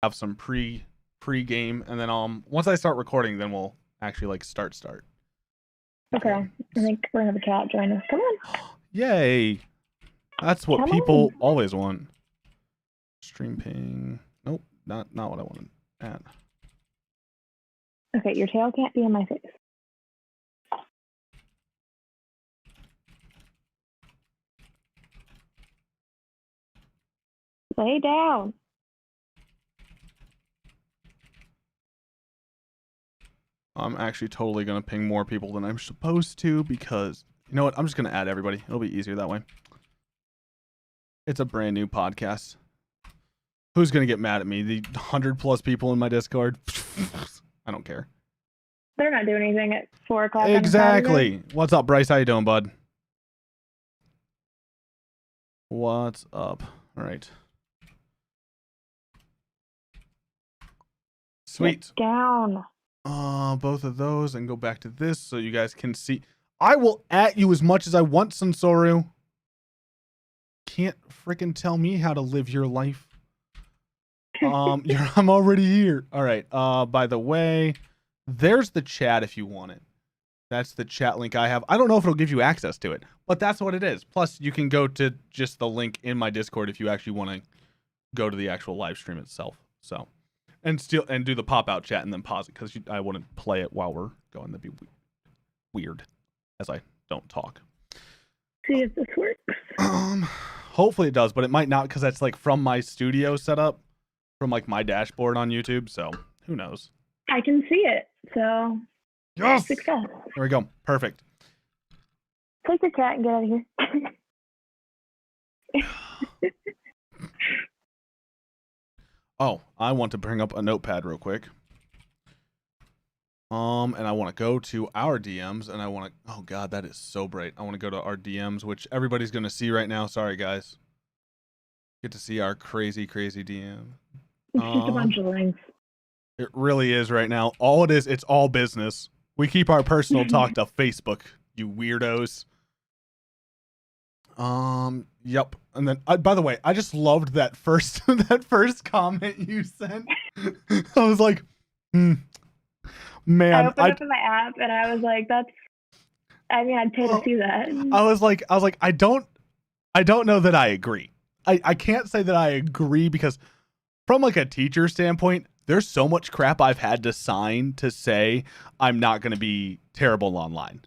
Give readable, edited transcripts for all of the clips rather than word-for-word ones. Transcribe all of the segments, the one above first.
have some pre-game, and then once I start recording, then we'll actually like start. Okay, I think we're gonna have a chat join us. Come on. Yay! That's what Come people on. always want. Stream ping. Nope, not what I wanted. At. Okay, your tail can't be in my face. Lay down. I'm actually totally going to ping more people than I'm supposed to because, you know what? I'm just going to add everybody. It'll be easier that way. It's a brand new podcast. Who's going to get mad at me? The 100+ people in my Discord? I don't care. They're not doing anything at 4 o'clock. Exactly. What's up, Bryce? How you doing, bud? What's up? All right. Sweet. Get down. Both of those, and go back to this so you guys can see. I will at you as much as I want, Sansoru. Can't freaking tell me how to live your life. I'm already here. All right. By the way, there's the chat if you want it. That's the chat link I have. I don't know if it'll give you access to it, but that's what it is. Plus, you can go to just the link in my Discord if you actually want to go to the actual live stream itself. So, and do the pop-out chat and then pause it because I wouldn't play it while we're going. That'd be weird, as I don't talk. See if this works. Hopefully it does, but it might not because that's like from my studio setup, from like my dashboard on YouTube. So who knows? I can see it. So yes, success. There we go. Perfect. Take the cat and get out of here. Oh, I want to bring up a notepad real quick. And I want to go to our DMs, and I want to. Oh God, that is so bright. I want to go to our DMs, which everybody's gonna see right now. Sorry, guys. Get to see our crazy DM. It's just a bunch of links. It really is right now. All it is, it's all business. We keep our personal talk to Facebook, you weirdos. Yep. And then, by the way, I just loved that first comment you sent. I was like, man. I opened up in my app and I was like, I'd pay to see that. I was like, I don't know that I agree. I can't say that I agree because from like a teacher standpoint, there's so much crap I've had to sign to say I'm not going to be terrible online.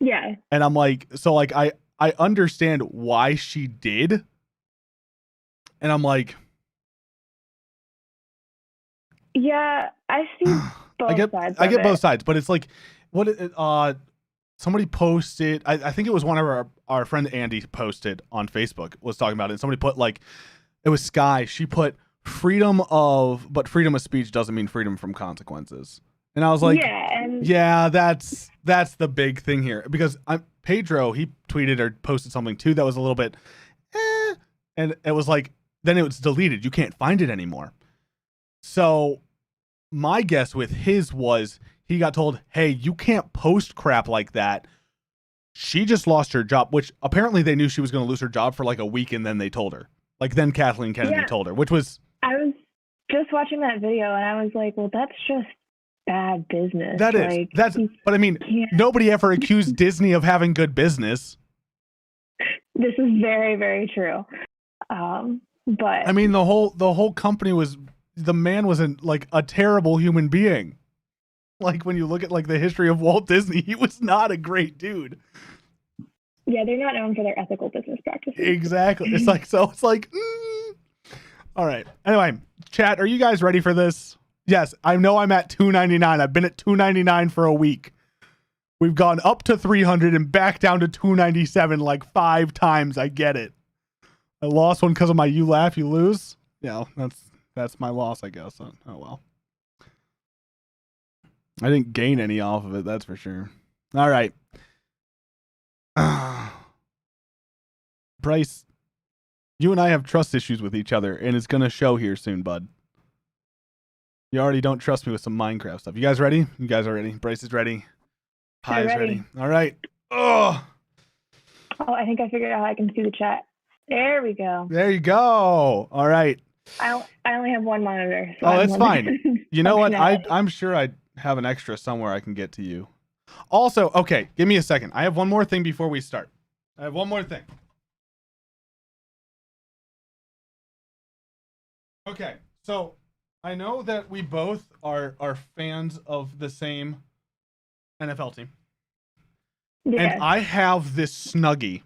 Yeah. And I'm like, so like, I understand why she did. And I'm like, yeah, I see both sides. I get both sides, but it's like, somebody posted, I think it was one of our friend Andy posted on Facebook, was talking about it. And somebody put like, it was Sky. She put but freedom of speech doesn't mean freedom from consequences. And I was like, yeah, that's the big thing here. Because Pedro, he tweeted or posted something too that was a little bit, and it was like, then it was deleted. You can't find it anymore. So my guess with his was he got told, hey, you can't post crap like that. She just lost her job, which apparently they knew she was going to lose her job for like a week, and then they told her. Like, then Kathleen Kennedy told her, which was... I was just watching that video, and I was like, well, that's just bad business. That is. But I mean, nobody ever accused Disney of having good business. This is very, very true. But... I mean, the whole company was... The man was like a terrible human being. Like, when you look at like the history of Walt Disney, he was not a great dude. Yeah, they're not known for their ethical business practices. Exactly. It's like, all right. Anyway, chat, are you guys ready for this? Yes, I know I'm at $2.99. I've been at $2.99 for a week. We've gone up to 300 and back down to $2.97 like 5 times. I get it. I lost one because of my you laugh, you lose. Yeah, that's my loss, I guess. Oh well. I didn't gain any off of it, that's for sure. All right. Bryce, you and I have trust issues with each other, and it's going to show here soon, bud. You already don't trust me with some Minecraft stuff. You guys ready? You guys are ready. Bryce is ready. Pie is ready. All right. Oh, I think I figured out how I can see the chat. There we go. There you go. All right. I only have one monitor. So Oh, that's fine. You know what? I'm sure I have an extra somewhere I can get to you. Also, okay, give me a second. I have one more thing before we start. I have one more thing. Okay, so I know that we both are fans of the same NFL team. Yeah. And I have this Snuggie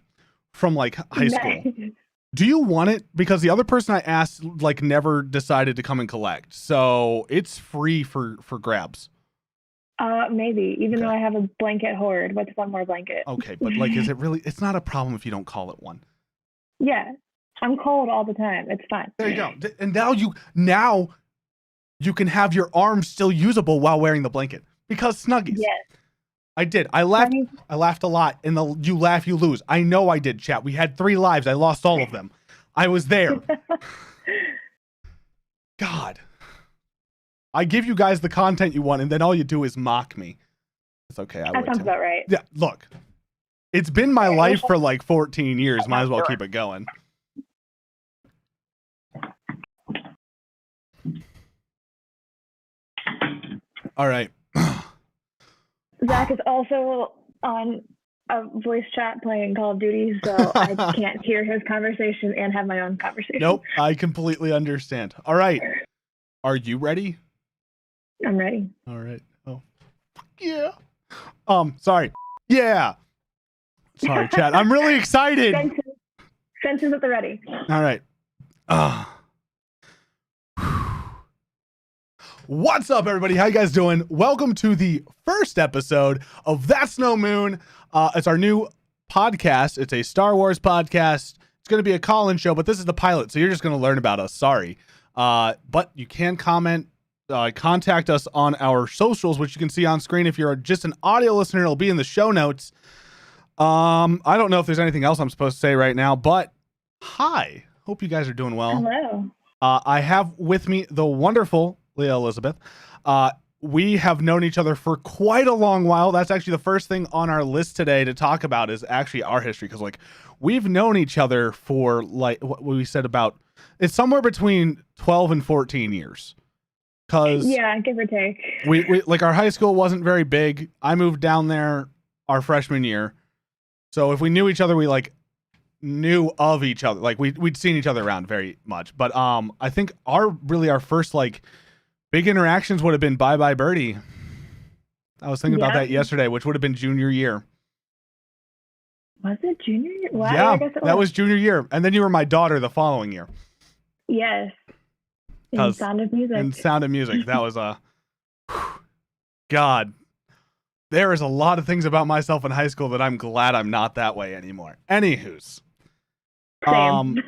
from like high school. Nice. Do you want it? Because the other person I asked like never decided to come and collect. So it's free for grabs. Maybe. Even though I have a blanket hoard. What's one more blanket? Okay, but like, is it really? It's not a problem if you don't call it one. Yeah, I'm cold all the time. It's fine. There you go. And now you can have your arms still usable while wearing the blanket because Snuggies. Yes. I did. I laughed a lot. And you laugh, you lose. I know I did, chat. We had 3 lives. I lost all of them. I was there. God. I give you guys the content you want, and then all you do is mock me. It's okay. That sounds about right. Yeah, look. It's been my life for like 14 years. Might as well keep it going. All right. Zach is also on a voice chat playing Call of Duty, so I can't hear his conversation and have my own conversation. Nope, I completely understand. All right. Are you ready? I'm ready. All right. Oh, yeah. Sorry. Yeah. Sorry, chat. I'm really excited. Senses at the ready. All right. What's up, everybody? How you guys doing? Welcome to the first episode of That's No Moon. It's our new podcast. It's a Star Wars podcast. It's going to be a call-in show, but this is the pilot, so you're just going to learn about us. Sorry. But you can comment, contact us on our socials, which you can see on screen. If you're just an audio listener, it'll be in the show notes. I don't know if there's anything else I'm supposed to say right now, but hi. Hope you guys are doing well. Hello. I have with me the wonderful Leah Elizabeth. We have known each other for quite a long while. That's actually the first thing on our list today to talk about is actually our history. Because like we've known each other for like what we said about it's somewhere between 12 and 14 years. Cause yeah, give or take. We like our high school wasn't very big. I moved down there our freshman year. So if we knew each other, we like knew of each other. Like we'd seen each other around very much. But I think our first like big interactions would have been Bye Bye Birdie. I was thinking about that yesterday, which would have been junior year. Was it junior year? Wow, yeah, I guess it that was junior year. And then you were my daughter the following year. Yes. In Sound of Music. In Sound of Music. That was God. There is a lot of things about myself in high school that I'm glad I'm not that way anymore. Anywho's. Same.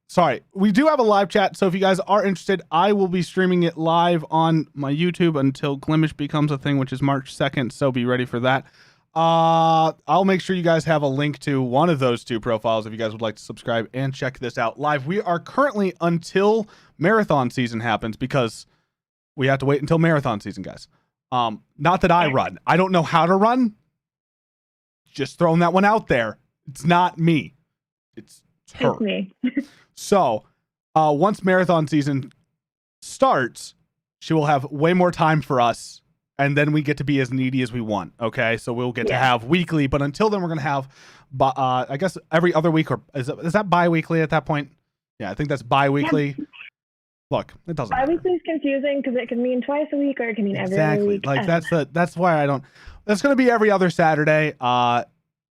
Sorry, we do have a live chat, so if you guys are interested, I will be streaming it live on my YouTube until Glimish becomes a thing, which is March 2nd, so be ready for that. I'll make sure you guys have a link to one of those 2 profiles if you guys would like to subscribe and check this out live. We are currently until marathon season happens because we have to wait until marathon season, guys. Not that I run. I don't know how to run. Just throwing that one out there. It's not me. It's her. It's me. So, once marathon season starts, she will have way more time for us, and then we get to be as needy as we want, okay? So we'll get to have weekly, but until then we're going to have, I guess, every other week, or is that bi-weekly at that point? Yeah, I think that's bi-weekly. Yeah. Look, it doesn't matter. Bi-weekly is confusing because it can mean twice a week or it can mean every other week. Like, that's why I don't... That's going to be every other Saturday.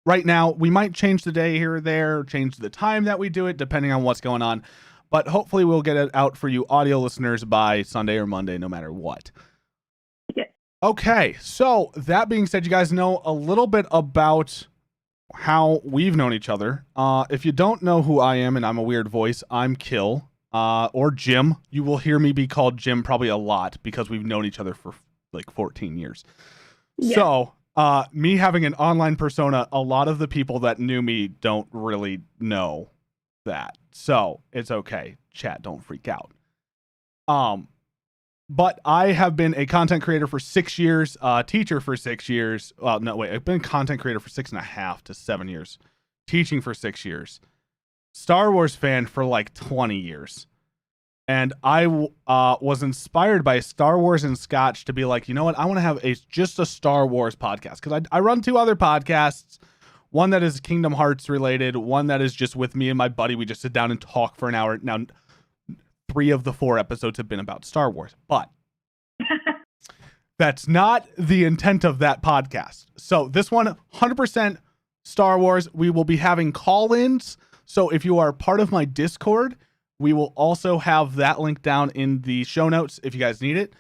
Right now, we might change the day here or there, change the time that we do it, depending on what's going on. But hopefully we'll get it out for you audio listeners by Sunday or Monday, no matter what. Yeah. Okay, so that being said, you guys know a little bit about how we've known each other. If you don't know who I am, and I'm a weird voice, I'm Kill, or Jim. You will hear me be called Jim probably a lot because we've known each other for like 14 years. Yeah. So... me having an online persona, a lot of the people that knew me don't really know that. So it's okay. Chat, don't freak out. But I have been a content creator for 6 years, teacher for 6 years. Well, no, wait, I've been a content creator for 6.5 to 7 years, teaching for 6 years. Star Wars fan for like 20 years. And I was inspired by Star Wars and Scotch to be like, you know what? I want to have just a Star Wars podcast, because I run 2 other podcasts. One that is Kingdom Hearts related. One that is just with me and my buddy. We just sit down and talk for an hour. Now, 3 of the 4 episodes have been about Star Wars, but that's not the intent of that podcast. So this one, 100% Star Wars. We will be having call-ins. So if you are part of my Discord, we will also have that link down in the show notes if you guys need it.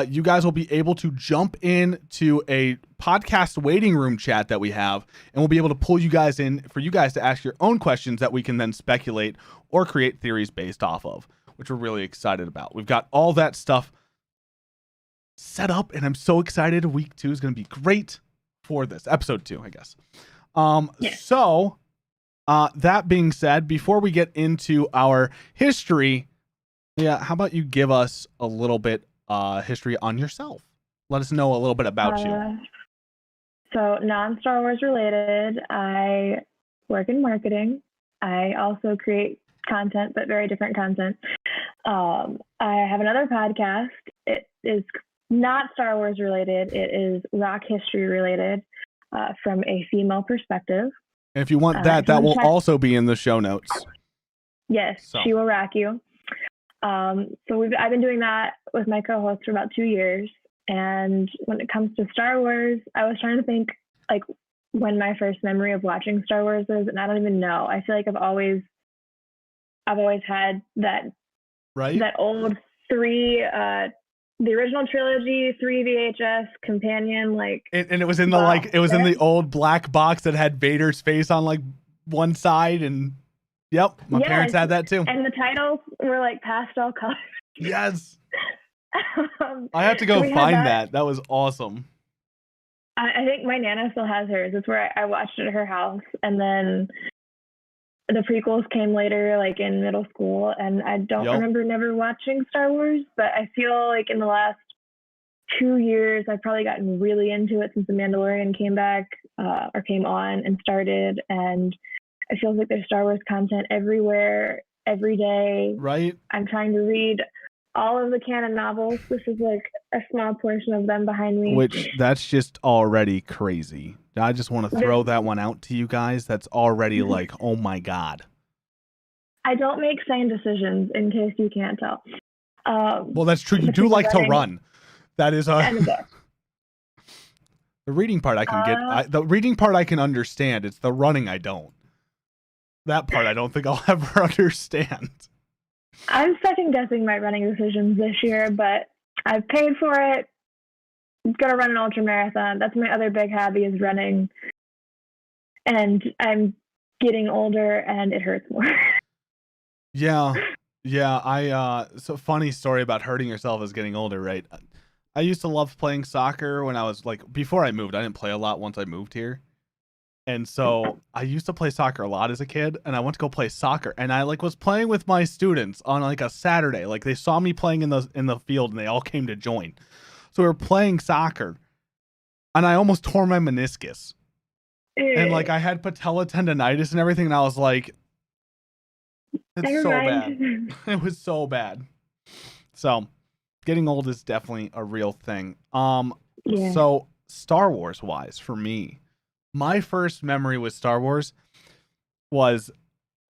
You guys will be able to jump in to a podcast waiting room chat that we have, and we'll be able to pull you guys in for you guys to ask your own questions that we can then speculate or create theories based off of, which we're really excited about. We've got all that stuff set up, and I'm so excited. Week 2 is going to be great for this. Episode 2, I guess. So that being said, before we get into our history, how about you give us a little bit history on yourself? Let us know a little bit about you. So non-Star Wars related, I work in marketing. I also create content, but very different content. I have another podcast. It is not Star Wars related. It is rock history related from a female perspective. And if you want that will also be in the show notes. Yes, so. She will rock you. So I've been doing that with my co-host for about 2 years. And when it comes to Star Wars, I was trying to think like when my first memory of watching Star Wars is, and I don't even know. I feel like I've always had that old 3, the original trilogy, 3 VHS companion, and it was in the in the old black box that had Vader's face on like one side, and yep, my parents had that too. And the titles were like pastel colors. Yes. I have to go find that. That was awesome. I think my Nana still has hers. It's where I watched it at her house, and then the prequels came later, like in middle school, and I don't remember never watching Star Wars, but I feel like in the last 2 years, I've probably gotten really into it since The Mandalorian came back, or came on and started, and it feels like there's Star Wars content everywhere, every day. Right. I'm trying to read all of the canon novels. This is like a small portion of them behind me. Which, that's just already crazy. I just want to throw that one out to you guys. That's already like, oh my God. I don't make sane decisions, in case you can't tell. Well, that's true. You do like to run. That is the reading part I can get. The reading part I can understand. It's the running I don't. That part I don't think I'll ever understand. I'm second guessing my running decisions this year, but I've paid for it. I'm gonna run an ultra marathon. That's my other big hobby, is running. And I'm getting older, and it hurts more. Yeah. So funny story about hurting yourself as getting older, right? I used to love playing soccer when I was before I moved. I didn't play a lot once I moved here. And so I used to play soccer a lot as a kid, and I went to go play soccer, and I was playing with my students on a Saturday. They saw me playing in the field, and they all came to join. So we were playing soccer, and I almost tore my meniscus. And I had patella tendonitis and everything, and I was like, it's so bad. It was so bad. So getting old is definitely a real thing. So Star Wars wise, for me, my first memory with Star Wars was,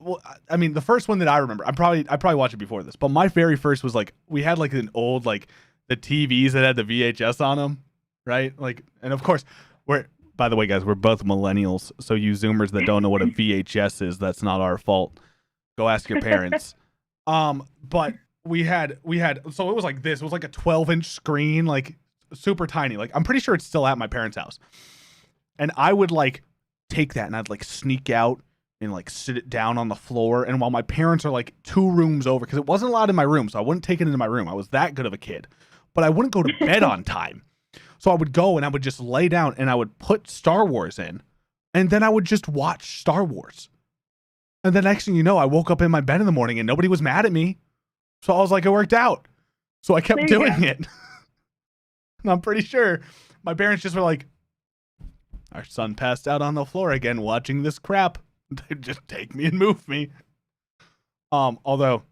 the first one that I remember, I probably watched it before this, but my very first was we had an old, the TVs that had the VHS on them, right? And of course, by the way, guys, we're both millennials, so you Zoomers that don't know what a VHS is, that's not our fault. Go ask your parents. But we had, so it was like this, it was like a 12-inch screen, super tiny. I'm pretty sure it's still at my parents' house. And I would take that and I'd sneak out and sit it down on the floor. And while my parents are 2 rooms over, because it wasn't allowed in my room, so I wouldn't take it into my room. I was that good of a kid, but I wouldn't go to bed on time. So I would go and I would just lay down and I would put Star Wars in, and then I would just watch Star Wars. And the next thing you know, I woke up in my bed in the morning and nobody was mad at me. So I was like, it worked out. So I kept doing it. And I'm pretty sure my parents just were like, our son passed out on the floor again watching this crap. Just take me and move me. Although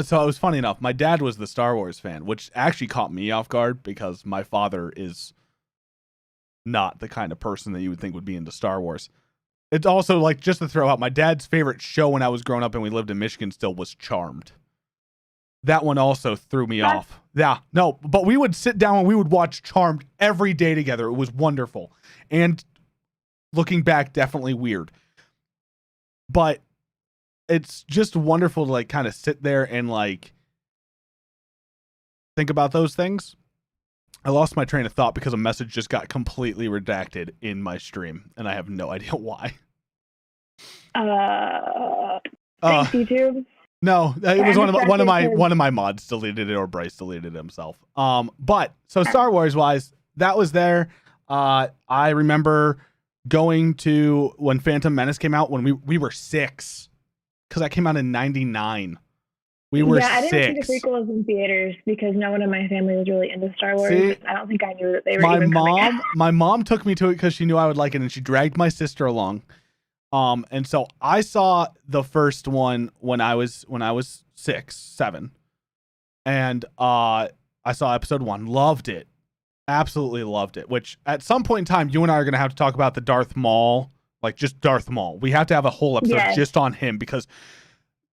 so it was funny enough. My dad was the Star Wars fan, which actually caught me off guard because my father is not the kind of person that you would think would be into Star Wars. It's also like, just to throw out, my dad's favorite show when I was growing up and we lived in Michigan still was Charmed. That one also threw me off. Yeah, no, but we would sit down and we would watch Charmed every day together. It was wonderful. And looking back, definitely weird. But it's just wonderful to like kind of sit there and like think about those things. I lost my train of thought because a message just got completely redacted in my stream, and I have no idea why. Thanks, YouTube. No, it was one of my mods deleted it, or Bryce deleted it himself. But so Star Wars wise, that was there. I remember going to when Phantom Menace came out when we were 6, because that came out in '99. We were 6. I didn't see the prequels in theaters because no one in my family was really into Star Wars. See, I don't think I knew that they were even coming out. My mom took me to it because she knew I would like it, and she dragged my sister along. And so I saw the first one when I was 6, 7, and I saw episode 1. Loved it, absolutely loved it. Which at some point in time, you and I are gonna have to talk about the Darth Maul, like just Darth Maul. We have to have a whole episode just on him because,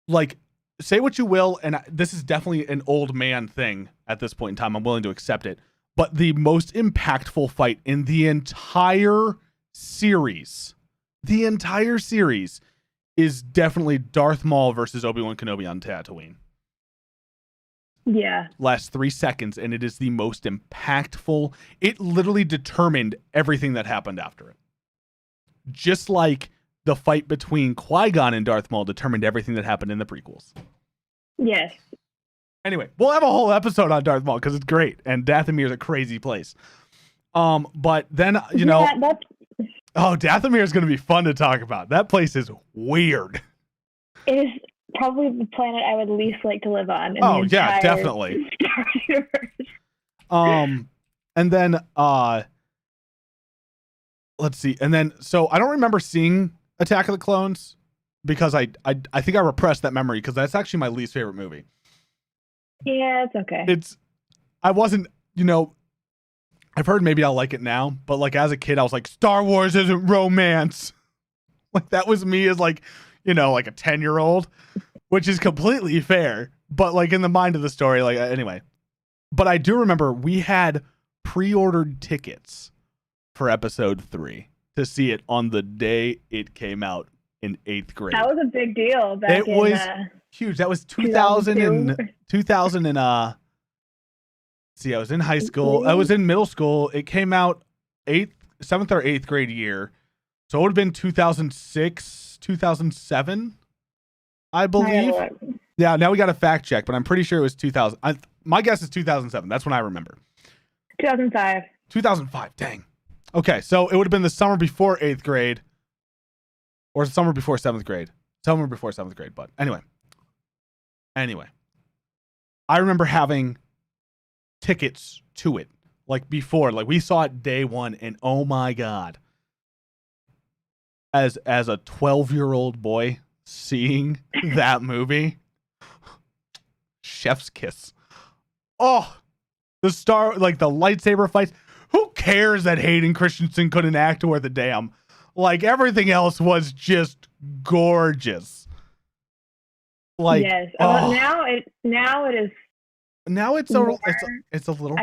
like. Say what you will, and this is definitely an old man thing at this point in time. I'm willing to accept it. But the most impactful fight in the entire series is definitely Darth Maul versus Obi-Wan Kenobi on Tatooine. Yeah. Lasts 3 seconds, and it is the most impactful. It literally determined everything that happened after it. Just like the fight between Qui-Gon and Darth Maul determined everything that happened in the prequels. Yes. Anyway, we'll have a whole episode on Darth Maul because it's great, and Dathomir is a crazy place. But then Dathomir is going to be fun to talk about. That place is weird. It is probably the planet I would least like to live on. Oh yeah, definitely. And then let's see, and then so I don't remember seeing Attack of the Clones because I think I repressed that memory because that's actually my least favorite movie. Yeah, it's okay. I wasn't, I've heard maybe I'll like it now, but like as a kid I was like, Star Wars isn't romance. Like that was me as like, like a 10-year-old, which is completely fair, but like in the mind of the story, like anyway. But I do remember we had pre-ordered tickets for episode 3 to see it on the day it came out in 8th grade. That was a big deal back it was huge. That was 2000 and see, I was in high school. I was in middle school. It came out 7th or 8th grade year. So it would have been 2006, 2007, I believe. Yeah, now we got a fact check, but I'm pretty sure it was 2000. My guess is 2007. That's when I remember. 2005. 2005. Dang. Okay, so it would have been the summer before 8th grade or the summer before 7th grade. Summer before 7th grade, but anyway. I remember having tickets to it like before. Like we saw it day 1 and oh my God. As a 12-year-old boy seeing that movie, chef's kiss. Oh, the lightsaber fights. Who cares that Hayden Christensen couldn't act worth a damn? Like everything else was just gorgeous. Like yes. Now it is. Now it's a little rough.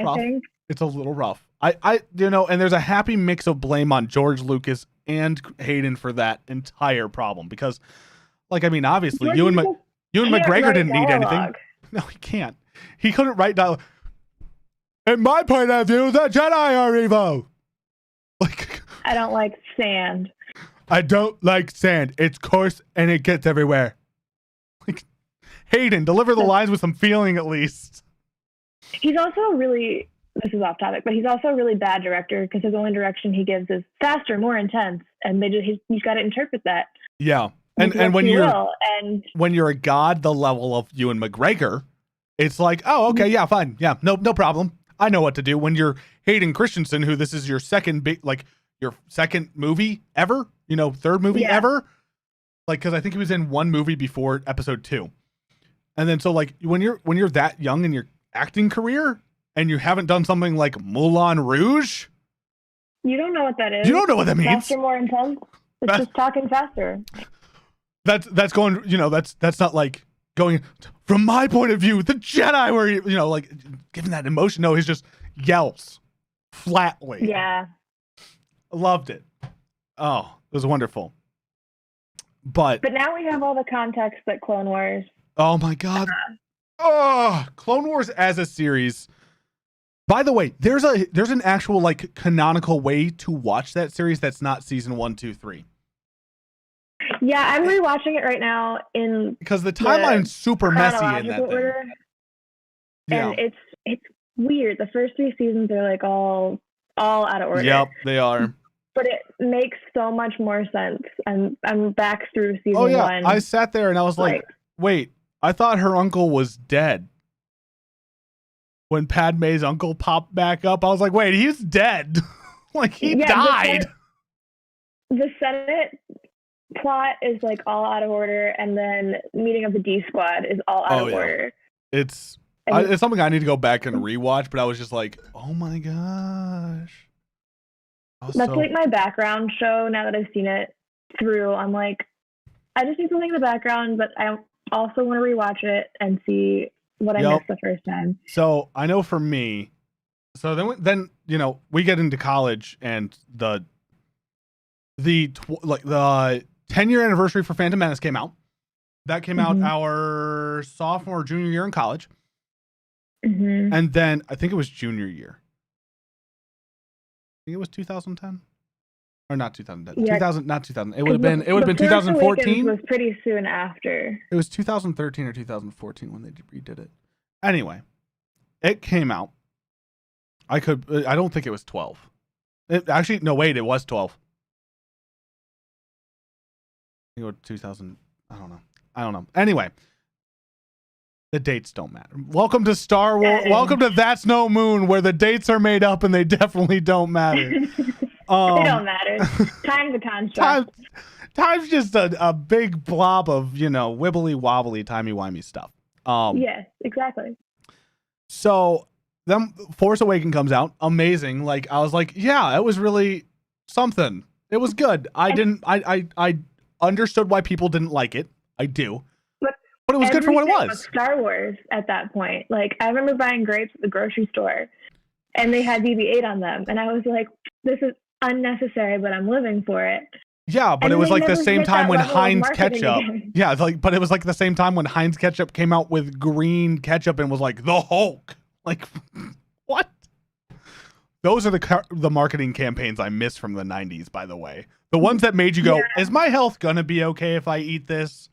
I think. It's a little rough. And there's a happy mix of blame on George Lucas and Hayden for that entire problem because, like, I mean, obviously Ewan McGregor didn't need anything. No, he can't. He couldn't write dialogue. In my point of view, the Jedi are evil. Like, I don't like sand. I don't like sand. It's coarse and it gets everywhere. Like, Hayden, deliver the lines with some feeling at least. He's also really, this is off topic, but he's also a really bad director because his only direction he gives is faster, more intense, and he's got to interpret that. Yeah, and when you're a god the level of Ewan McGregor, it's like, oh, okay, yeah, fine, yeah, no problem. I know what to do. When you're Hayden Christensen, who this is your second movie ever, third movie ever, Like, because I think he was in one movie before episode 2. And then so like when you're that young in your acting career and you haven't done something like Moulin Rouge, you don't know what that is. You don't know what that means. Faster, more intense. It's just talking faster. That's going. That's not like going from my point of view. The Jedi, where like giving that emotion. No, he's just yells flatly. Yeah, I loved it. Oh, it was wonderful. But now we have all the context that Clone Wars. Oh my God. Oh, Clone Wars as a series. By the way, there's an actual like canonical way to watch that series that's not season 1, 2, 3. Yeah, I'm rewatching it right now because the timeline's super messy in that order. thing. And it's weird. The first 3 seasons are like all out of order. Yep, they are. But it makes so much more sense. I'm back through season 1. I sat there and I was like, wait, I thought her uncle was dead. When Padme's uncle popped back up, I was like, wait, he's dead. Like, he died. The Senate plot is like all out of order, and then meeting of the D Squad is all out of order. It's something I need to go back and rewatch, but I was just like, oh my gosh. That's like my background show now that I've seen it through. I'm like, I just need something in the background, but I also want to rewatch it and see what I missed the first time. So I know for me, so then we get into college, and the 10-year anniversary for Phantom Menace came out. That came out our sophomore or junior year in college. Mm-hmm. And then I think it was junior year. I think it was 2010 or not 2010. Yeah. 2000, not 2000. It would have been 2014. Was pretty soon after. It was 2013 or 2014 when they redid it. Anyway, it came out. I don't think it was 12. It was 12. I think it was 2000. I don't know. Anyway, the dates don't matter. Welcome to Star Wars. Welcome to That's No Moon, where the dates are made up and they definitely don't matter. They don't matter. Time's a construct. Time's just a big blob of, wibbly wobbly, timey-wimey stuff. Yes, exactly. So then Force Awakens comes out. Amazing. Like, I was like, yeah, it was really something. It was good. I understood why people didn't like it. I do. But it was good for what it was. Star Wars at that point. Like, I remember buying grapes at the grocery store, and they had BB-8 on them, and I was like, this is unnecessary, but I'm living for it. Yeah, but it was like the same time when Heinz ketchup. Yeah, but it was like the same time when Heinz ketchup came out with green ketchup and was like the Hulk. Like, what? Those are the marketing campaigns I miss from the 90s, by the way. The ones that made you go, is my health gonna be okay if I eat this?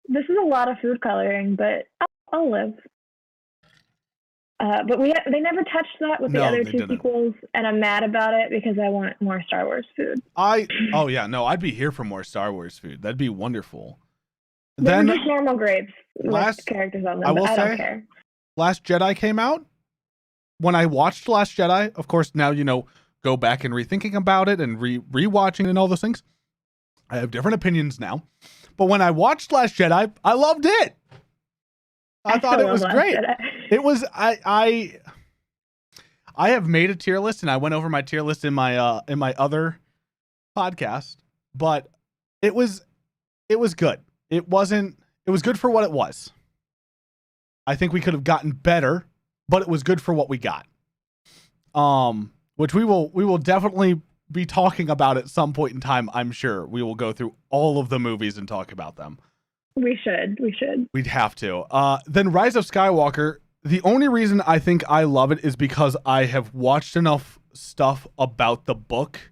This is a lot of food coloring, but I'll live. But they never touched that with the other 2 sequels, and I'm mad about it because I want more Star Wars food. I'd be here for more Star Wars food. That'd be wonderful. Then just normal grapes with characters on them. I don't care. Last Jedi came out. When I watched Last Jedi, of course, now go back and rethinking about it and rewatching and all those things. I have different opinions now. But when I watched Last Jedi, I loved it. I thought it was great. It was I have made a tier list, and I went over my tier list in my other podcast, but it was good. It was good for what it was. I think we could have gotten better, but it was good for what we got. Which we will definitely be talking about at some point in time. I'm sure we will go through all of the movies and talk about them. We should. We'd have to. Then Rise of Skywalker. The only reason I think I love it is because I have watched enough stuff about the book,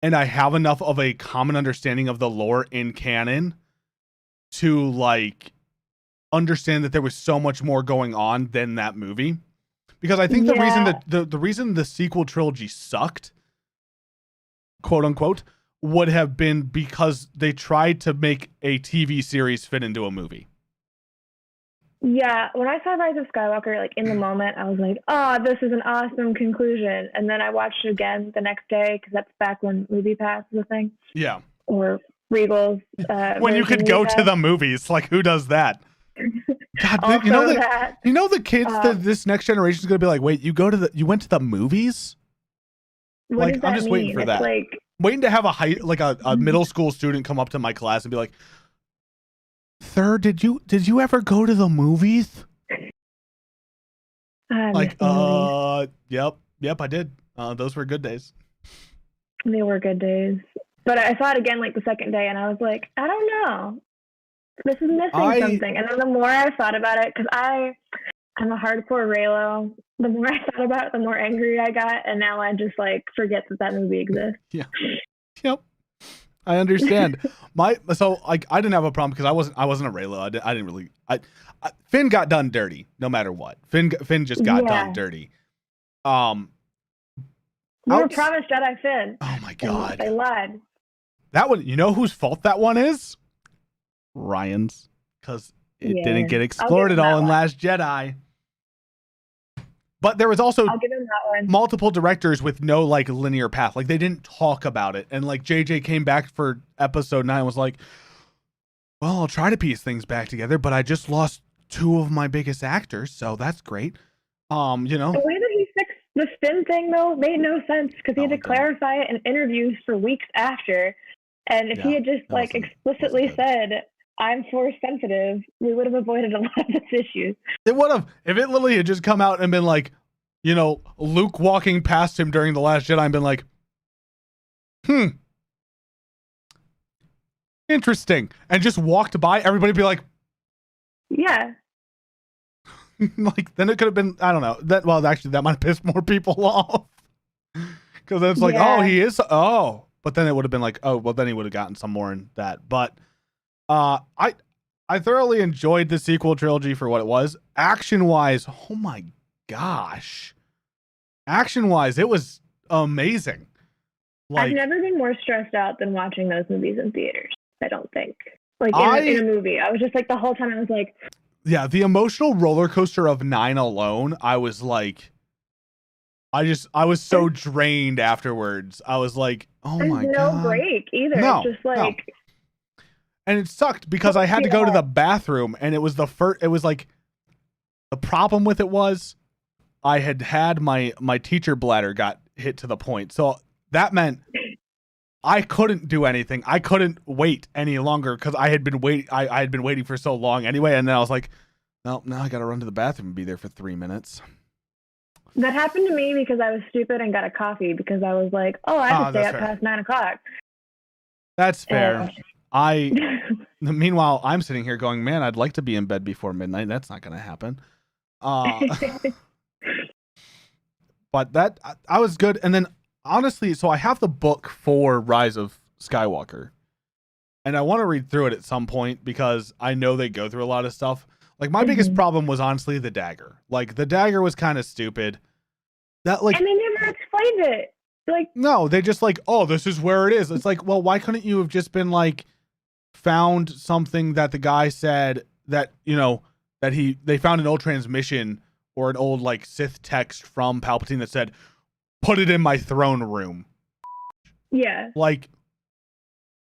and I have enough of a common understanding of the lore in canon to like understand that there was so much more going on than that movie. Because I think the reason that the reason the sequel trilogy sucked, quote unquote, would have been because they tried to make a TV series fit into a movie. Yeah, when I saw Rise of Skywalker, like in the moment, I was like, "Oh, this is an awesome conclusion." And then I watched it again the next day because that's back when MoviePass was a thing. Yeah. Or Regal's when you could go to the movies. Like, who does that? God, you know the kids that this next generation is going to be like, wait, you went to the movies? What like, does that I'm just mean? waiting for that. Like, waiting to have a middle school student come up to my class and be like, "Sir, did you ever go to the movies?" Like, yep, I did. Those were good days. They were good days. But I saw it again like the second day, and I was like, I don't know. This is missing something. And then the more I thought about it, because I'm a hardcore Raylo, the more I thought about it, the more angry I got, and now I just like forget that movie exists. Yeah. Yep. I understand. I didn't have a problem because I wasn't a Raylo. I didn't really. Finn got done dirty no matter what. Finn just got done dirty. We were promised Jedi Finn. Oh my God. They lied. That one, you know whose fault that one is? Ryan's, because it didn't get explored at all in Last Jedi. But there was also multiple directors with no like linear path. Like they didn't talk about it. And like JJ came back for episode 9 and was like, well, I'll try to piece things back together, but I just lost 2 of my biggest actors, so that's great. You know. The way that he fixed the Finn thing though made no sense because he had to clarify it in interviews for weeks after. And if he had just like explicitly said, I'm force sensitive, we would have avoided a lot of this issues. It would have. If it literally had just come out and been like, you know, Luke walking past him during The Last Jedi and been like, interesting. And just walked by, everybody would be like, yeah. Like, then it could have been, I don't know. That might have pissed more people off. Because it's like, oh, he is, oh. But then it would have been like, oh, well, then he would have gotten some more in that. But I thoroughly enjoyed the sequel trilogy for what it was. Action-wise, oh my gosh. Action-wise, it was amazing. Like, I've never been more stressed out than watching those movies in theaters, I don't think. Like, in a movie. I was just like, the whole time I was like... Yeah, the emotional roller coaster of 9 alone, I was like... I was so drained afterwards. I was like, oh my God. There's no break either. No, it's just like... No. And it sucked because I had to go to the bathroom, and it was it was like... The problem with it was I had my teacher bladder got hit to the point. So that meant I couldn't do anything. I couldn't wait any longer because I had been waiting for so long anyway. And then I was like, no, now I got to run to the bathroom and be there for 3 minutes. That happened to me because I was stupid and got a coffee because I was like, oh, I have to stay up past 9 o'clock. That's fair. Meanwhile, I'm sitting here going, man, I'd like to be in bed before midnight. That's not going to happen. But that I was good. And then honestly, so I have the book for Rise of Skywalker, and I want to read through it at some point because I know they go through a lot of stuff. Like my biggest problem was honestly the dagger. Like the dagger was kind of stupid. And they never explained it. Like, no, they just like, oh, this is where it is. It's like, well, why couldn't you have just been like found something that the guy said that, you know, that they found an old transmission or an old like Sith text from Palpatine that said, put it in my throne room. Yeah. Like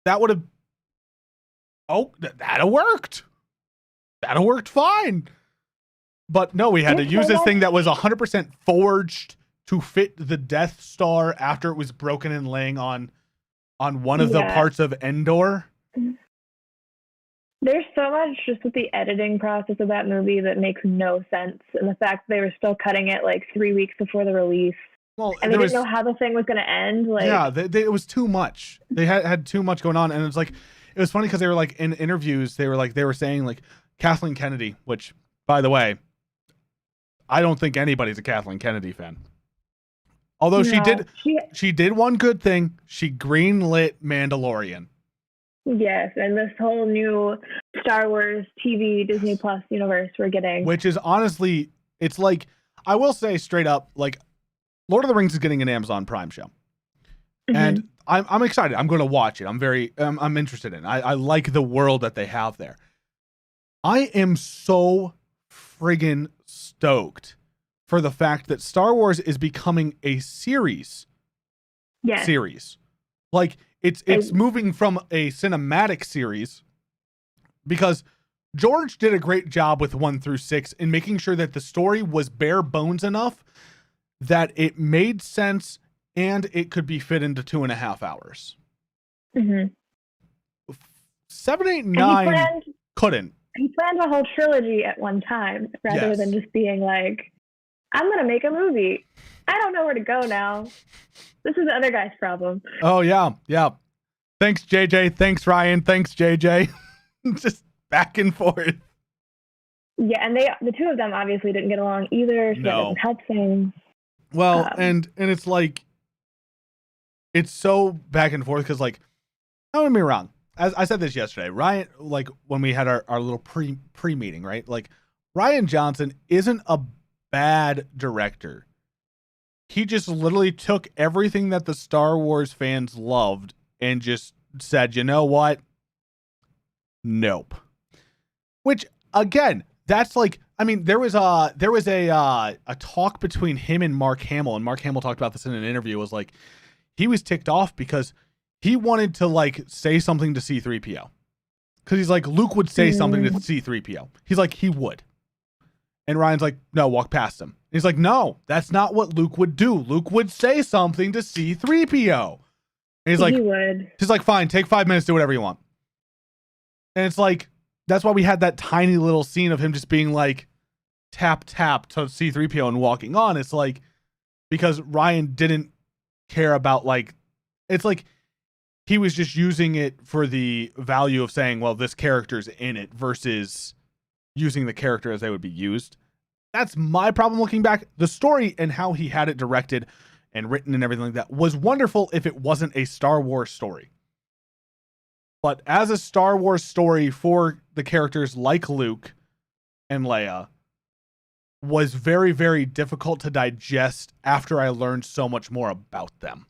that would have, that'd have worked. That'd have worked fine. But no, we had to use this thing that was 100% forged to fit the Death Star after it was broken and laying on one of the parts of Endor. There's so much just with the editing process of that movie that makes no sense. And the fact that they were still cutting it like 3 weeks before the release. Well, and they didn't know how the thing was going to end. Like, yeah, it was too much. They had too much going on. And it's like, it was funny because they were like in interviews, they were saying like Kathleen Kennedy, which by the way, I don't think anybody's a Kathleen Kennedy fan. Although she did one good thing. She greenlit Mandalorian. Yes, and this whole new Star Wars TV Disney Plus universe we're getting. Which is honestly, it's like, I will say straight up, like, Lord of the Rings is getting an Amazon Prime show. Mm-hmm. And I'm excited. I'm going to watch it. I'm interested in it. I like the world that they have there. I am so friggin' stoked for the fact that Star Wars is becoming a series. Yes. Series. Like, it's moving from a cinematic series, because George did a great job with 1 through 6 in making sure that the story was bare bones enough that it made sense and it could be fit into 2.5 hours. 7, 8, 9 couldn't. He planned a whole trilogy at one time rather than just being like, I'm going to make a movie. I don't know where to go now. This is the other guy's problem. Oh, yeah. Yeah. Thanks, JJ. Thanks, Ryan. Thanks, JJ. Just back and forth. Yeah, and the two of them obviously didn't get along either, so that doesn't help things. Well, and it's like, it's so back and forth because, like, don't get me wrong. As I said this yesterday, Ryan, like, when we had our little pre-meeting, right? Like, Ryan Johnson isn't a bad director. He just literally took everything that the Star Wars fans loved and just said, you know what? Nope. Which, again, that's like, I mean, there was a talk between him and Mark Hamill, and Mark Hamill talked about this in an interview. Was like, he was ticked off because he wanted to, like, say something to C-3PO, because he's like, Luke would say something to C-3PO. He's like, he would, and Ryan's like, no, walk past him. He's like, no, that's not what Luke would do. Luke would say something to C-3PO. And he's like, he would. He's like, fine, take 5 minutes, do whatever you want. And it's like, that's why we had that tiny little scene of him just being like, tap, tap to C-3PO and walking on. It's like, because Ryan didn't care about, like, it's like he was just using it for the value of saying, well, this character's in it versus using the character as they would be used. That's my problem looking back. The story and how he had it directed and written and everything like that was wonderful if it wasn't a Star Wars story. But as a Star Wars story for the characters like Luke and Leia was very, very difficult to digest after I learned so much more about them.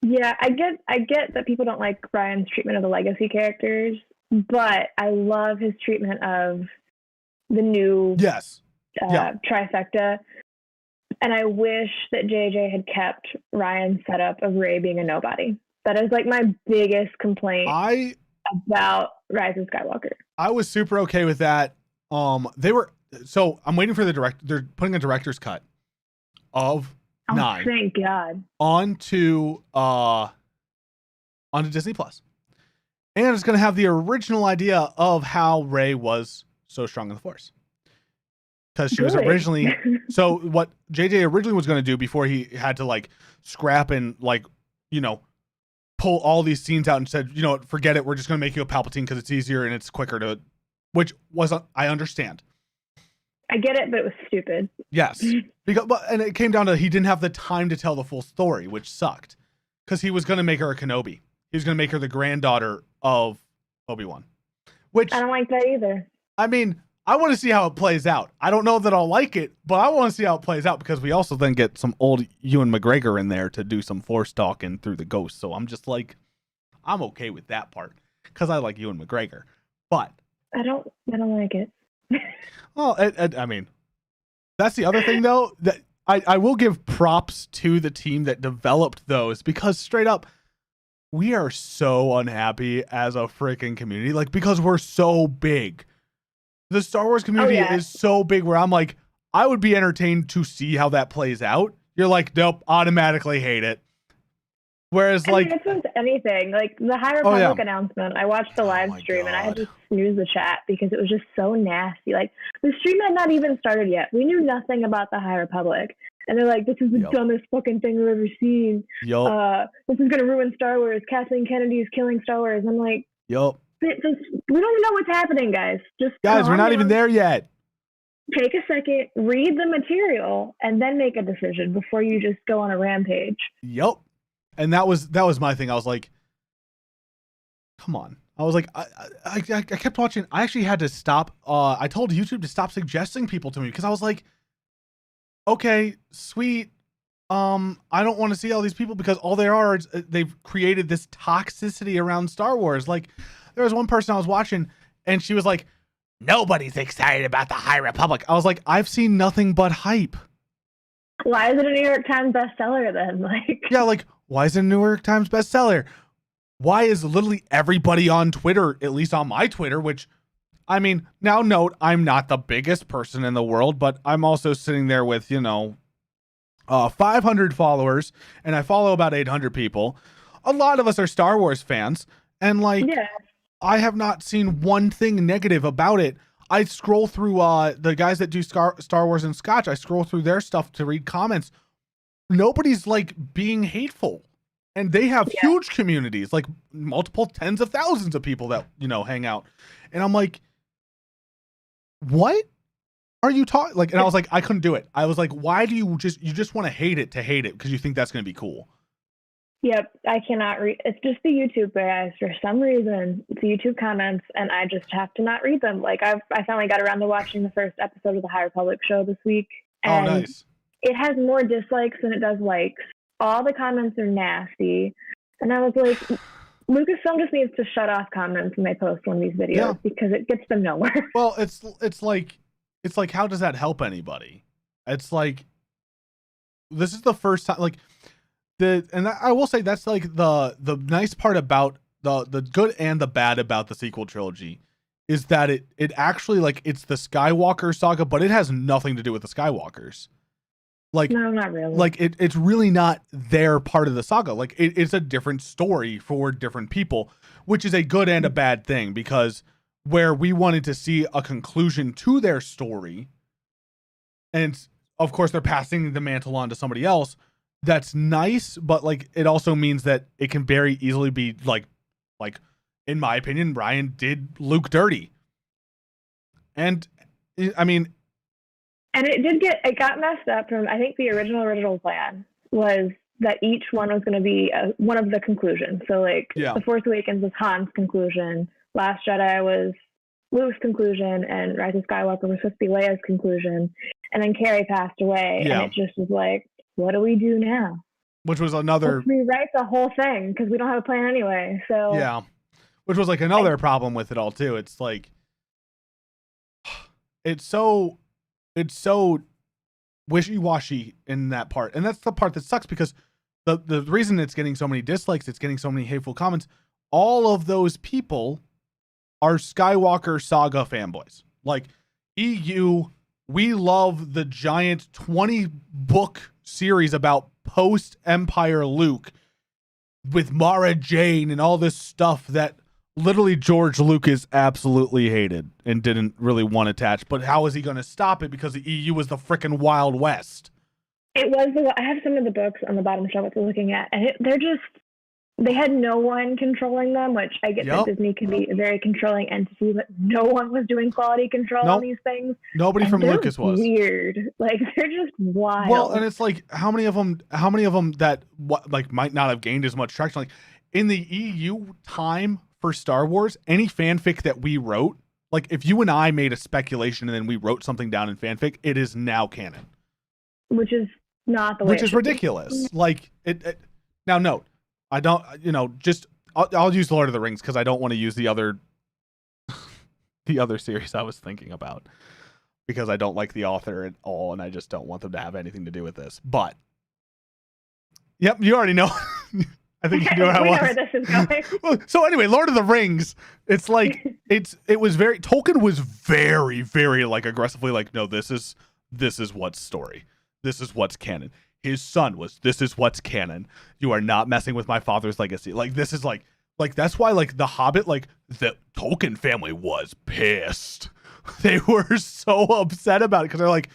Yeah, I get that people don't like Ryan's treatment of the legacy characters, but I love his treatment of the new trifecta. And I wish that JJ had kept Ryan's setup of Rey being a nobody. That is, like, my biggest complaint about Rise of Skywalker. I was super okay with that. I'm waiting for they're putting a director's cut of 9. Thank God. Onto Disney Plus. And it's going to have the original idea of how Rey was so strong in the Force. Because she was originally, so what JJ originally was going to do before he had to, like, scrap and, like, you know, pull all these scenes out and said, you know what, forget it. We're just going to make you a Palpatine because it's easier and it's quicker to, which wasn't, I understand. I get it, but it was stupid. Yes. And it came down to he didn't have the time to tell the full story, which sucked. Because he was going to make her a Kenobi. He was going to make her the granddaughter of Obi-Wan. Which, I don't like that either. I mean, I want to see how it plays out. I don't know that I'll like it, but I want to see how it plays out because we also then get some old Ewan McGregor in there to do some Force talking through the Ghost. So I'm just like, I'm okay with that part because I like Ewan McGregor. But I don't like it. Well, I mean, that's the other thing though, that I will give props to the team that developed those, because straight up, we are so unhappy as a freaking community, like, because we're so big. The Star Wars community is so big where I'm like, I would be entertained to see how that plays out. You're like, nope, automatically hate it. Whereas, I mean, it's with anything. Like, the High Republic announcement, I watched the live stream and I had to snooze the chat because it was just so nasty. Like, the stream had not even started yet. We knew nothing about the High Republic. And they're like, this is the dumbest fucking thing we've ever seen. This is going to ruin Star Wars. Kathleen Kennedy is killing Star Wars. I'm like, we don't even know what's happening, guys. We're not even there yet. Take a second, read the material, and then make a decision before you just go on a rampage. Yep. And that was my thing. I was like, come on. I was like, I kept watching. I actually had to stop. I told YouTube to stop suggesting people to me because I was like, okay, sweet. I don't want to see all these people because all they are is they've created this toxicity around Star Wars. Like, there was one person I was watching and she was like, nobody's excited about the High Republic. I was like, I've seen nothing but hype. Why is it a New York Times bestseller then? Like, yeah, like, why is it a New York Times bestseller? why is literally everybody on Twitter, at least on my Twitter, which, I mean, now note, I'm not the biggest person in the world, but I'm also sitting there with, 500 followers, and I follow about 800 people. A lot of us are Star Wars fans, and I have not seen one thing negative about it. I scroll through the guys that do Star Wars and Scotch. I scroll through their stuff to read comments. Nobody's like being hateful, and they have huge communities, like multiple tens of thousands of people that hang out. And I'm like, what are you talking like? And I was like, I couldn't do it. I was like, why do you just want to hate it because you think that's going to be cool? Yep, I cannot read. It's just the YouTube guys for some reason. It's the YouTube comments, and I just have to not read them. Like I finally got around to watching the first episode of the High Republic show this week, and nice. It has more dislikes than it does likes. All the comments are nasty, and I was like, Lucasfilm just needs to shut off comments when they post one of these videos because it gets them nowhere. Well, it's like how does that help anybody? It's like this is the first time I will say that's like the nice part about the good and the bad about the sequel trilogy is that it actually like it's the Skywalker saga, but it has nothing to do with the Skywalkers. Like no, not really. Like it's really not their part of the saga. Like it's a different story for different people, which is a good and a bad thing, because where we wanted to see a conclusion to their story, and of course they're passing the mantle on to somebody else. That's nice, but like it also means that it can very easily be like in my opinion, Ryan did Luke dirty. And I mean, and it got messed up from, I think the original plan was that each one was going to be one of the conclusions. So like The Force Awakens was Han's conclusion, Last Jedi was Luke's conclusion, and Rise of Skywalker was supposed to be Leia's conclusion. And then Carrie passed away, and it just was like, what do we do now? Which was another... Let's rewrite the whole thing, because we don't have a plan anyway, so... Yeah. Which was like another problem with it all, too. It's like... It's so wishy-washy in that part. And that's the part that sucks, because the reason it's getting so many dislikes, it's getting so many hateful comments, all of those people are Skywalker saga fanboys. Like, EU... We love the giant 20-book series about post-Empire Luke with Mara Jane and all this stuff that literally George Lucas absolutely hated and didn't really want attached. But how is he going to stop it? Because the EU was the frickin' Wild West. It was. I have some of the books on the bottom shelf we're looking at, and they had no one controlling them, which I get that Disney can be a very controlling entity, but no one was doing quality control on these things. Nobody from Lucas was. Weird. Like, they're just wild. Well, and it's like, how many of them that might not have gained as much traction? Like, in the EU time for Star Wars, any fanfic that we wrote, like if you and I made a speculation and then we wrote something down in fanfic, it is now canon. Which is not the way. Which is ridiculous. Like, now note, I don't, I'll use the Lord of the Rings because I don't want to use the other series I was thinking about, because I don't like the author at all, and I just don't want them to have anything to do with this. But, yep, you already know. I think you know how we know where this is going. Well, so anyway, Lord of the Rings, it's like, Tolkien was very, very like aggressively like, no, this is what's story. This is what's canon. His son was, this is what's canon. You are not messing with my father's legacy. Like, this is like that's why like The Hobbit, like the Tolkien family was pissed. They were so upset about it because they're like,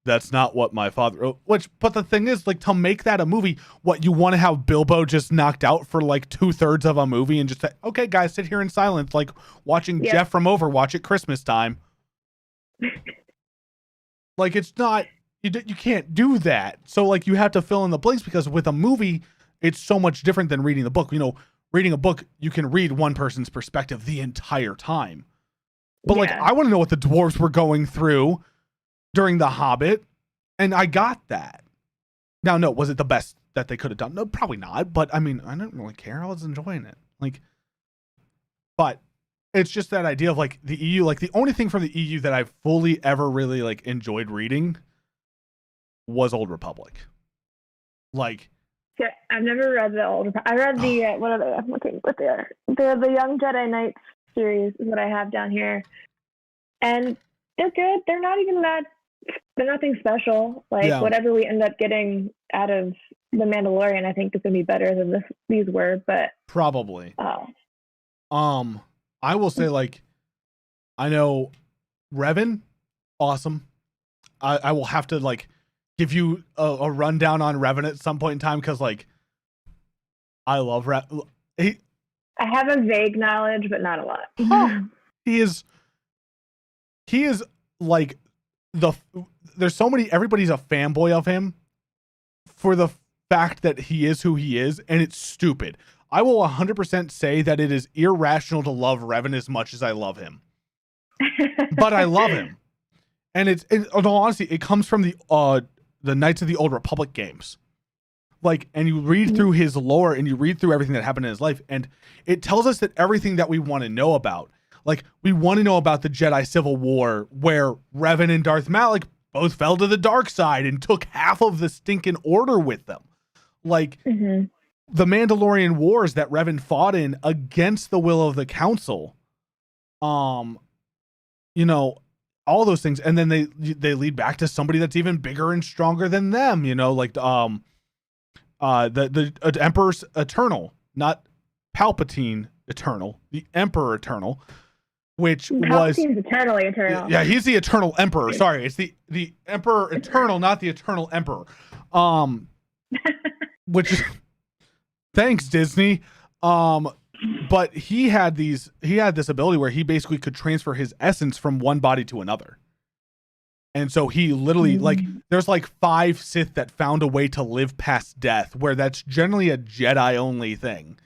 that's not what my father wrote. But the thing is, like, to make that a movie, what, you want to have Bilbo just knocked out for like 2/3 of a movie and just say, okay, guys, sit here in silence, like watching Jeff from Overwatch at Christmas time. Like, it's not. You can't do that. So like you have to fill in the blanks, because with a movie, it's so much different than reading the book. Reading a book, you can read one person's perspective the entire time. But like, I want to know what the dwarves were going through during The Hobbit, and I got that. Now, no, was it the best that they could have done? No, probably not. But I mean, I didn't really care. I was enjoying it. Like, but it's just that idea of like the EU. Like, the only thing from the EU that I've fully ever really like enjoyed reading was Old Republic. Like, Yeah, I've never read the old. I read the what are they? I'm looking what they are. The Young Jedi Knights series is what I have down here, and they're good. They're not even that. They're nothing special. Like whatever we end up getting out of the Mandalorian, I think is gonna be better than these were. But probably. I will say, like, I know Revan, awesome. I will have to like give you a rundown on Revan at some point in time, because like I love Revan. I have a vague knowledge, but not a lot. He is like there's so many, everybody's a fanboy of him for the fact that he is who he is, and it's stupid. I will 100% say that it is irrational to love Revan as much as I love him. But I love him. And in all honesty, it comes from the Knights of the Old Republic games. Like, and you read through his lore and you read through everything that happened in his life, and it tells us that everything that we want to know about. Like, we want to know about the Jedi Civil War, where Revan and Darth Malak both fell to the dark side and took half of the stinking order with them. Like, the Mandalorian wars that Revan fought in against the will of the Council. You know, all those things. And then they lead back to somebody that's even bigger and stronger than them, you know, like the Emperor's Eternal, not Palpatine Eternal, the Emperor Eternal, which Palpatine's eternally eternal. Yeah, he's the Eternal Emperor. Sorry, it's the Emperor Eternal, not the Eternal Emperor. Which is thanks, Disney. But he had this ability where he basically could transfer his essence from one body to another. And so he literally, like, there's like 5 Sith that found a way to live past death, where that's generally a Jedi only thing.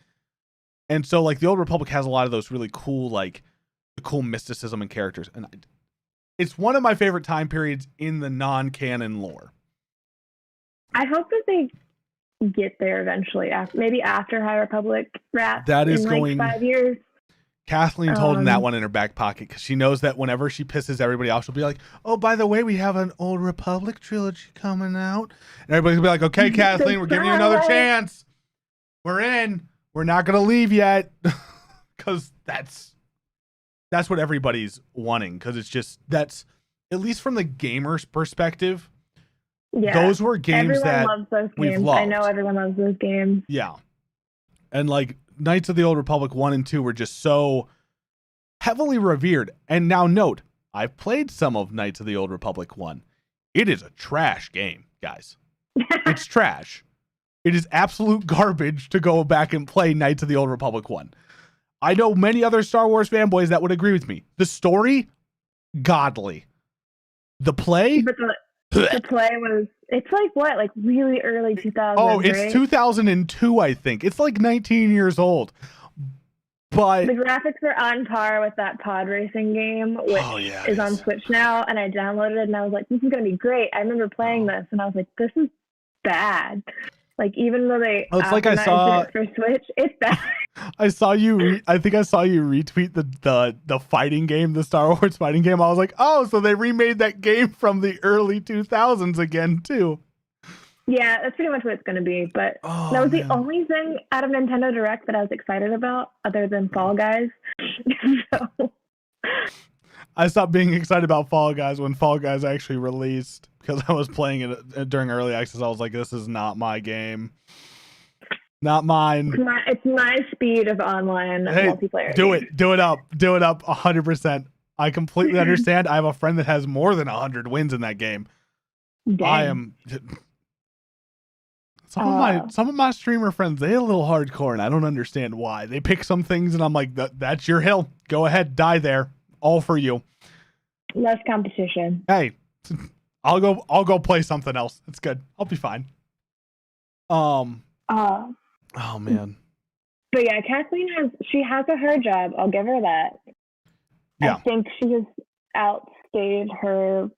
And so, like, the Old Republic has a lot of those really cool, like, the cool mysticism and characters. And it's one of my favorite time periods in the non-canon lore. I hope that they get there eventually, maybe after High Republic wraps. That is in going like 5 years. Kathleen's holding that one in her back pocket, because she knows that whenever she pisses everybody off, she'll be like, "Oh, by the way, we have an Old Republic trilogy coming out," and everybody's gonna be like, "Okay, Kathleen, we're giving you another chance. We're in. We're not gonna leave yet," because that's what everybody's wanting. Because it's just, that's, at least from the gamer's perspective. Yeah, those were games that loves those games. We've loved. I know everyone loves those games. Yeah. And like Knights of the Old Republic 1 and 2 were just so heavily revered. And now note, I've played some of Knights of the Old Republic 1. It is a trash game, guys. It's trash. It is absolute garbage to go back and play Knights of the Old Republic 1. I know many other Star Wars fanboys that would agree with me. The story, godly. The play... The play was, it's like what, like really early 2000s. Oh, it's right? 2002, I think. It's like 19 years old. But the graphics are on par with that pod racing game, which is on Switch now. And I downloaded it and I was like, this is going to be great. I remember playing this and I was like, this is bad. Like, even though they it's like I saw it for Switch, it's bad. I saw you. I think I saw you retweet the fighting game, the Star Wars fighting game. I was like, oh, so they remade that game from the early 2000s again too. Yeah, that's pretty much what it's going to be. But that was the only thing out of Nintendo Direct that I was excited about, other than Fall Guys. So I stopped being excited about Fall Guys when Fall Guys actually released, because I was playing it during early access. I was like, this is not my game. Not mine. It's my speed of online multiplayer. Do it up 100%. I completely understand. I have a friend that has more than 100 wins in that game. Dang. I am some of my streamer friends, they a little hardcore, and I don't understand why. They pick some things and I'm like, that's your hill. Go ahead, die there. All for you. Less competition. Hey, I'll go play something else. It's good. I'll be fine. Oh man. But yeah, Kathleen has a hard job. I'll give her that. Yeah. I think she has outstayed her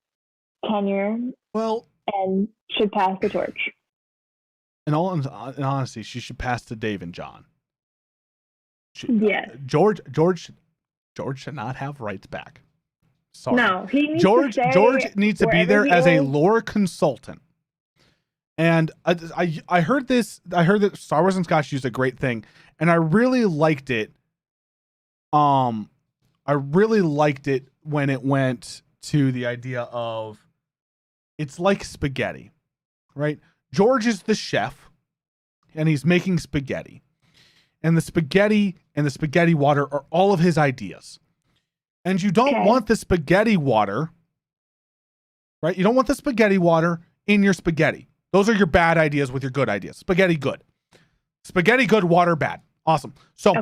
tenure. Well, and should pass the torch. In honesty, she should pass to Dave and John. Yes. George should not have rights back. Sorry. No, he needs George needs to be there as a lore consultant. And I heard this. I heard that Star Wars and Scotch used a great thing, and I really liked it. I really liked it when it went to the idea of it's like spaghetti, right? George is the chef, and he's making spaghetti, and the spaghetti and the spaghetti water are all of his ideas, and you don't want the spaghetti water, right? You don't want the spaghetti water in your spaghetti. Those are your bad ideas with your good ideas. Spaghetti good. Spaghetti good, water bad. Awesome. So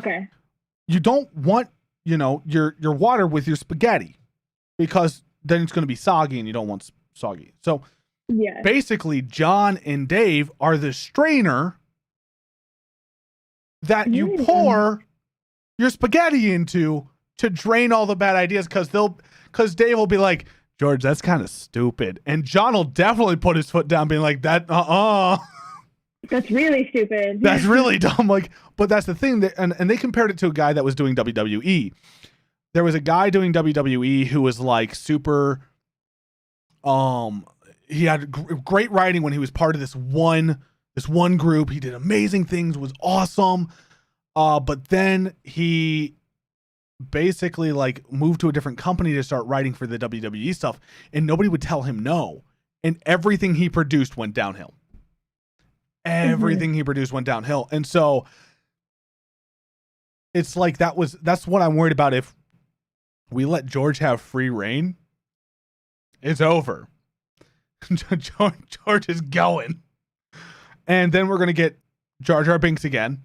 you don't want, your water with your spaghetti because then it's going to be soggy and you don't want soggy. So basically John and Dave are the strainer that you pour your spaghetti into to drain all the bad ideas because Dave will be like, George, that's kind of stupid. And John will definitely put his foot down being like, that's really stupid. That's really dumb. But that's the thing and they compared it to a guy that was doing WWE. There was a guy doing WWE who was like super, he had great writing when he was part of this one group. He did amazing things, was awesome. But then he basically moved to a different company to start writing for the WWE stuff, and nobody would tell him no, and everything he produced went downhill. He produced went downhill. And so it's that's what I'm worried about. If we let George have free reign, it's over. George is going, and then we're gonna get Jar Jar Binks again,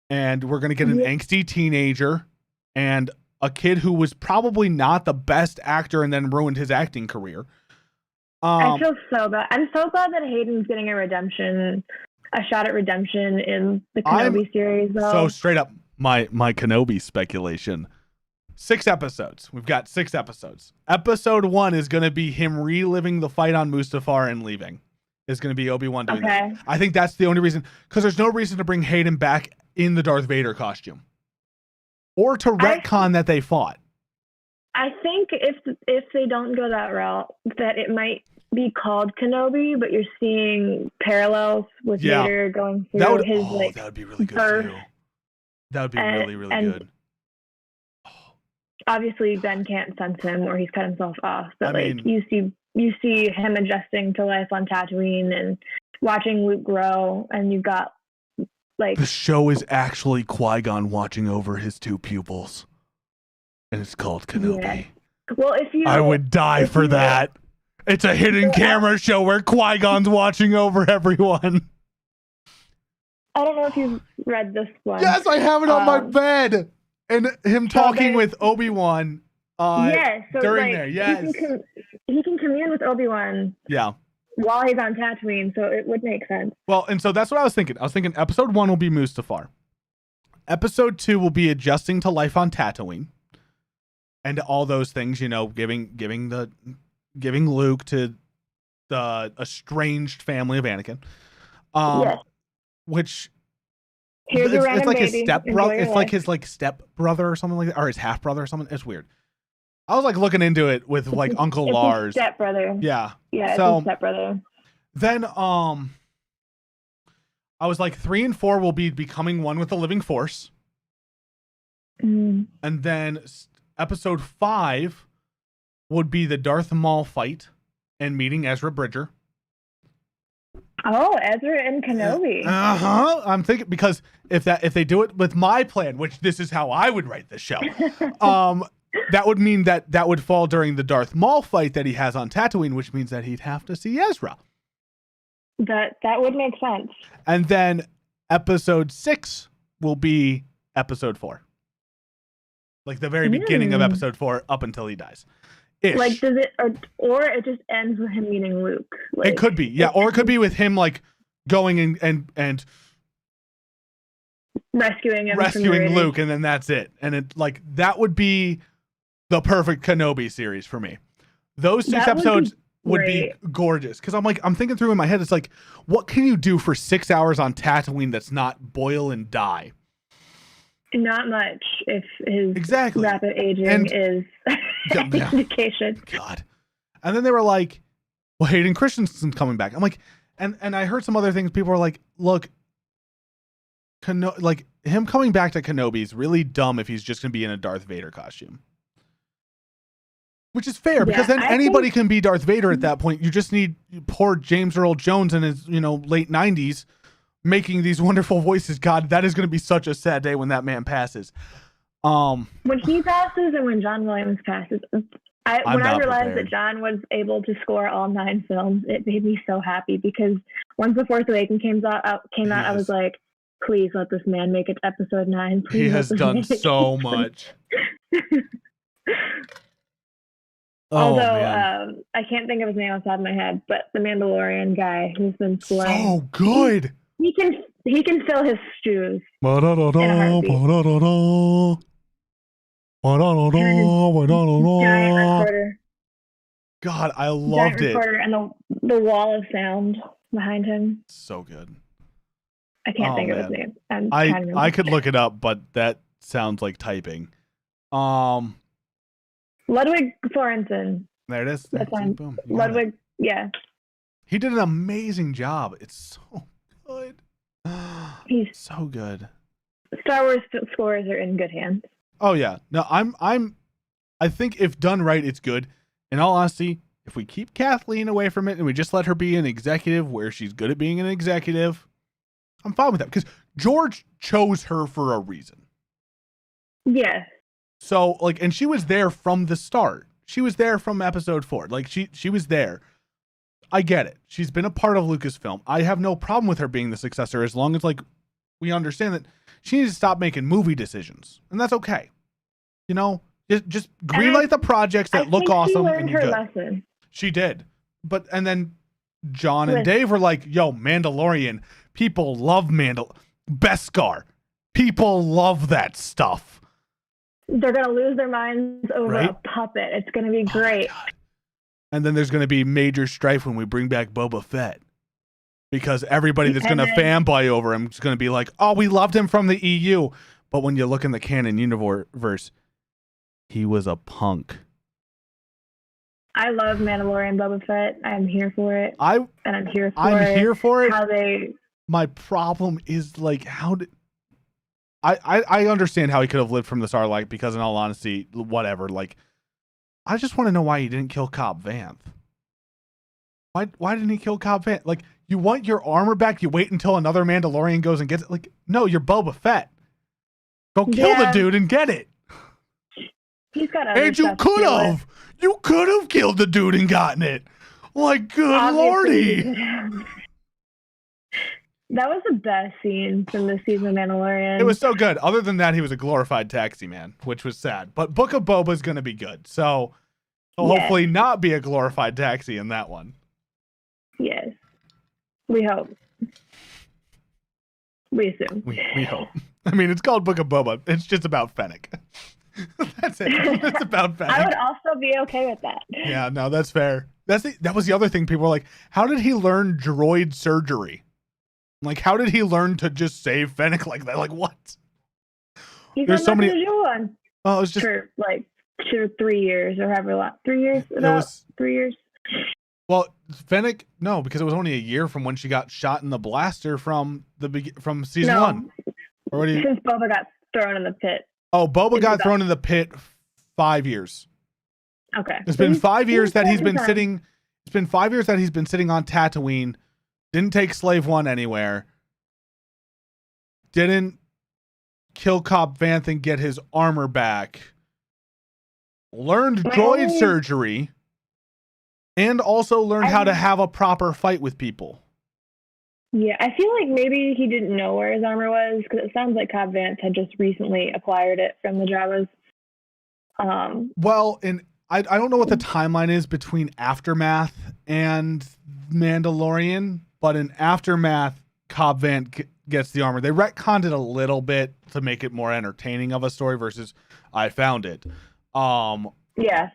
and we're gonna get an angsty teenager and a kid who was probably not the best actor and then ruined his acting career. I feel so bad. I'm so glad that Hayden's getting a shot at redemption in the Kenobi series, though. So straight up, my Kenobi speculation. 6 episodes. We've got 6 episodes. Episode 1 is going to be him reliving the fight on Mustafar and leaving. It's going to be Obi-Wan doing that. I think that's the only reason, because there's no reason to bring Hayden back in the Darth Vader costume. Or to retcon that they fought. I think if they don't go that route, that it might be called Kenobi, but you're seeing parallels with Vader going through that would be really good too. That would be really, really good. Obviously, Ben can't sense him, or he's cut himself off. But you see him adjusting to life on Tatooine and watching Luke grow, and you've got the show is actually Qui-Gon watching over his 2 pupils, and it's called Kenobi. Yeah. Well, I would die for that. It's a hidden camera show where Qui-Gon's watching over everyone. I don't know if you've read this one. Yes, I have it on my bed, and him talking with Obi-Wan. During there, yes, he can commune with Obi-Wan. Yeah. While he's on Tatooine, so it would make sense. Well, and so that's what I was thinking. I was thinking episode 1 will be Mustafar. Episode 2 will be adjusting to life on Tatooine. And all those things, giving Luke to the estranged family of Anakin. Which it's like his stepbrother. It's like his stepbrother or something like that, or his half brother or something. It's weird. I was looking into it with Uncle Lars. Stepbrother. Yeah. Yeah, so, it's his stepbrother. Then I was 3 and 4 will be becoming one with the living force. And then episode 5 would be the Darth Maul fight and meeting Ezra Bridger. Oh, Ezra and Kenobi. I'm thinking, because if they do it with my plan, which this is how I would write this show, that would mean that would fall during the Darth Maul fight that he has on Tatooine, which means that he'd have to see Ezra. That would make sense. And then episode 6 will be episode 4. The very beginning of episode 4 up until he dies. Ish. Does it, or it just ends with him meeting Luke? It could be, yeah. Or it could be with him going and rescuing Luke, and then that's it. And it that would be the perfect Kenobi series for me. Those 6 episodes would be gorgeous, because I'm thinking through in my head. It's what can you do for 6 hours on Tatooine that's not boil and die? Not much, if his rapid aging is an indication. God. And then they were well, Hayden Christensen's coming back. I'm and I heard some other things. People were like, look, like him coming back to Kenobi is really dumb if he's just going to be in a Darth Vader costume. Which is fair, because then anybody can be Darth Vader at that point. You just need poor James Earl Jones in his, late 90s making these wonderful voices. God, that is going to be such a sad day when that man passes. When he passes and when John Williams passes, when I realized that John was able to score all 9 films, it made me so happy, because once The Force Awakens came out, I was like, please let this man make it to episode 9. Please, he has done so much. Although I can't think of his name off the top of my head, but the Mandalorian guy who's been scoring. So good. He can fill his shoes in a heartbeat. Giant recorder. God, I loved Giant recorder and the wall of sound behind him. So good. I can't think of his name. I could look it up, but that sounds like typing. Ludwig Göransson. There it is. Boom. Ludwig, yeah. He did an amazing job. It's so good. He's so good. Star Wars scores are in good hands. Oh yeah. No, I think if done right, it's good. In all honesty, if we keep Kathleen away from it and we just let her be an executive where she's good at being an executive, I'm fine with that, because George chose her for a reason. Yes. So, and she was there from the start. She was there from episode 4. She was there. I get it. She's been a part of Lucasfilm. I have no problem with her being the successor, as long as, we understand that she needs to stop making movie decisions. And that's okay. Just greenlight the projects that look awesome. She learned her lesson. She did. And then John and Dave were like, yo, Mandalorian. People love Beskar. People love that stuff. They're going to lose their minds over a puppet. It's going to be great. And then there's going to be major strife when we bring back Boba Fett. Because everybody that's going to fanboy over him is going to be like, oh, we loved him from the EU. But when you look in the canon universe, he was a punk. I love Mandalorian Boba Fett. I'm here for it. I'm here for it. How they... My problem is, how did... I understand how he could have lived from the Sarlacc, because in all honesty, whatever, I just want to know why he didn't kill Cobb Vanth. Why didn't he kill Cobb Vanth? You want your armor back, you wait until another Mandalorian goes and gets it? No, you're Boba Fett. Go kill the dude and get it. He's got other and you could have. You could have killed the dude and gotten it. Good lordy. That was the best scene from this season of Mandalorian. It was so good. Other than that, he was a glorified taxi man, which was sad. But Book of Boba is going to be good. So he'll hopefully not be a glorified taxi in that one. Yes. We hope. We assume. We hope. I mean, it's called Book of Boba. It's just about Fennec. That's it. It's about Fennec. I would also be okay with that. Yeah, no, that's fair. That was the other thing. People were like, how did he learn droid surgery? How did he learn to just save Fennec like that? What? There's so many. Oh, it was just for 3 years or however long. 3 years. About 3 years. Well, Fennec, no, because it was only a year from when she got shot in the blaster from season 1. Since Boba got thrown in the pit. Oh, Boba got thrown in the pit 5 years. Okay. It's been 5 years that he's been sitting. It's been 5 years that he's been sitting on Tatooine. Didn't take Slave One anywhere. Didn't kill Cobb Vanth and get his armor back. Learned droid surgery. And also learned how to have a proper fight with people. Yeah, I feel like maybe he didn't know where his armor was, because it sounds like Cobb Vanth had just recently acquired it from the Jawas. Well, and I don't know what the timeline is between Aftermath and Mandalorian, but in Aftermath, Cobb Vanth gets the armor. They retconned it a little bit to make it more entertaining of a story versus I found it. Yeah.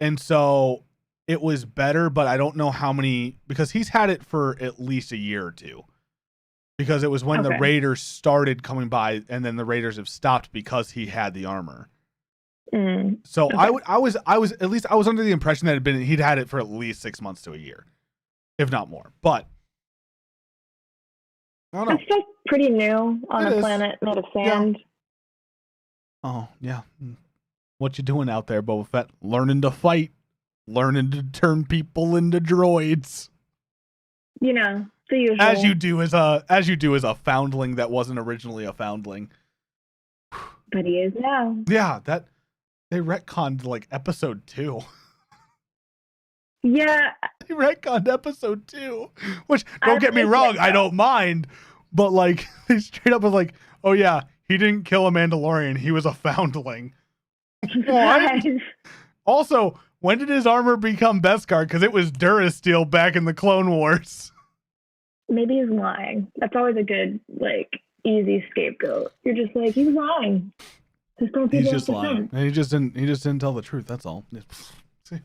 And so it was better, but I don't know how many, because he's had it for at least a year or two. Because it was when the Raiders started coming by, and then the Raiders have stopped because he had the armor. So I was under the impression that he'd had it for at least 6 months to a year. if not more. But I don't know. It's still pretty new on a planet made of sand. Yeah. Oh, yeah. What you doing out there, Boba Fett? Learning to fight. Learning to turn people into droids. You know, the usual. As you do as a foundling that wasn't originally a foundling. But he is now. Yeah, that they retconned like episode 2. Yeah. They retconned episode 2. Which, don't get me wrong, I don't mind. But like they straight up was like, oh yeah, he didn't kill a Mandalorian, he was a foundling. What? Also, when did his armor become Beskar? Because it was Durasteel back in the Clone Wars. Maybe he's lying. That's always a good, like, easy scapegoat. You're just like, he's lying. He's just lying. And he just didn't tell the truth. That's all.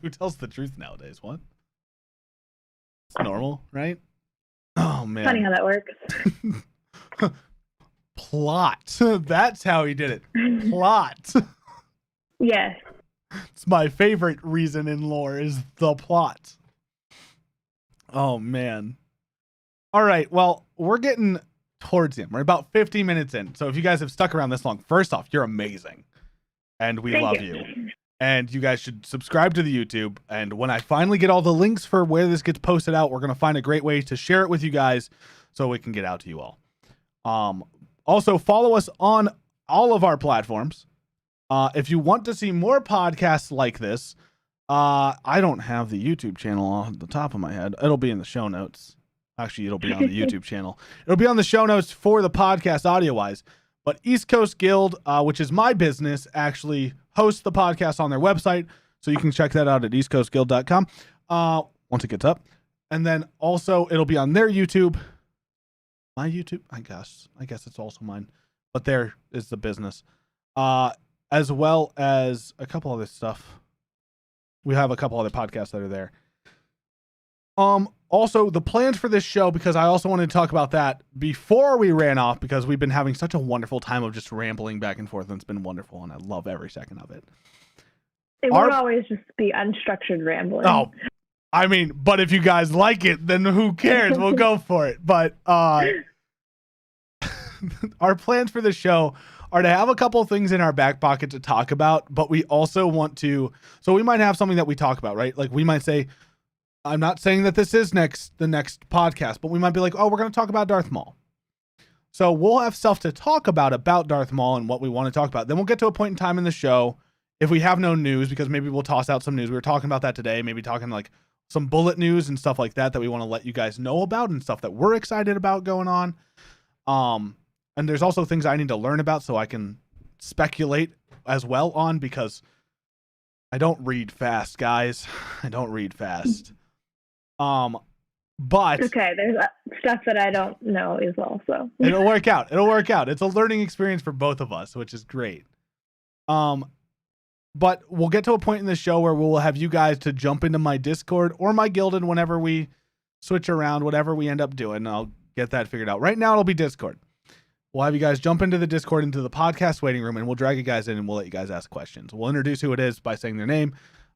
Who tells the truth nowadays? What? It's normal, right? Oh man. Funny how that works. Plot. That's how he did it. Plot. Yes. It's my favorite reason in lore is the plot. Oh man. All right. Well, we're getting towards him. We're about 50 minutes in. So if you guys have stuck around this long, first off, you're amazing. And we love you. And you guys should subscribe to the YouTube. And when I finally get all the links for where this gets posted out, we're going to find a great way to share it with you guys so it can get out to you all. Also, follow us on all of our platforms. If you want to see more podcasts like this, I don't have the YouTube channel on the top of my head. It'll be in the show notes. Actually, it'll be on the YouTube channel. It'll be on the show notes for the podcast audio-wise. But East Coast Guild, which is my business, actually hosts the podcast on their website. So you can check that out at eastcoastguild.com once it gets up. And then also it'll be on their YouTube. My YouTube? I guess it's also mine. But there is the business. As well as a couple other stuff. We have a couple other podcasts that are there. Also, the plans for this show, because I also wanted to talk about that before we ran off, because we've been having such a wonderful time of just rambling back and forth, and it's been wonderful, and I love every second of it. It won't always just be unstructured rambling. Oh, I mean, but if you guys like it, then who cares? We'll go for it. But our plans for the show are to have a couple of things in our back pocket to talk about, but we also want to, so we might have something that we talk about, right? Like we might say, I'm not saying that this is the next podcast, but we might be like, oh, we're going to talk about Darth Maul. So we'll have stuff to talk about Darth Maul and what we want to talk about. Then we'll get to a point in time in the show, if we have no news, because maybe we'll toss out some news. We were talking about that today, maybe talking like some bullet news and stuff like that we want to let you guys know about and stuff that we're excited about going on. And there's also things I need to learn about so I can speculate as well on, because I don't read fast, guys. I don't read fast. But okay, there's stuff that I don't know as well, so it'll work out. It's a learning experience for both of us, which is great. But we'll get to a point in the show where we'll have you guys to jump into my Discord or my Guilded whenever we switch around, whatever we end up doing. I'll get that figured out. Right now it'll be Discord. We'll have you guys jump into the Discord, into the podcast waiting room, and we'll drag you guys in and we'll let you guys ask questions. We'll introduce who it is by saying their name.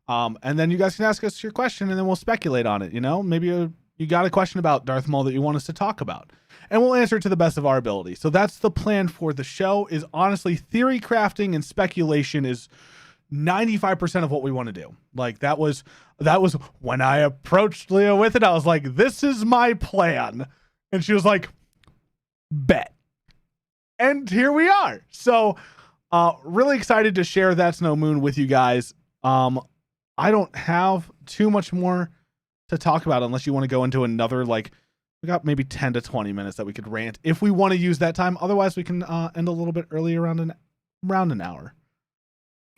And then you guys can ask us your question and then we'll speculate on it. You know, maybe you got a question about Darth Maul that you want us to talk about, and we'll answer it to the best of our ability. So that's the plan for the show. Is honestly, theory crafting and speculation is 95% of what we want to do. Like that was when I approached Leah with it. I was like, this is my plan. And she was like, bet. And here we are. So, really excited to share That's No Moon with you guys. I don't have too much more to talk about unless you want to go into another, like, we got maybe 10 to 20 minutes that we could rant if we want to use that time. Otherwise, we can end a little bit early, around an hour.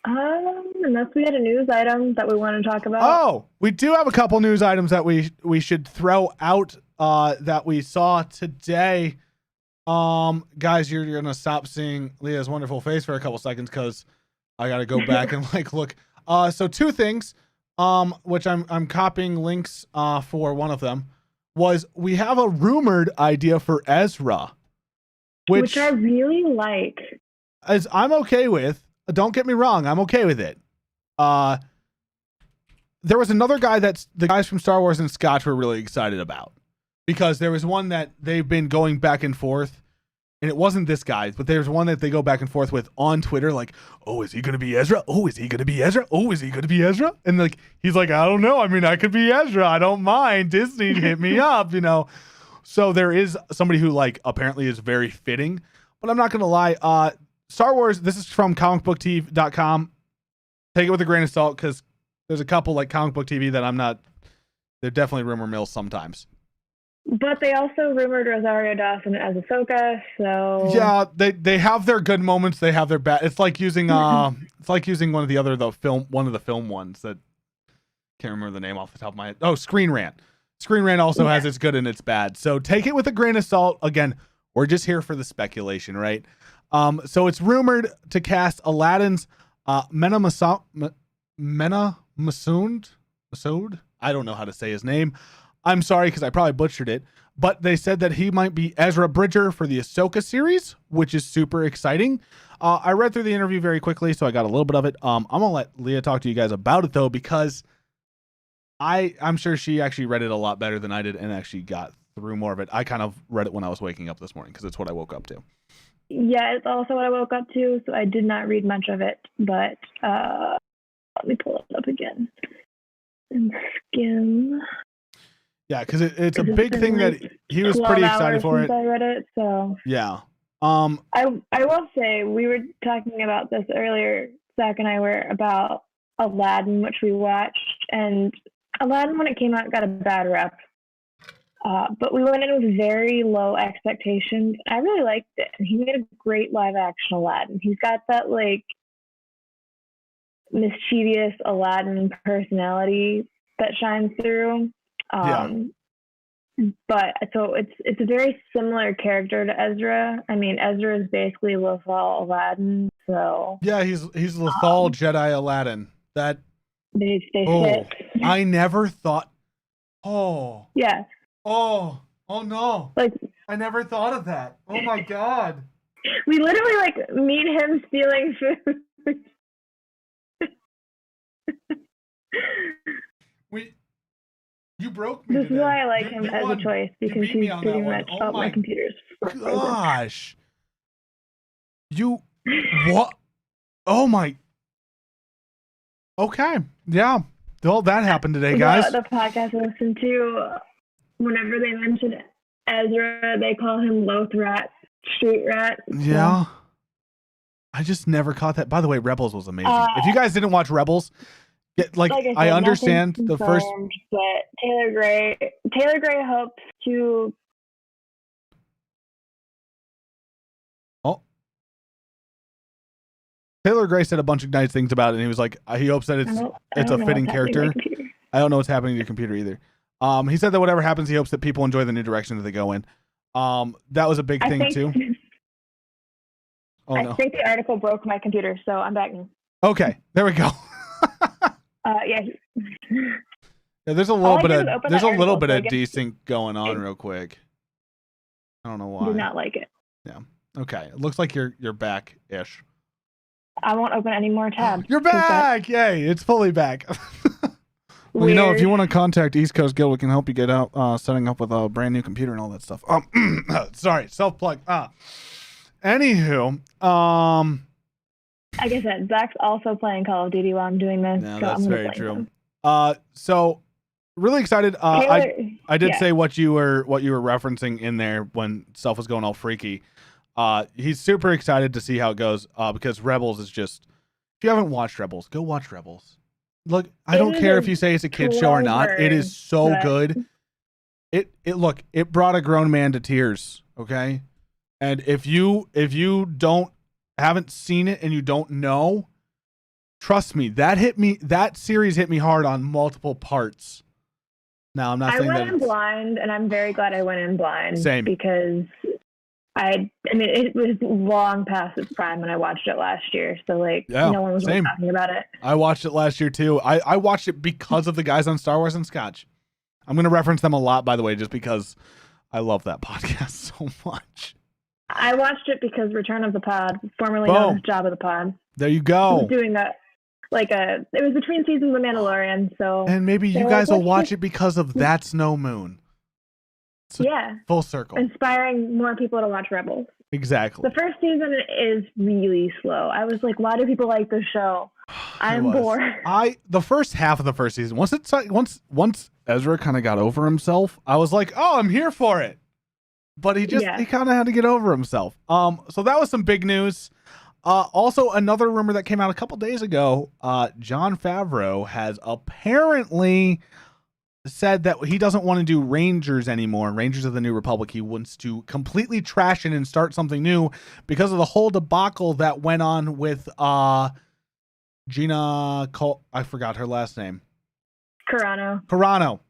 Unless we had a news item that we want to talk about. Oh, we do have a couple news items that we should throw out that we saw today. Guys, you're going to stop seeing Leah's wonderful face for a couple seconds because I got to go back and like look. So two things, which I'm copying links for. One of them was we have a rumored idea for Ezra, which I really like. As I'm okay with. Don't get me wrong, I'm okay with it. there was another guy that's the guys from Star Wars and Scotch were really excited about, because there was one that they've been going back and forth, and it wasn't this guy, but there's one that they go back and forth with on Twitter, like, oh, is he going to be Ezra? Oh, is he going to be Ezra? Oh, is he going to be Ezra? And like, he's like, I don't know. I mean, I could be Ezra. I don't mind. Disney hit me up, you know? So there is somebody who like apparently is very fitting, but I'm not going to lie. Star Wars, this is from comicbooktv.com. Take it with a grain of salt, because there's a couple like Comic Book TV that I'm not, they're definitely rumor mills sometimes. But they also rumored Rosario Dawson as Ahsoka, so yeah, they have their good moments, they have their bad. It's like using one of the film ones that can't remember the name off the top of my head. Oh, Screen Rant. Screen Rant also has its good and its bad. So take it with a grain of salt. Again, we're just here for the speculation, right? So it's rumored to cast Aladdin's Mena Masood. I don't know how to say his name. I'm sorry, because I probably butchered it. But they said that he might be Ezra Bridger for the Ahsoka series, which is super exciting. I read through the interview very quickly, so I got a little bit of it. I'm going to let Leah talk to you guys about it, though, because I'm sure she actually read it a lot better than I did and actually got through more of it. I kind of read it when I was waking up this morning, because it's what I woke up to. Yeah, it's also what I woke up to, so I did not read much of it. But let me pull it up again and skim. Yeah, because it's a big thing that he was pretty excited for it. I read it, so yeah. I will say, we were talking about this earlier. Zach and I were about Aladdin, which we watched, and Aladdin, when it came out, got a bad rep. But we went in with very low expectations. I really liked it, and he made a great live action Aladdin. He's got that like mischievous Aladdin personality that shines through. But so it's a very similar character to Ezra. I mean, Ezra is basically Lothal Aladdin. So yeah, he's Lothal Jedi Aladdin. That they fit. I never thought. Oh yeah. Oh no! Like, I never thought of that. Oh my god! We literally like meet him stealing food. You broke me. This today. is why I like him as a choice, because he's pretty much up my computers. Gosh! You what? Oh my! Okay, yeah. Well, that happened today, guys. The podcast I listened to, whenever they mention Ezra, they call him Loth Rat, Street Rat. Yeah. I just never caught that. By the way, Rebels was amazing. If you guys didn't watch Rebels, I understand the first. But Taylor Gray hopes to. Oh. Taylor Gray said a bunch of nice things about it, and he was like, he hopes that it's a fitting character. I don't know what's happening to your computer either. He said that whatever happens, he hopes that people enjoy the new direction that they go in. That was a big thing too. I think the article broke my computer, so I'm back now. Okay, there we go. Yeah. Yeah, there's a little bit of desync going on real quick. I don't know why. Did not like it. Yeah. Okay. It looks like you're back-ish. I won't open any more tabs. You're back! Yay! It's fully back. Well, you know, if you want to contact East Coast Guild, we can help you get out setting up with a brand new computer and all that stuff. Sorry, self-plug. Anywho, like I said, Zach's also playing Call of Duty while I'm doing this. Yeah, so that's I'm very true. So really excited. I did say what you were referencing in there when stuff was going all freaky. He's super excited to see how it goes because Rebels is just. If you haven't watched Rebels, go watch Rebels. Look, I don't care if you say it's a kid's show or not. It is so good. It brought a grown man to tears. Okay, and if you haven't seen it and you don't know, trust me, that series hit me hard on multiple parts. Now I'm not saying that I went in blind, and I'm very glad I went in blind. Same. Because I mean, it was long past its prime when I watched it last year. So no one was really talking about it. I watched it last year too. I watched it because of the guys on Star Wars and Scotch. I'm going to reference them a lot, by the way, just because I love that podcast so much. I watched it because Return of the Pod, formerly known as Job of the Pod. There you go. Was doing that it was between seasons of The Mandalorian, so. And maybe you guys will watch it because of That's No Moon. Yeah. Full circle. Inspiring more people to watch Rebels. Exactly. The first season is really slow. I was like, why do people like this show? I'm bored. The first half of the first season, once Ezra kind of got over himself, I was like, oh, I'm here for it. But he kind of had to get over himself. So that was some big news. Also, another rumor that came out a couple days ago, Jon Favreau has apparently said that he doesn't want to do Rangers anymore. Rangers of the New Republic. He wants to completely trash it and start something new because of the whole debacle that went on with Gina. I forgot her last name. Carano.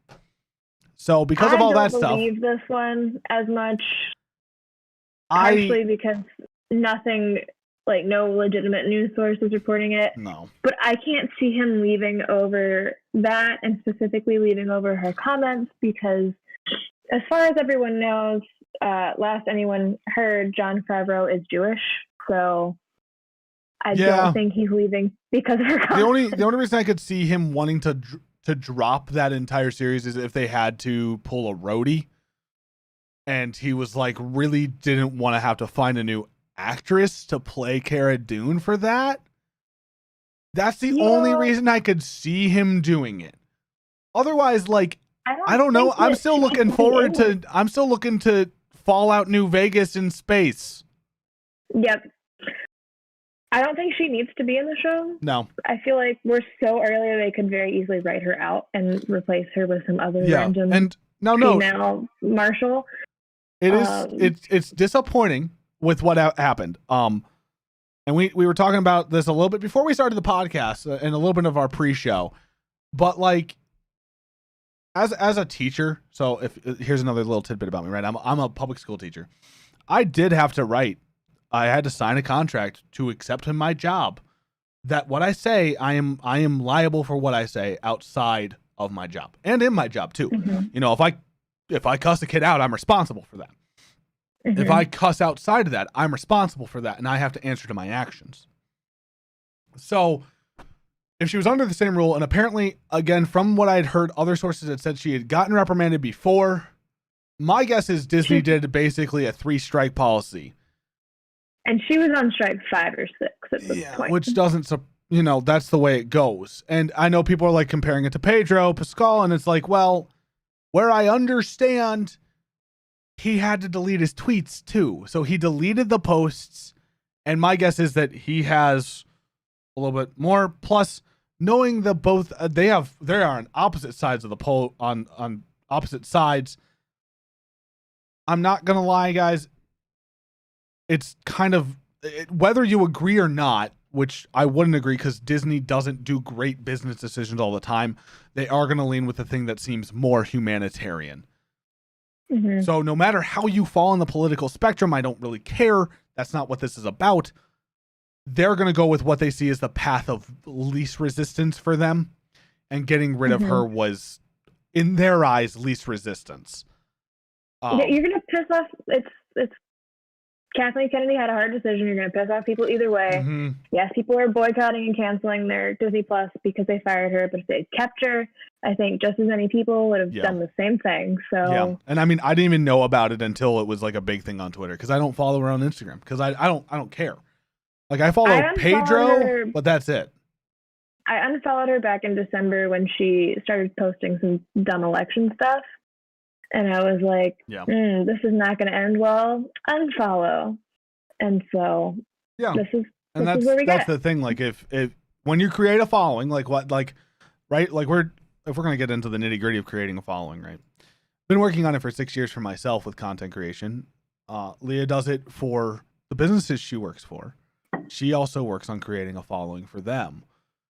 So because of all that stuff, I don't believe this one as much. Actually, because nothing, like no legitimate news source is reporting it. No. But I can't see him leaving over that, and specifically leaving over her comments, because as far as everyone knows, last anyone heard, Jon Favreau is Jewish. So I don't think he's leaving because of her comments. The only reason I could see him wanting to drop that entire series is if they had to pull a roadie, and he was like really didn't want to have to find a new actress to play Cara Dune for that. That's the only reason I could see him doing it. Otherwise, like, I don't know. I'm still looking to Fallout New Vegas in space. Yep. I don't think she needs to be in the show. No. I feel like we're so early, they could very easily write her out and replace her with some other random female Marshall. It is. It's disappointing with what happened. And we were talking about this a little bit before we started the podcast and a little bit of our pre-show. But like, as a teacher, so here's another little tidbit about me, right? I'm a public school teacher. I did have to write. I had to sign a contract to accept in my job that what I say, I am liable for what I say outside of my job and in my job too. Mm-hmm. You know, if I cuss a kid out, I'm responsible for that. Mm-hmm. If I cuss outside of that, I'm responsible for that, and I have to answer to my actions. So if she was under the same rule, and apparently, again, from what I'd heard, other sources had said she had gotten reprimanded before, my guess is Disney did basically a 3-strike policy. And she was on strike 5 or 6 at this point. Which doesn't, that's the way it goes. And I know people are like comparing it to Pedro Pascal, and it's like, well, where I understand, he had to delete his tweets too. So he deleted the posts, and my guess is that he has a little bit more. Plus, knowing that both they are on opposite sides of the pole, on opposite sides. I'm not gonna lie, guys. It's kind of, whether you agree or not, which I wouldn't agree because Disney doesn't do great business decisions all the time. They are going to lean with the thing that seems more humanitarian. Mm-hmm. So no matter how you fall on the political spectrum, I don't really care. That's not what this is about. They're going to go with what they see as the path of least resistance for them. And getting rid of her was, in their eyes, least resistance. You're going to piss off. It's Kathleen Kennedy had a hard decision. You're going to piss off people either way. Mm-hmm. Yes, people are boycotting and canceling their Disney Plus because they fired her, but if they kept her, I think just as many people would have done the same thing. So and I mean, I didn't even know about it until it was like a big thing on Twitter, because I don't follow her on Instagram, because I don't care. Like, I follow Pedro, but that's it. I unfollowed her back in December when she started posting some dumb election stuff. And I was like, this is not going to end well. Unfollow. And so this is where we get. That's the thing. Like, if when you create a following, like right? Like, if we're going to get into the nitty gritty of creating a following, right? Been working on it for 6 years for myself with content creation. Leah does it for the businesses she works for. She also works on creating a following for them.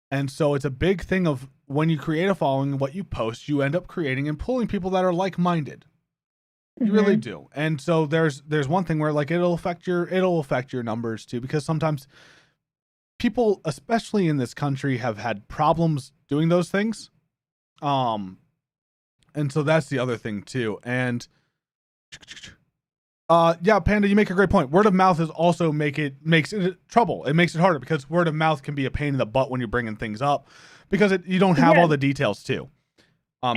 And so it's a big thing of, when you create a following, what you post, you end up creating and pulling people that are like-minded. You really do. And so there's one thing where, like, it'll affect your numbers too, because sometimes people, especially in this country, have had problems doing those things. And so that's the other thing too. And Yeah, Panda, you make a great point. Word of mouth is also makes it trouble. It makes it harder because word of mouth can be a pain in the butt when you're bringing things up because you don't have all the details too.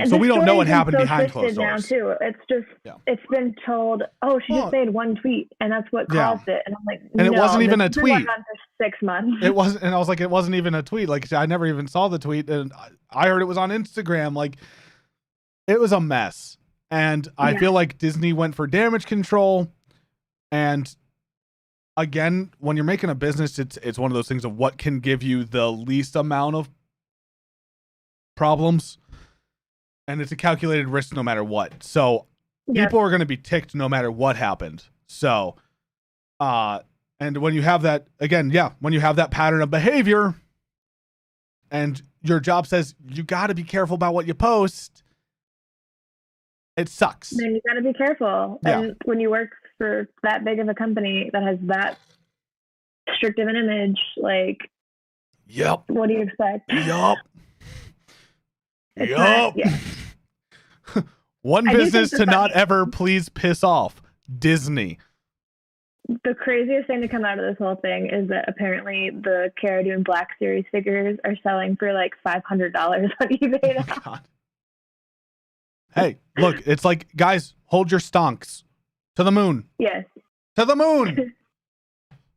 So we don't know what happened behind closed doors. Now too. It's just it's been told. Oh, she just made one tweet, and that's what caused it. And I'm like, and it wasn't even a tweet. Been on for 6 months. It wasn't, and I was like, it wasn't even a tweet. Like I never even saw the tweet, and I heard it was on Instagram. Like it was a mess, and I feel like Disney went for damage control. And again, when you're making a business, it's one of those things of what can give you the least amount of problems. And it's a calculated risk no matter what. So people are going to be ticked no matter what happened. So, and when you have that, again, when you have that pattern of behavior and your job says you got to be careful about what you post, it sucks. Then you got to be careful. Yeah. And when you work for that big of a company that has that strict of an image, like, what do you expect? One business to not ever please piss off. Disney. The craziest thing to come out of this whole thing is that apparently the Cara Dune Black Series figures are selling for like $500 on eBay now. Oh God. Hey, look, it's like, guys, hold your stonks to the moon. Yes. To the moon.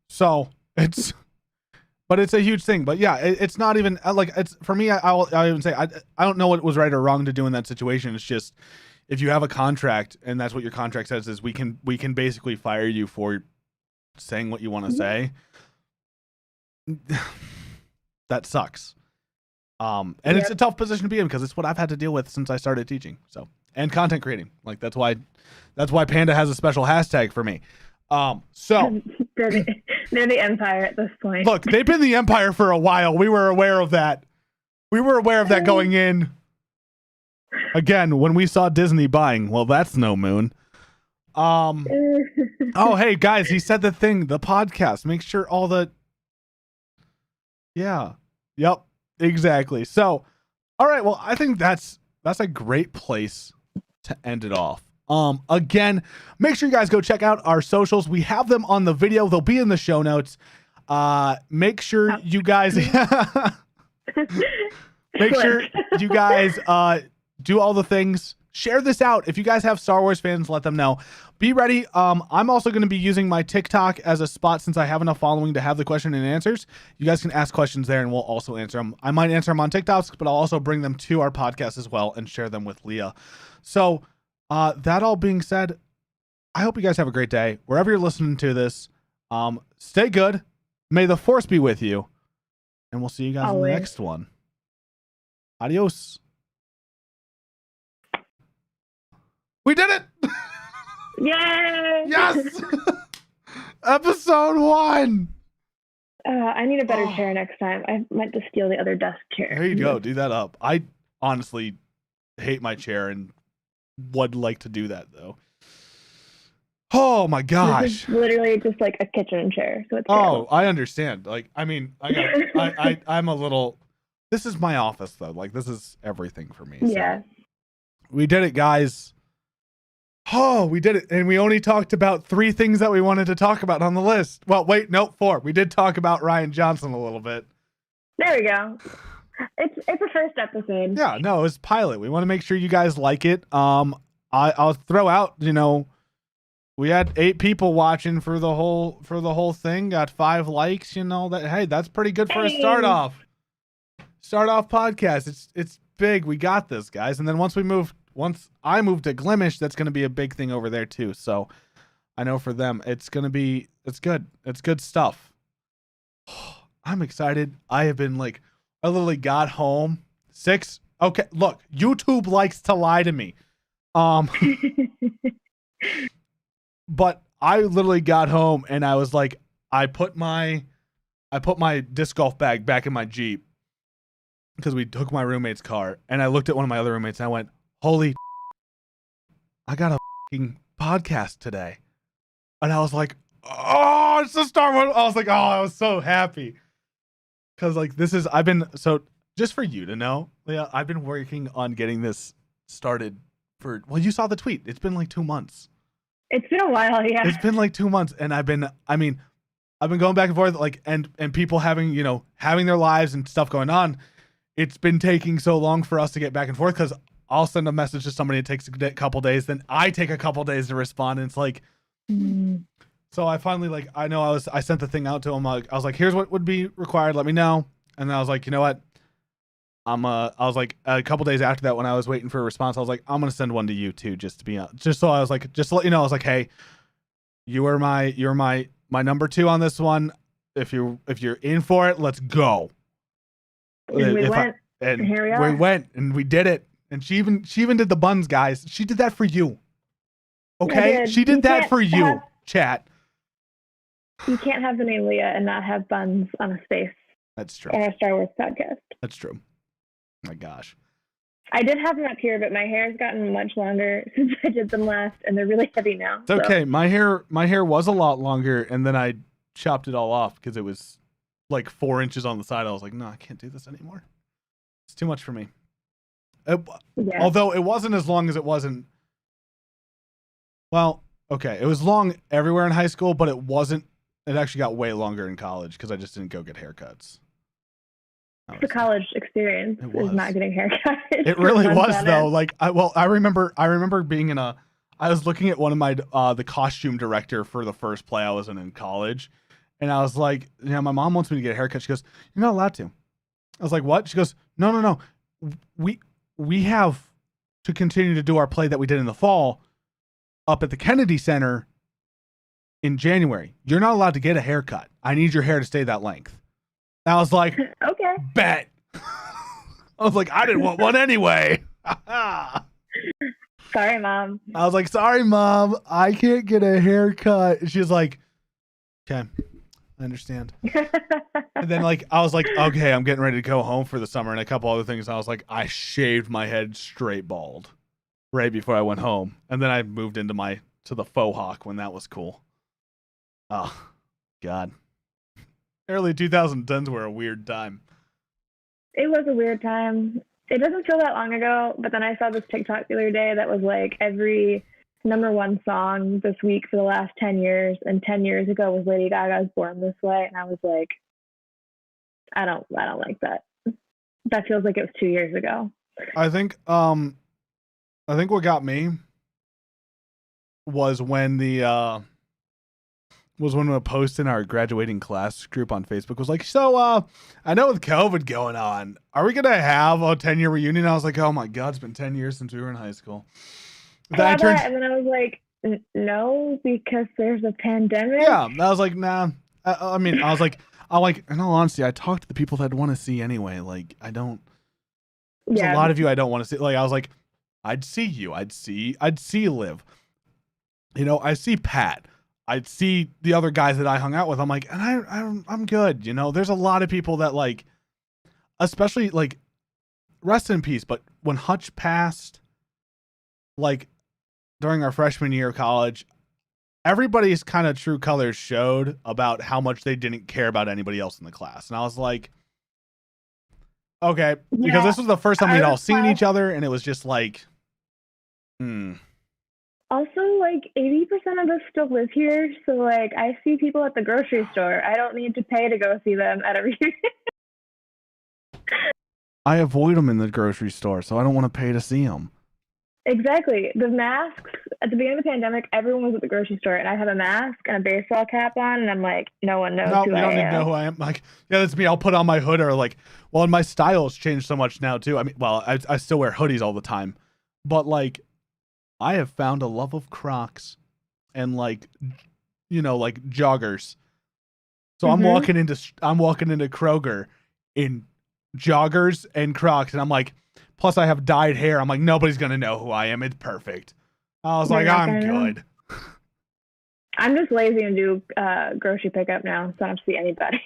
So but it's a huge thing. But yeah, it's not even like it's for me. I'll even say I don't know what was right or wrong to do in that situation. It's just if you have a contract and that's what your contract says is we can basically fire you for saying what you want to say. That sucks. And it's a tough position to be in because it's what I've had to deal with since I started teaching. So and content creating, like that's why Panda has a special hashtag for me. So they're the empire at this point. Look, they've been the empire for a while. We were aware of that. Going in. Again, when we saw Disney buying, well, that's no moon. Oh, hey guys, he said the podcast. Make sure all the. Yeah. Yep. Exactly. So, all right. Well, I think that's a great place to end it off. Again, make sure you guys go check out our socials. We have them on the video. They'll be in the show notes. Make sure you guys do all the things. Share this out. If you guys have Star Wars fans, let them know. Be ready. I'm also going to be using my TikTok as a spot since I have enough following to have the question and answers. You guys can ask questions there and we'll also answer them. I might answer them on TikToks, but I'll also bring them to our podcast as well and share them with Leah. So that all being said, I hope you guys have a great day. Wherever you're listening to this, stay good. May the Force be with you. And we'll see you guys in the next one. Adios. We did it! Yay! Yes! Episode 1! I need a better chair next time. I meant to steal the other desk chair. There you go. Do that up. I honestly hate my chair and would like to do that, though. Oh, my gosh. This is literally just like a kitchen chair. So it's terrible. I understand. Like, I mean, I'm a little... This is my office, though. Like, this is everything for me. Yeah. So. We did it, guys. Oh, we did it. And we only talked about 3 things that we wanted to talk about on the list. Well, wait, no, 4. We did talk about Rian Johnson a little bit. There we go. It's a first episode. Yeah, no, it was pilot. We want to make sure you guys like it. I'll throw out, we had 8 people watching for the whole thing, got 5 likes, hey, that's pretty good for a start off podcast. It's big. We got this, guys. And then once I move to Glimish, that's going to be a big thing over there too. So I know for them, it's good. It's good stuff. I'm excited. I have been I literally got home 6. Okay. Look, YouTube likes to lie to me. But I literally got home and I was like, I put my disc golf bag back in my Jeep because we took my roommate's car, and I looked at one of my other roommates and I went, holy, I got a fucking podcast today. And I was like, oh, it's the Star Wars. I was like, oh, I was so happy. Cause just for you to know, Leah, I've been working on getting this started you saw the tweet. It's been 2 months. It's been a while, yeah. It's been like 2 months, and I've been going back and forth, like, and people having, having their lives and stuff going on. It's been taking so long for us to get back and forth because I'll send a message to somebody. It takes a couple days. Then I take a couple days to respond. And it's like, so I finally, I sent the thing out to him. I was like, here's what would be required. Let me know. And then I was like, you know what? I was like, a couple days after that, when I was waiting for a response, I was like, I'm going to send one to you too, just so I was like, just to let you know, I was like, hey, you're my number 2 on this one. If you're in for it, let's go. And here we are. We went and we did it. And she even did the buns, guys. She did that for you. Okay? She did that for you, chat. You can't have the name Leah and not have buns on a space. That's true. On a Star Wars podcast. That's true. My gosh. I did have them up here, but my hair's gotten much longer since I did them last, and they're really heavy now. It's okay. My hair was a lot longer, and then I chopped it all off because it was like 4 inches on the side. I was like, no, I can't do this anymore. It's too much for me. Although it wasn't as long as it wasn't. Well, okay. It was long everywhere in high school, but it wasn't. It actually got way longer in college because I just didn't go get haircuts. The college experience is not getting haircuts. It really was though. Like I remember being I was looking at one of my the costume director for the first play I was in college, and I was like, my mom wants me to get a haircut. She goes, you're not allowed to. I was like, what? She goes, no. We have to continue to do our play that we did in the fall up at the Kennedy Center in January. You're not allowed to get a haircut. I need your hair to stay that length. And I was like, okay, bet. I was like, I didn't want one anyway. Sorry, Mom. I was like, sorry, Mom. I can't get a haircut. And she was like, okay, I understand. And then I was like, okay, I'm getting ready to go home for the summer and a couple other things. And I was like, I shaved my head straight bald right before I went home. And then I moved into to the faux hawk when that was cool. Oh, God. Early 2010s were a weird time. It was a weird time. It doesn't feel that long ago, but then I saw this TikTok the other day that was like every #1 song this week for the last 10 years, and 10 years ago was Lady Gaga's Born This Way, and I was like, I don't like that. That feels like it was 2 years ago. I think what got me was when a post in our graduating class group on Facebook was like, so I know with COVID going on, are we gonna have a 10-year reunion? I was like, oh my God, it's been 10 years since we were in high school. And then I was like, no, because there's a pandemic. Yeah, I was like, nah. I was like, in all honesty, I talked to the people that want to see anyway. Like, I don't. There's a lot of you I don't want to see. Like, I was like, I'd see you. I'd see Liv. I see Pat. I'd see the other guys that I hung out with. I'm like, and I'm good. There's a lot of people that like, especially like, rest in peace. But when Hutch passed, like during our freshman year of college, everybody's kind of true colors showed about how much they didn't care about anybody else in the class. And I was like, okay, because this was the first time we'd all seen each other. And it was just like, Also, like 80% of us still live here, so like I see people at the grocery store. I don't need to pay to go see them at every. I avoid them in the grocery store, so I don't want to pay to see them. Exactly. The masks at the beginning of the pandemic, everyone was at the grocery store, and I have a mask and a baseball cap on, and I'm like, no one knows who I am. No, you don't need to know who I am. Like, yeah, that's me. I'll put on my hood or like, well, and my style's changed so much now too. I mean, well, I still wear hoodies all the time, but like. I have found a love of Crocs and like joggers. So I'm walking into Kroger in joggers and Crocs, and I'm like, plus I have dyed hair. I'm like, nobody's gonna know who I am. It's perfect. I was like, I'm good. I'm just lazy and do grocery pickup now, so I don't see anybody.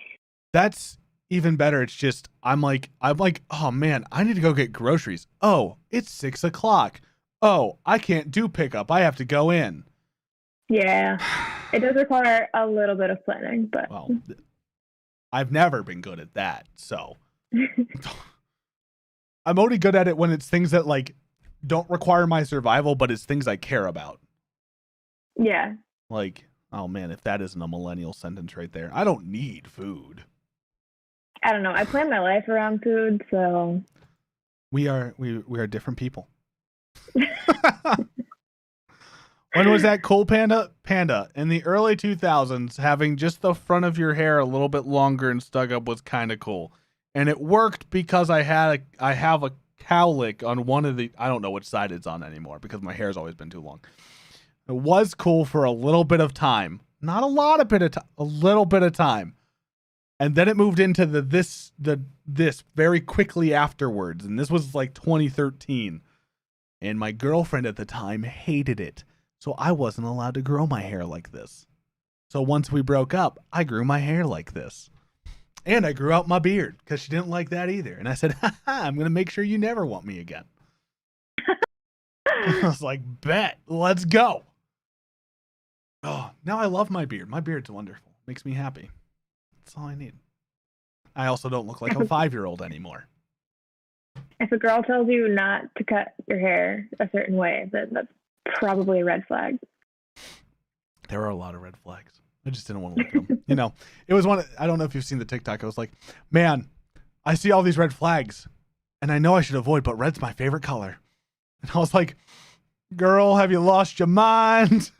That's even better. It's just I'm like, oh man, I need to go get groceries. Oh, it's 6:00. Oh, I can't do pickup. I have to go in. Yeah, it does require a little bit of planning, but well, I've never been good at that. So I'm only good at it when it's things that like don't require my survival, but it's things I care about. Yeah. Like, oh man, if that isn't a millennial sentence right there. I don't need food. I don't know. I plan my life around food, so we are different people. When was that cool panda? In the early 2000s, having just the front of your hair a little bit longer and stuck up was kind of cool. And it worked because I have a cowlick on one of the, I don't know which side it's on anymore because my hair's always been too long. It was cool for a little bit of time. Not a lot of a little bit of time. And then it moved into this very quickly afterwards. And this was like 2013. And my girlfriend at the time hated it. So I wasn't allowed to grow my hair like this. So once we broke up, I grew my hair like this. And I grew out my beard because she didn't like that either. And I said, I'm going to make sure you never want me again. I was like, bet, let's go. Oh, now I love my beard. My beard's wonderful. Makes me happy. That's all I need. I also don't look like a 5-year-old anymore. If a girl tells you not to cut your hair a certain way, that's probably a red flag. There are a lot of red flags. I just didn't want to look at them. You know, it was one. I don't know if you've seen the TikTok. I was like, man, I see all these red flags, and I know I should avoid, but red's my favorite color. And I was like, girl, have you lost your mind?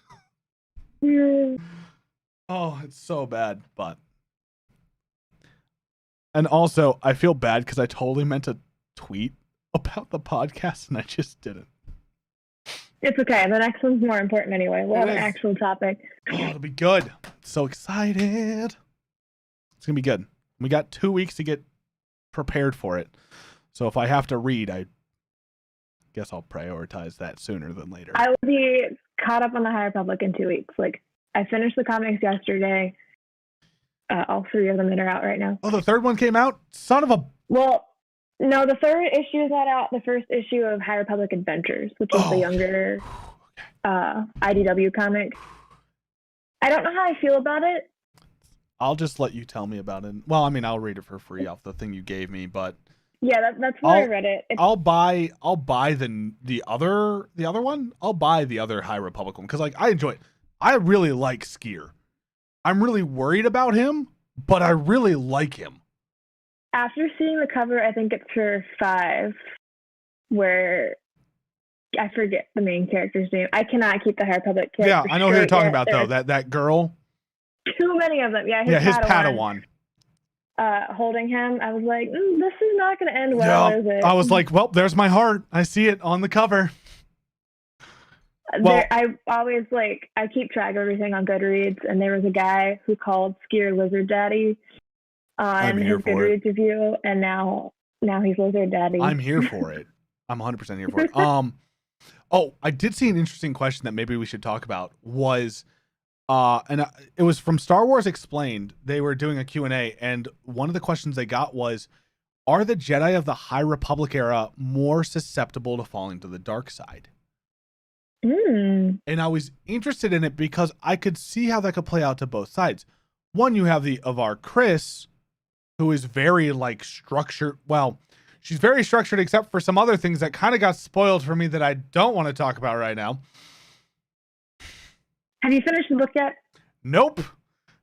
Oh, it's so bad. But, and also, I feel bad because I totally meant to tweet about the podcast, and I just didn't. It's okay. The next one's more important anyway. We'll have an actual topic. Oh, it'll be good. So excited. It's going to be good. We got 2 weeks to get prepared for it. So if I have to read, I guess I'll prioritize that sooner than later. I will be caught up on the High Republic in 2 weeks. Like, I finished the comics yesterday. All 3 of them that are out right now. Oh, the 3rd one came out? Son of a... Well, no, the 3rd issue is not out. The 1st issue of High Republic Adventures, which is the younger IDW comic. I don't know how I feel about it. I'll just let you tell me about it. Well, I mean, I'll read it for free off the thing you gave me, but yeah, that's where I read it. I'll buy the other one. I'll buy the other High Republic one because like I enjoy it. I really like Skier. I'm really worried about him, but I really like him. After seeing the cover, I think it's for 5, where I forget the main character's name. I cannot keep the High Republic character. Yeah, I know who you're talking about though. That girl. Too many of them. Yeah, his Padawan. Holding him, I was like, this is not going to end well, is it? I was like, well, there's my heart. I see it on the cover. Well, I keep track of everything on Goodreads, and there was a guy who called Skier Lizard Daddy on his Goodreads review, and now he's Lizard Daddy. I'm here for it. I'm 100% here for it. Oh, I did see an interesting question that maybe we should talk about was, it was from Star Wars Explained. They were doing a Q&A, and one of the questions they got was, are the Jedi of the High Republic era more susceptible to falling to the dark side? And I was interested in it because I could see how that could play out to both sides. One, you have of our Chris, who is very like structured. Well, she's very structured except for some other things that kind of got spoiled for me that I don't want to talk about right now. Have you finished the book yet? Nope,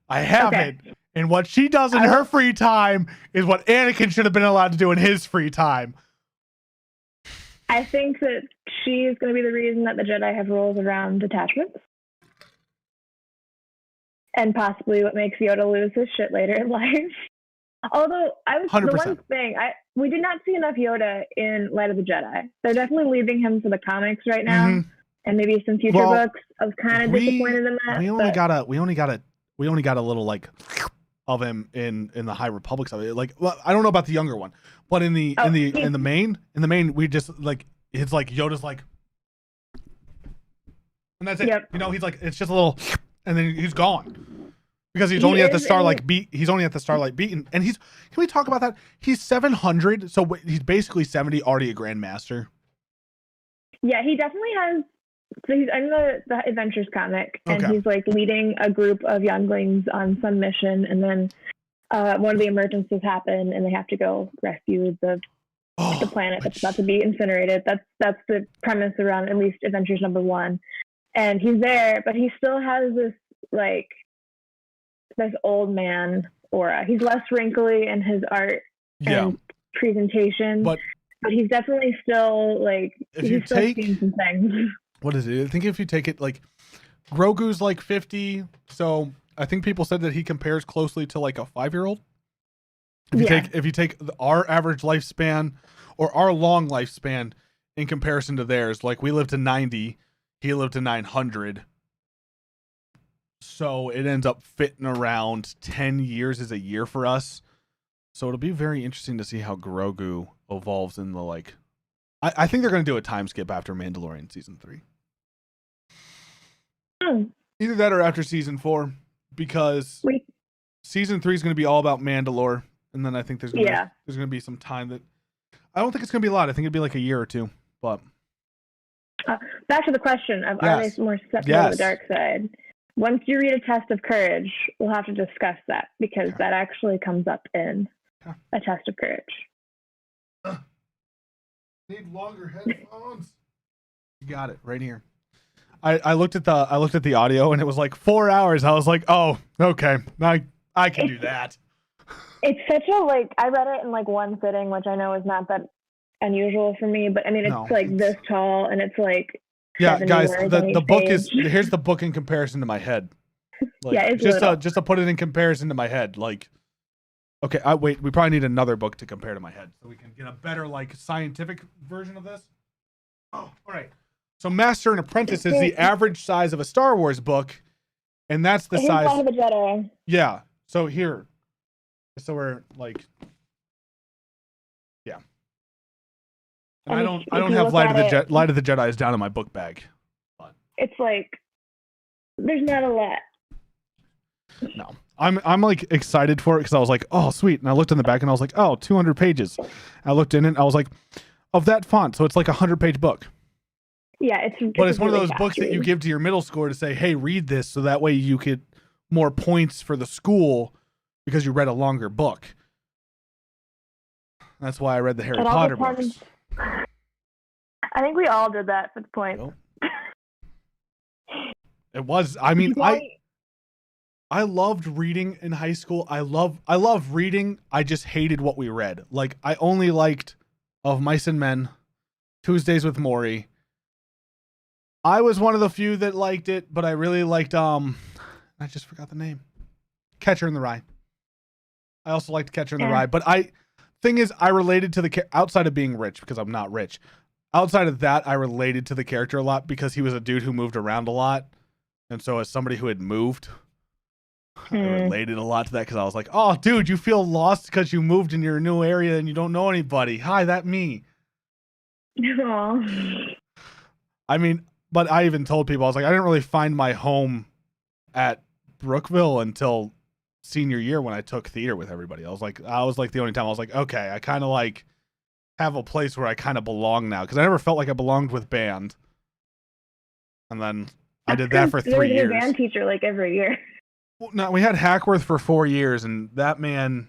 I haven't. Okay. And what she does in her free time is what Anakin should have been allowed to do in his free time. I think that she's going to be the reason that the Jedi have rules around attachments. And possibly what makes Yoda lose his shit later in life. Although, 100%. The one thing, we did not see enough Yoda in Light of the Jedi. They're definitely leaving him for the comics right now. And maybe some future books. I was kind of disappointed in that. We only got a little like of him in the High Republic stuff. Like, well, I don't know about the younger one, but in the main, we just like it's like Yoda's like, and that's it. Yep. You know, he's like it's just a little, and then he's gone because he's only at the Starlight Beat. He's only at the Starlight Beat, and he's. Can we talk about that? He's 700, so he's basically 70, already a Grandmaster. Yeah, he definitely has. So he's in the Adventures comic, and he's like leading a group of younglings on some mission, and then one of the emergencies happen, and they have to go rescue the planet that's about to be incinerated. That's the premise around at least Adventures #1. and he's there, but he still has this like this old man aura. He's less wrinkly in his art and presentation, but he's definitely still like if you still take seeing some things. What is it? I think if you take it like Grogu's like 50, so I think people said that he compares closely to like a 5-year-old. If you take our average lifespan or our long lifespan in comparison to theirs, like we lived to 90, he lived to 900. So it ends up fitting around 10 years is a year for us. So it'll be very interesting to see how Grogu evolves in the like. I think they're going to do a time skip after Mandalorian season 3. Either that or after season 4, because season 3 is going to be all about Mandalore, and then I think there's going to be some time that I don't think it's going to be a lot. I think it'd be like a year or two. But back to the question of are they more susceptible to the dark side? Once you read A Test of Courage, we'll have to discuss that because that actually comes up in A Test of Courage. Need longer headphones. You got it right here. I looked at the audio and it was like 4 hours. I was like, oh, okay, I can do that. It's such a like I read it in like one sitting, which I know is not that unusual for me, but I mean it's this tall and it's like guys, the book is here's the book in comparison to my head. Like, it's just to put it in comparison to my head, like. Okay, wait. We probably need another book to compare to my head, so we can get a better, like, scientific version of this. Oh, all right. So, Master and Apprentice is the average size of a Star Wars book, and that's the size of a Jedi. Yeah. So here, so we're like, yeah. And I don't have Light of the Jedi is down in my book bag. But it's like there's not a lot. No. I'm like excited for it because I was like, oh, sweet. And I looked in the back and I was like, oh, 200 pages. I looked in it and I was like, of that font. So it's like a 100-page book. Yeah. It's one of those books that you give to your middle schooler to say, hey, read this. So that way you get more points for the school because you read a longer book. That's why I read the Harry Potter books. I think we all did that at the point. Nope. It was, I mean, I loved reading in high school. I love reading. I just hated what we read. Like I only liked Of Mice and Men, Tuesdays with Morrie. I was one of the few that liked it, but I really liked I just forgot the name. Catcher in the Rye. I also liked Catcher in the Rye, but thing is I related to the outside of being rich because I'm not rich. Outside of that, I related to the character a lot because he was a dude who moved around a lot. And so as somebody who had moved, I related a lot to that because I was like, oh, dude, you feel lost because you moved in your new area and you don't know anybody. Hi, that me. Aww. I mean, but I even told people, I was like, I didn't really find my home at Brookville until senior year when I took theater with everybody. I was like the only time I was like, okay, I kind of like have a place where I kind of belong now because I never felt like I belonged with band. And then I did that for 3 years. A band teacher like every year. Well, no, we had Hackworth for 4 years, and that man.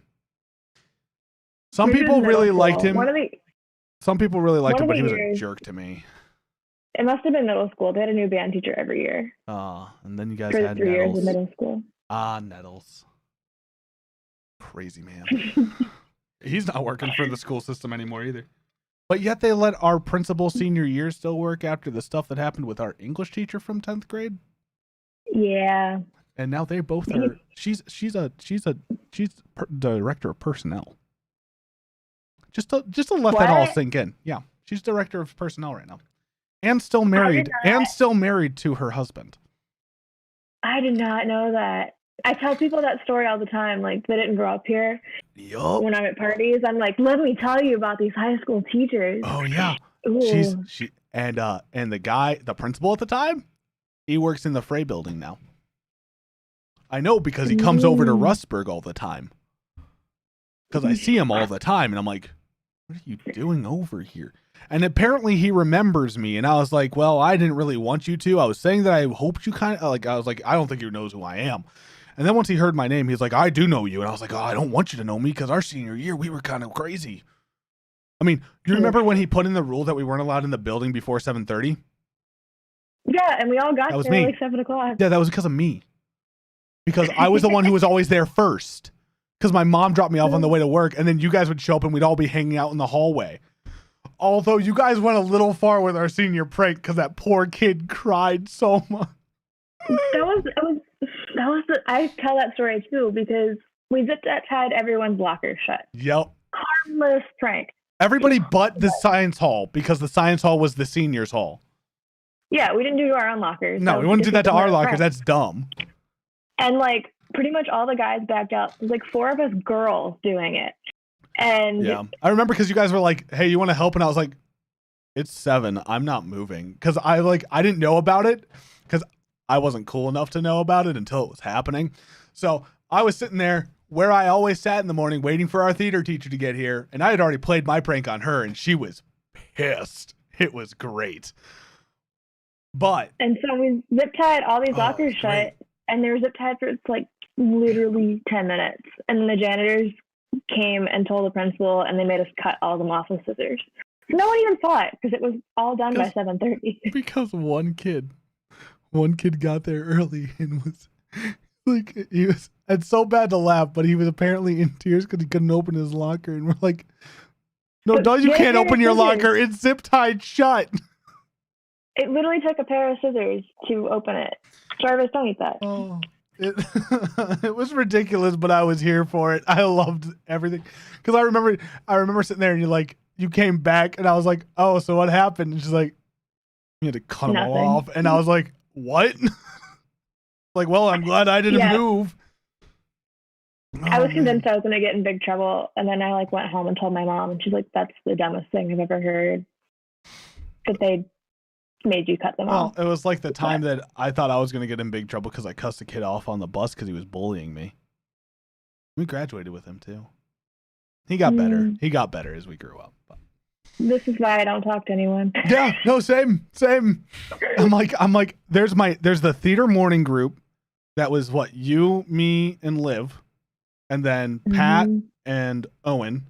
Some people really liked him. Some people really liked him, but he was a jerk to me. It must have been middle school. They had a new band teacher every year. And then you guys for had 3 Nettles. years in middle school. Nettles. Crazy man. He's not working for the school system anymore either. But yet they let our principal senior year still work after the stuff that happened with our English teacher from 10th grade. Yeah. And now they both are. She's director of personnel. Just to let that all sink in. Yeah, she's director of personnel right now, and still married to her husband. I did not know that. I tell people that story all the time. Like they didn't grow up here. Yup. When I'm at parties, I'm like, let me tell you about these high school teachers. Oh yeah. Ooh. And the guy, the principal at the time, he works in the Frey building now. I know because he comes over to Rustburg all the time. Because I see him all the time, and I'm like, what are you doing over here? And apparently he remembers me, and I was like, well, I didn't really want you to. I was saying that I hoped you kind of, like, I was like, I don't think you knows who I am. And then once he heard my name, he's like, I do know you. And I was like, oh, I don't want you to know me because our senior year, we were kind of crazy. I mean, do you remember when he put in the rule that we weren't allowed in the building before 7:30? Yeah, and we all got That was there me. like 7 o'clock. Yeah, that was because of me. Because I was the one who was always there first. Because my mom dropped me off on the way to work, and then you guys would show up and we'd all be hanging out in the hallway. Although you guys went a little far with our senior prank because that poor kid cried so much. I tell that story too because we zip-tied everyone's locker shut. Yep. Harmless prank. Everybody but the science hall, because the science hall was the seniors hall. Yeah, we didn't do our own lockers. No, we wouldn't do that to our lockers. That's dumb. And like pretty much all the guys backed out. There's like 4 of us girls doing it. And yeah, I remember because you guys were like, "Hey, you want to help?" And I was like, "It's 7. I'm not moving." Because I didn't know about it because I wasn't cool enough to know about it until it was happening. So I was sitting there where I always sat in the morning waiting for our theater teacher to get here. And I had already played my prank on her and she was pissed. It was great. And so we zip-tied all these lockers shut. Great. And they were zip-tied for like literally 10 minutes. And then the janitors came and told the principal and they made us cut all of them off with scissors. No one even saw it because it was all done by 7:30. Because one kid got there early and was like, it's so bad to laugh, but he was apparently in tears because he couldn't open his locker. And we're like, no, you can't open your locker. It's zip tied shut. It literally took a pair of scissors to open it. Jarvis, don't eat that. Oh, it was ridiculous, but I was here for it. I loved everything because I remember sitting there and you came back and I was like, oh, so what happened? And she's like, you had to cut them all off. And I was like, what? Like, well, I'm glad I didn't move. I was convinced I was going to get in big trouble. And then I went home and told my mom and she's like, that's the dumbest thing I've ever heard. That they made you cut them off. Well, it was like the time that I thought I was going to get in big trouble because I cussed a kid off on the bus because he was bullying me. We graduated with him too. He got better. He got better as we grew up. But. This is why I don't talk to anyone. Yeah, no, same. I'm like, there's the theater morning group that was what, you, me, and Liv, and then Pat and Owen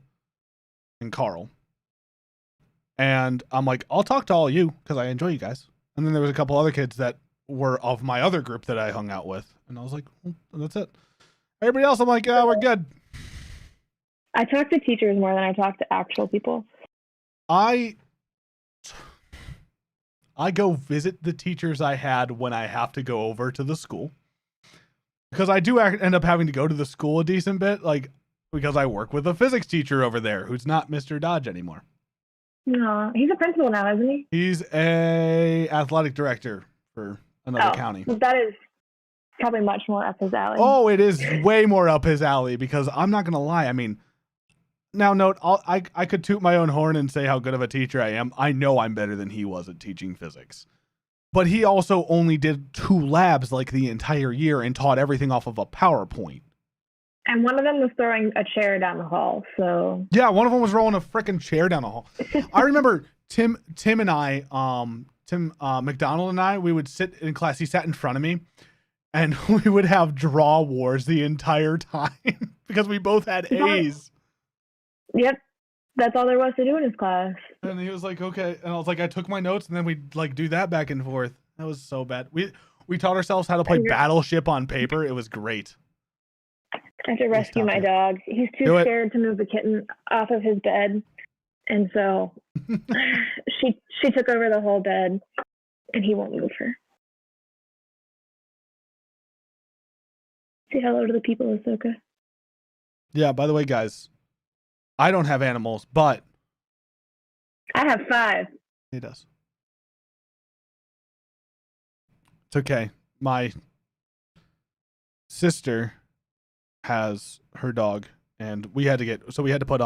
and Carl. And I'm like, I'll talk to all of you because I enjoy you guys. And then there was a couple other kids that were of my other group that I hung out with. And I was like, well, that's it. Everybody else, I'm like, we're good. I talk to teachers more than I talk to actual people. I go visit the teachers I had when I have to go over to the school. Because I do end up having to go to the school a decent bit, because I work with a physics teacher over there who's not Mr. Dodge anymore. No, he's a principal now, isn't he? He's a athletic director for another county. That is probably much more up his alley. Oh, it is way more up his alley because I'm not going to lie. I mean, now note, I could toot my own horn and say how good of a teacher I am. I know I'm better than he was at teaching physics. But he also only did 2 labs the entire year and taught everything off of a PowerPoint. And one of them was throwing a chair down the hall, so... Yeah, one of them was rolling a freaking chair down the hall. I remember Tim and I, Tim McDonald and I, we would sit in class. He sat in front of me, and we would have draw wars the entire time because we both had A's. Yep. That's all there was to do in his class. And he was like, okay. And I was like, I took my notes, and then we'd do that back and forth. That was so bad. We taught ourselves how to play Battleship on paper. It was great. I have to rescue my dog. He's too scared to move the kitten off of his bed. And so she took over the whole bed and he won't move her. Say hello to the people, Ahsoka. Yeah, by the way, guys, I don't have animals, but I have 5. He does. It's okay. My sister has her dog, and we had to put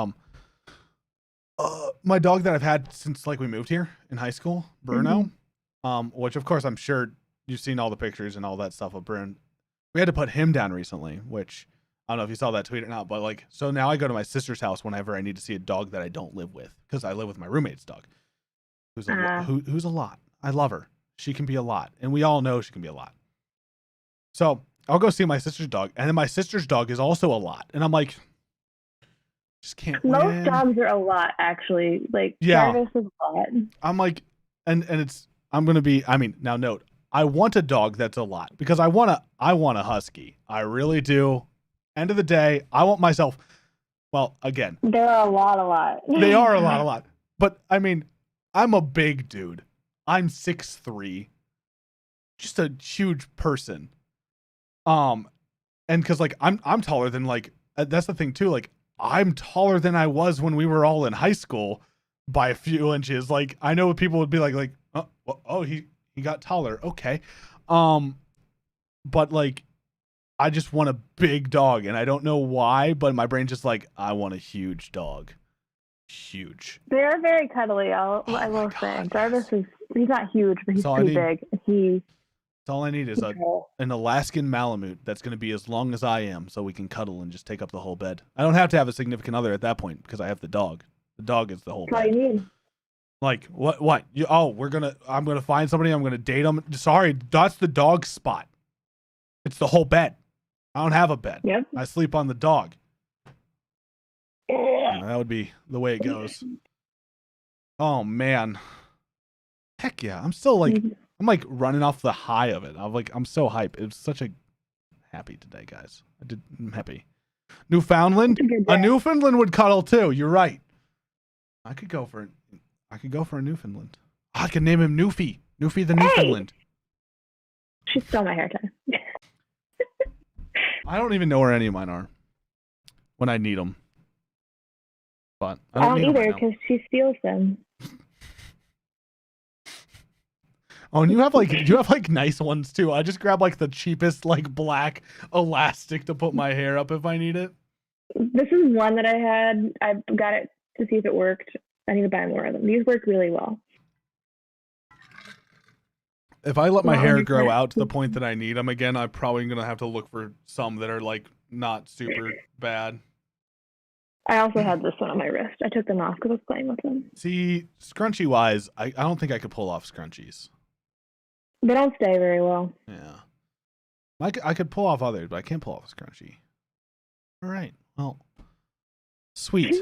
my dog that I've had since we moved here in high school, Bruno, which of course I'm sure you've seen all the pictures and all that stuff of Bruno. We had to put him down recently, which I don't know if you saw that tweet or not, but so now I go to my sister's house whenever I need to see a dog that I don't live with, because I live with my roommate's dog, who's a lot. I love her. She can be a lot, and we all know she can be a lot. So I'll go see my sister's dog, and then my sister's dog is also a lot, and I'm like, just can't win. Most dogs are a lot, actually. Jarvis is a lot. I'm like, and it's I'm going to be, I mean, now note, I want a dog that's a lot because I want a husky. I really do. End of the day, I want myself, well, again. There are a lot. They are a lot. But I mean, I'm a big dude. I'm 6'3", just a huge person. And cause like I'm taller than like, that's the thing too. Like I'm taller than I was when we were all in high school by a few inches. Like I know people would be like, oh, he got taller. Okay. But like, I just want a big dog and I don't know why, but my brain's just like, I want a huge dog. Huge. They are very cuddly. I will say. Jarvis he's not huge, but he's pretty big. That's all I need is an Alaskan Malamute that's going to be as long as I am so we can cuddle and just take up the whole bed. I don't have to have a significant other at that point because I have the dog. The dog is the whole bed. What do you need? Like, what? I'm going to find somebody. I'm going to date them. Sorry, that's the dog spot. It's the whole bed. I don't have a bed. Yep. I sleep on the dog. That would be the way it goes. Oh, man. Heck yeah. I'm still like... I'm like running off the high of it. I'm so hyped. It was such a happy today, guys. I'm happy. Newfoundland? A Newfoundland would cuddle too. You're right. I could go for a Newfoundland. Oh, I could name him Newfie. Newfie the Newfoundland. She stole my hair tie. I don't even know where any of mine are when I need them. But I don't either because she steals them. Oh, and do you have like nice ones too? I just grab like the cheapest like black elastic to put my hair up if I need it. This is one that I had. I got it to see if it worked. I need to buy more of them. These work really well. If I let my hair grow out to the point that I need them again, I'm probably going to have to look for some that are like not super bad. I also had this one on my wrist. I took them off because I was playing with them. See, scrunchie wise, I don't think I could pull off scrunchies. They don't stay very well. Yeah. I could pull off others, but I can't pull off a scrunchie. All right. Well, sweet.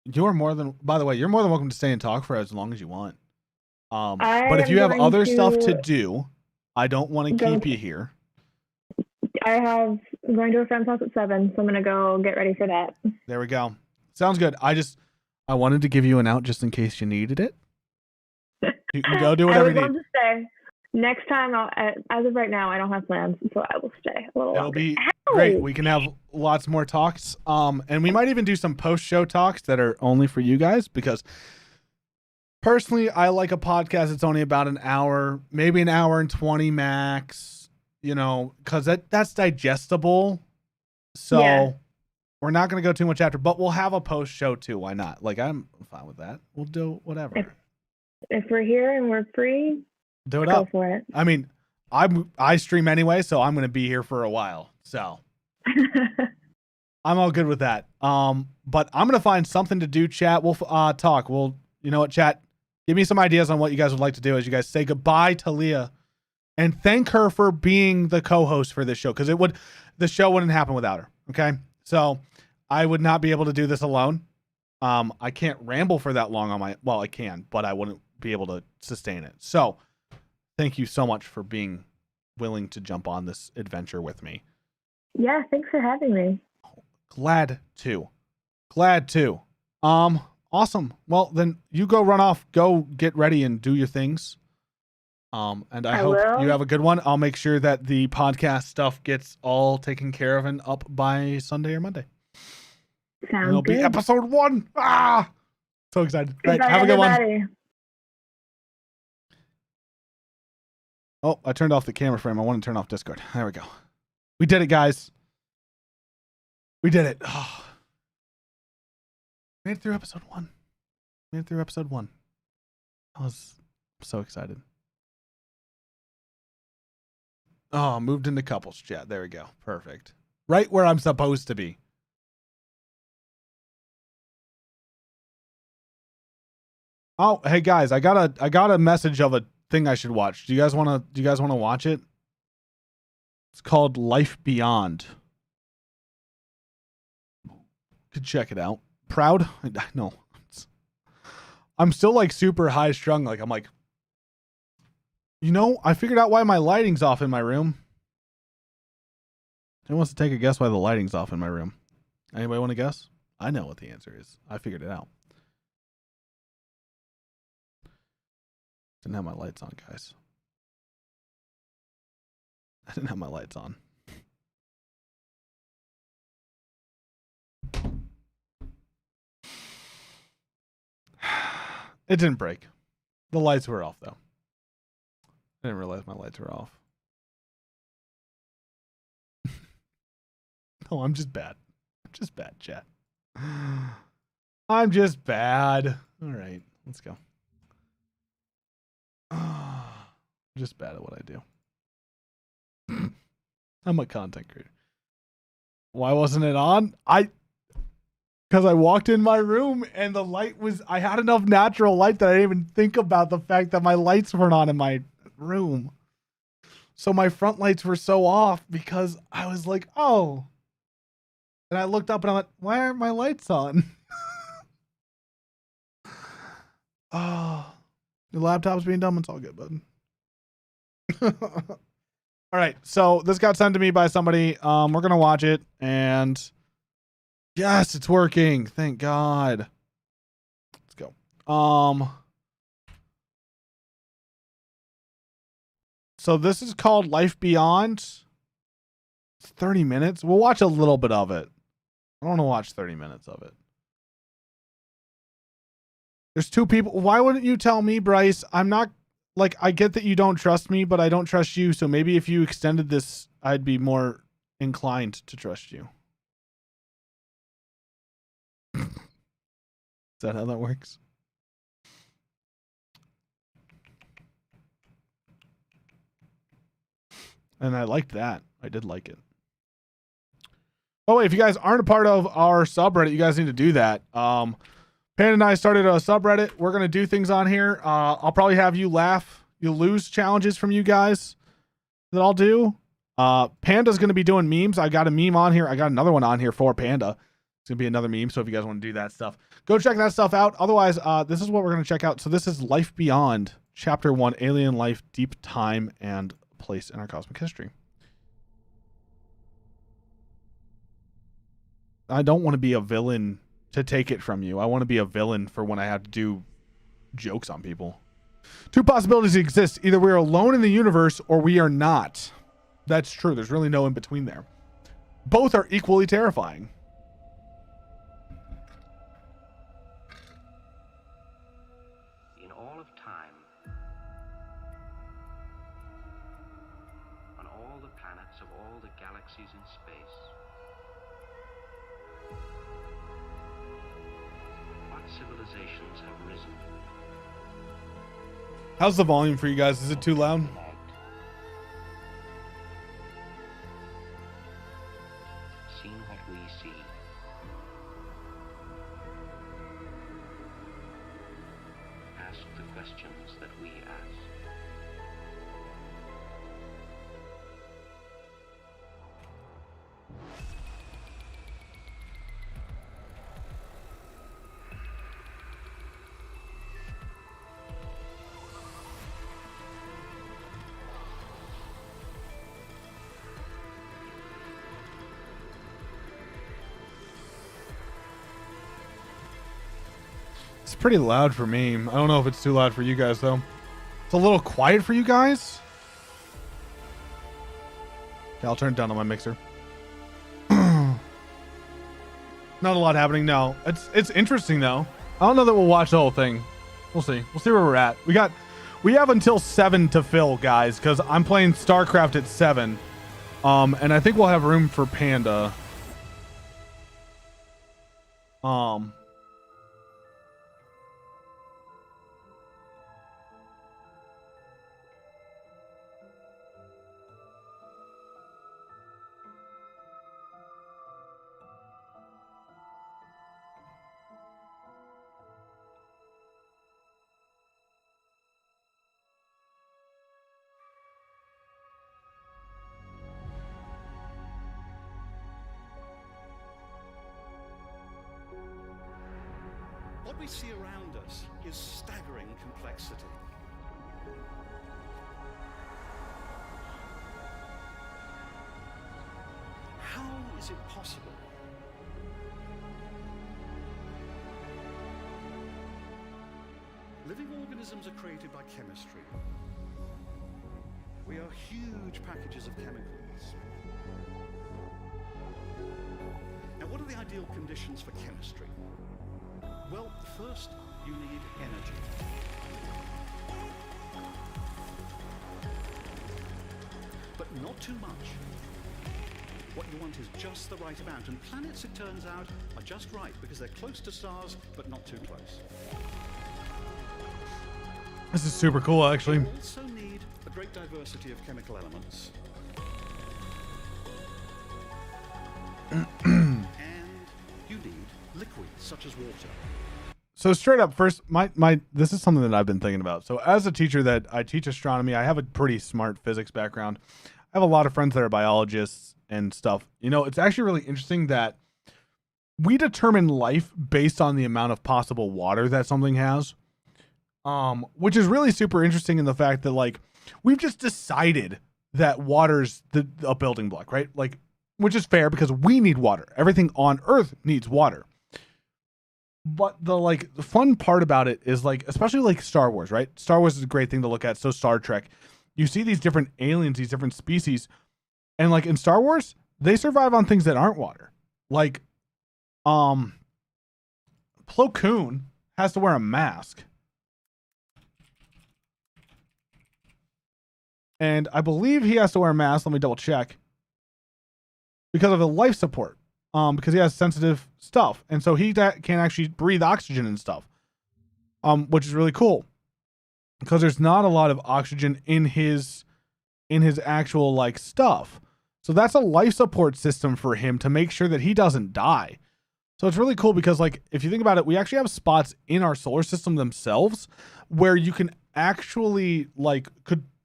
You're more than welcome to stay and talk for as long as you want. But if you have other stuff to do, I don't want to keep you here. I'm going to a friend's house at 7, so I'm going to go get ready for that. There we go. Sounds good. I wanted to give you an out just in case you needed it. You can go do whatever you need. I would love to stay. Next time, as of right now, I don't have plans, so I will stay a little longer. It'll be great. We can have lots more talks. And we might even do some post-show talks that are only for you guys because personally, I like a podcast that's only about an hour, maybe an hour and 20 max, because that's digestible. So yeah. We're not going to go too much after, but we'll have a post-show too. Why not? Like, I'm fine with that. We'll do whatever. If we're here and we're free, do it go up. For it. I mean, I stream anyway, so I'm going to be here for a while. So I'm all good with that. But I'm going to find something to do, chat. We'll talk. You know what, chat? Give me some ideas on what you guys would like to do as you guys say goodbye to Leah and thank her for being the co-host for this show because the show wouldn't happen without her. Okay. So I would not be able to do this alone. I can't ramble for that long I can, but I wouldn't be able to sustain it. So thank you so much for being willing to jump on this adventure with me. Yeah, thanks for having me. Glad to. Awesome. Well, then you go run off, go get ready and do your things. And I hope you have a good one. I'll make sure that the podcast stuff gets all taken care of and up by Sunday or Monday. Sounds It'll good. be episode 1. So excited. All right, have a good one. Oh, I turned off the camera frame. I want to turn off Discord. There we go. We did it, guys. We did it. Oh. Made it through episode 1. I was so excited. Oh, moved into couples chat. There we go. Perfect. Right where I'm supposed to be. Oh, hey guys, I got a message of a thing I should watch. Do you guys want to watch it? It's called Life Beyond. Could check it out. Proud? No. I'm still like super high strung. Like I'm like, you know, I figured out why my lighting's off in my room. Who wants to take a guess why the lighting's off in my room? Anybody want to guess? I know what the answer is. I figured it out. Didn't have my lights on, guys. I didn't have my lights on. It didn't break. The lights were off, though. I didn't realize my lights were off. No, I'm just bad. I'm just bad, chat. I'm just bad. All right, let's go. I'm just bad at what I do. I'm a content creator. Why wasn't it on? Because I walked in my room and the light was, I had enough natural light that I didn't even think about the fact that my lights weren't on in my room. So my front lights were so off because I was like, oh. And I looked up and I went, why aren't my lights on? Oh, your laptop's being dumb. It's all good, bud. All right. So this got sent to me by somebody. We're going to watch it and yes, it's working. Thank God. Let's go. So this is called Life Beyond. It's 30 minutes. We'll watch a little bit of it. I don't want to watch 30 minutes of it. There's two people. Why wouldn't you tell me, Bryce? I'm not, like, I get that you don't trust me, but I don't trust you. So maybe if you extended this, I'd be more inclined to trust you. Is that how that works? And I liked that. I did like it. Oh, wait, if you guys aren't a part of our subreddit, you guys need to do that. Pan and I started a subreddit. We're going to do things on here. I'll probably have you laugh. You'll lose challenges from you guys that I'll do. Panda's going to be doing memes. I got a meme on here. I got another one on here for Panda. It's going to be another meme. So if you guys want to do that stuff, go check that stuff out. Otherwise, this is what we're going to check out. So this is Life Beyond, Chapter 1, Alien Life, Deep Time, and Place in Our Cosmic History. I don't want to be a villain to take it from you. I want to be a villain for when I have to do jokes on people. Two possibilities exist. Either we're alone in the universe or we are not. That's true. There's really no in between there. Both are equally terrifying. In all of time, on all the planets of all the galaxies in space, what civilizations have risen? How's the volume for you guys? Is it too loud? Seen what we see. Asked the questions that we ask. It's pretty loud for me. I don't know if it's too loud for you guys, though. It's a little quiet for you guys. Okay, I'll turn it down on my mixer. Not a lot happening. No, it's interesting though. I don't know that we'll watch the whole thing. We'll see. We'll see where we're at. We have until 7 to fill, guys, because I'm playing StarCraft at 7. And I think we'll have room for Panda. What we see around us is staggering complexity. How is it possible? Living organisms are created by chemistry. We are huge packages of chemicals. Now, what are the ideal conditions for chemistry? Well, first, you need energy. But not too much. What you want is just the right amount, and planets, it turns out, are just right because they're close to stars, but not too close. This is super cool, actually. You also need a great diversity of chemical elements. And you need liquids such as water. So straight up, first, this is something that I've been thinking about. So as a teacher that I teach astronomy, I have a pretty smart physics background. I have a lot of friends that are biologists and stuff. You know, it's actually really interesting that we determine life based on the amount of possible water that something has. Which is really super interesting in the fact that, like, we've just decided that water's a building block, right? Like, which is fair because we need water. Everything on Earth needs water. But the fun part about it is, like, especially like Star Wars, right? Star Wars is a great thing to look at. So Star Trek, you see these different aliens, these different species, and like in Star Wars, they survive on things that aren't water. Like, Plo Koon has to wear a mask. And I believe he has to wear a mask. Let me double check. Because of the life support. Because he has sensitive stuff. And so he can't actually breathe oxygen and stuff. Which is really cool. Because there's not a lot of oxygen in his actual, like, stuff. So that's a life support system for him to make sure that he doesn't die. So it's really cool because, like, if you think about it, we actually have spots in our solar system themselves where you can actually, like,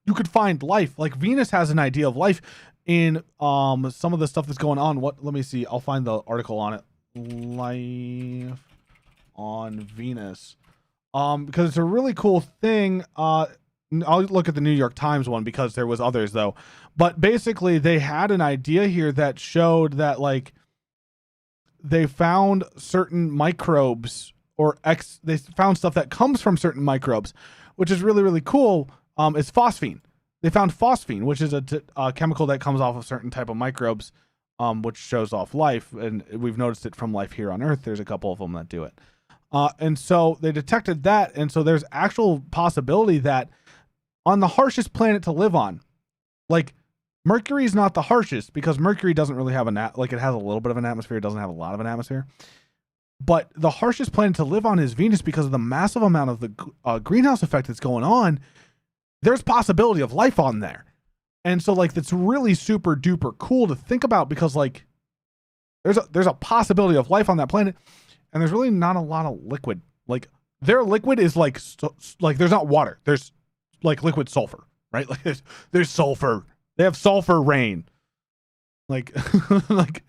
you could find life. Like Venus has an idea of life in some of the stuff that's going on. Let me see. I'll find the article on it. Life on Venus. Because it's a really cool thing. I'll look at the New York Times one because there was others though. But basically they had an idea here that showed that, like, they found certain microbes they found stuff that comes from certain microbes, which is really, really cool. Is phosphine. They found phosphine, which is a chemical that comes off of certain type of microbes, which shows off life. And we've noticed it from life here on Earth. There's a couple of them that do it. And so they detected that. And so there's actual possibility that on the harshest planet to live on, like Mercury is not the harshest because Mercury doesn't really have it has a little bit of an atmosphere. It doesn't have a lot of an atmosphere. But the harshest planet to live on is Venus because of the massive amount of the greenhouse effect that's going on. There's possibility of life on there. And so, like, that's really super duper cool to think about because, like, there's a possibility of life on that planet, and there's really not a lot of liquid. Like, their liquid is like there's not water. There's like liquid sulfur, right? Like there's sulfur. They have sulfur rain. Like like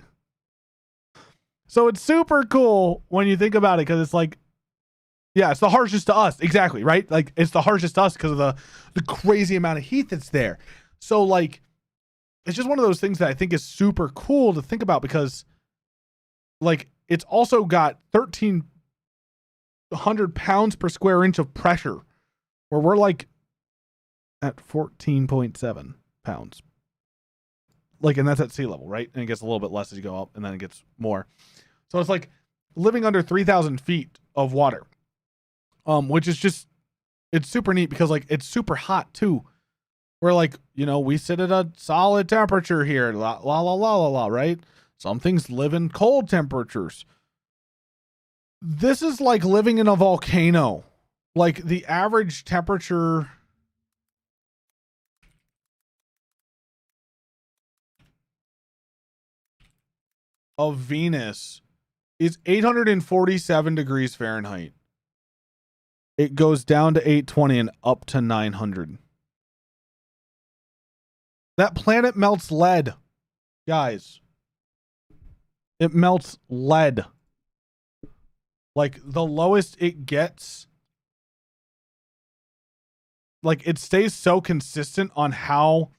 so it's super cool when you think about it because it's like, yeah, it's the harshest to us. Exactly, right? Like, it's the harshest to us because of the crazy amount of heat that's there. So, like, it's just one of those things that I think is super cool to think about because, like, it's also got 1,300 pounds per square inch of pressure, where we're, like, at 14.7 pounds. Like, and that's at sea level, right? And it gets a little bit less as you go up, and then it gets more. So it's like living under 3,000 feet of water. Which is just, it's super neat because, like, it's super hot too. We're like, you know, we sit at a solid temperature here, right? Some things live in cold temperatures. This is like living in a volcano. Like, the average temperature of Venus is 847 degrees Fahrenheit. It goes down to 820 and up to 900. That planet melts lead, guys. It melts lead. Like the lowest it gets, like it stays so consistent on how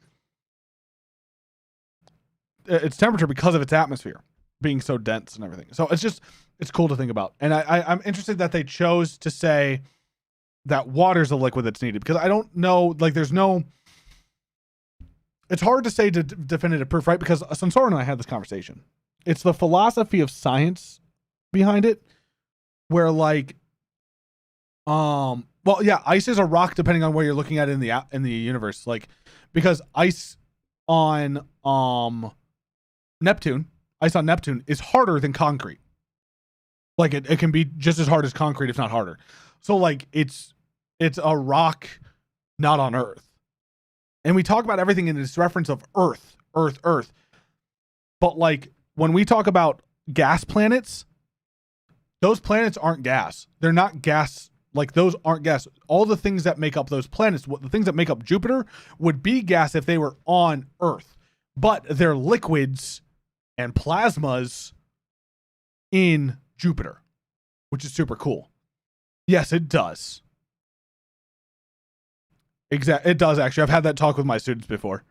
its temperature because of its atmosphere being so dense and everything. So it's cool to think about. And I'm interested that they chose to say that water's a liquid that's needed, because I don't know, like it's hard to say definitive proof, right? Because Sensora and I had this conversation. It's the philosophy of science behind it, where like, well, yeah, ice is a rock depending on where you're looking at it in the universe. Like, because ice on Neptune is harder than concrete. Like it can be just as hard as concrete, if not harder. So like it's a rock not on Earth. And we talk about everything in this reference of Earth. But like when we talk about gas planets, those planets aren't gas. They're not gas. Like those aren't gas. All the things that make up those planets, the things that make up Jupiter would be gas if they were on Earth. But they're liquids and plasmas in Jupiter, which is super cool. Yes, it does. It does actually. I've had that talk with my students before.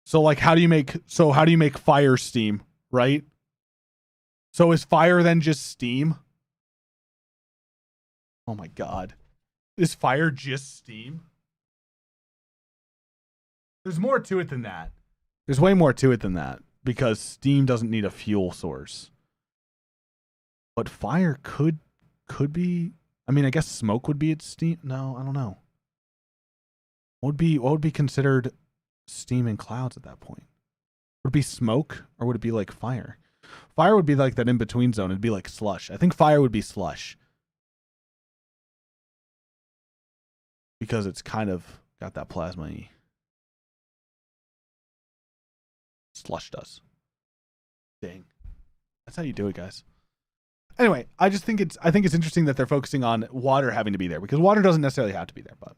So like, how do you make fire steam, right? So is fire then just steam? Oh my God. Is fire just steam? There's more to it than that. There's way more to it than that, because steam doesn't need a fuel source. But fire could be, I mean, I guess smoke would be its steam. No, I don't know. What would be considered steam in clouds at that point? Would it be smoke, or would it be like fire? Fire would be like that in between zone. It'd be like slush. I think fire would be slush, because it's kind of got that plasma-y. Slush does. Dang. That's how you do it, guys. Anyway, I think it's interesting that they're focusing on water having to be there, because water doesn't necessarily have to be there, but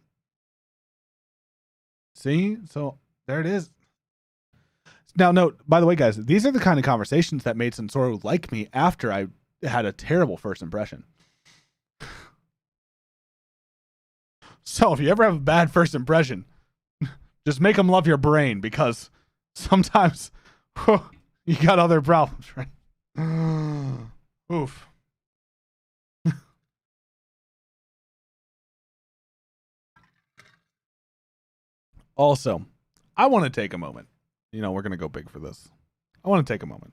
see? So there it is. Now, note, by the way, guys, these are the kind of conversations that made Sensoro like me after I had a terrible first impression. So if you ever have a bad first impression, just make them love your brain, because sometimes you got other problems, right? Oof. Also, I want to take a moment. You know, we're going to go big for this. I want to take a moment.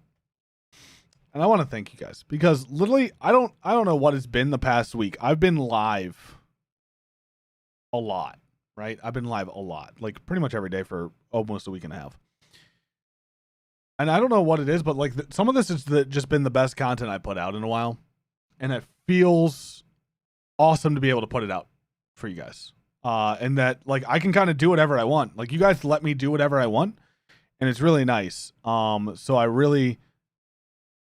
And I want to thank you guys, because literally I don't know what it's been the past week. I've been live a lot, right? I've been live a lot, like pretty much every day for almost a week and a half. And I don't know what it is, but like some of this is just been the best content I put out in a while. And it feels awesome to be able to put it out for you guys. And that like I can kind of do whatever I want. Like you guys let me do whatever I want, and it's really nice. So I really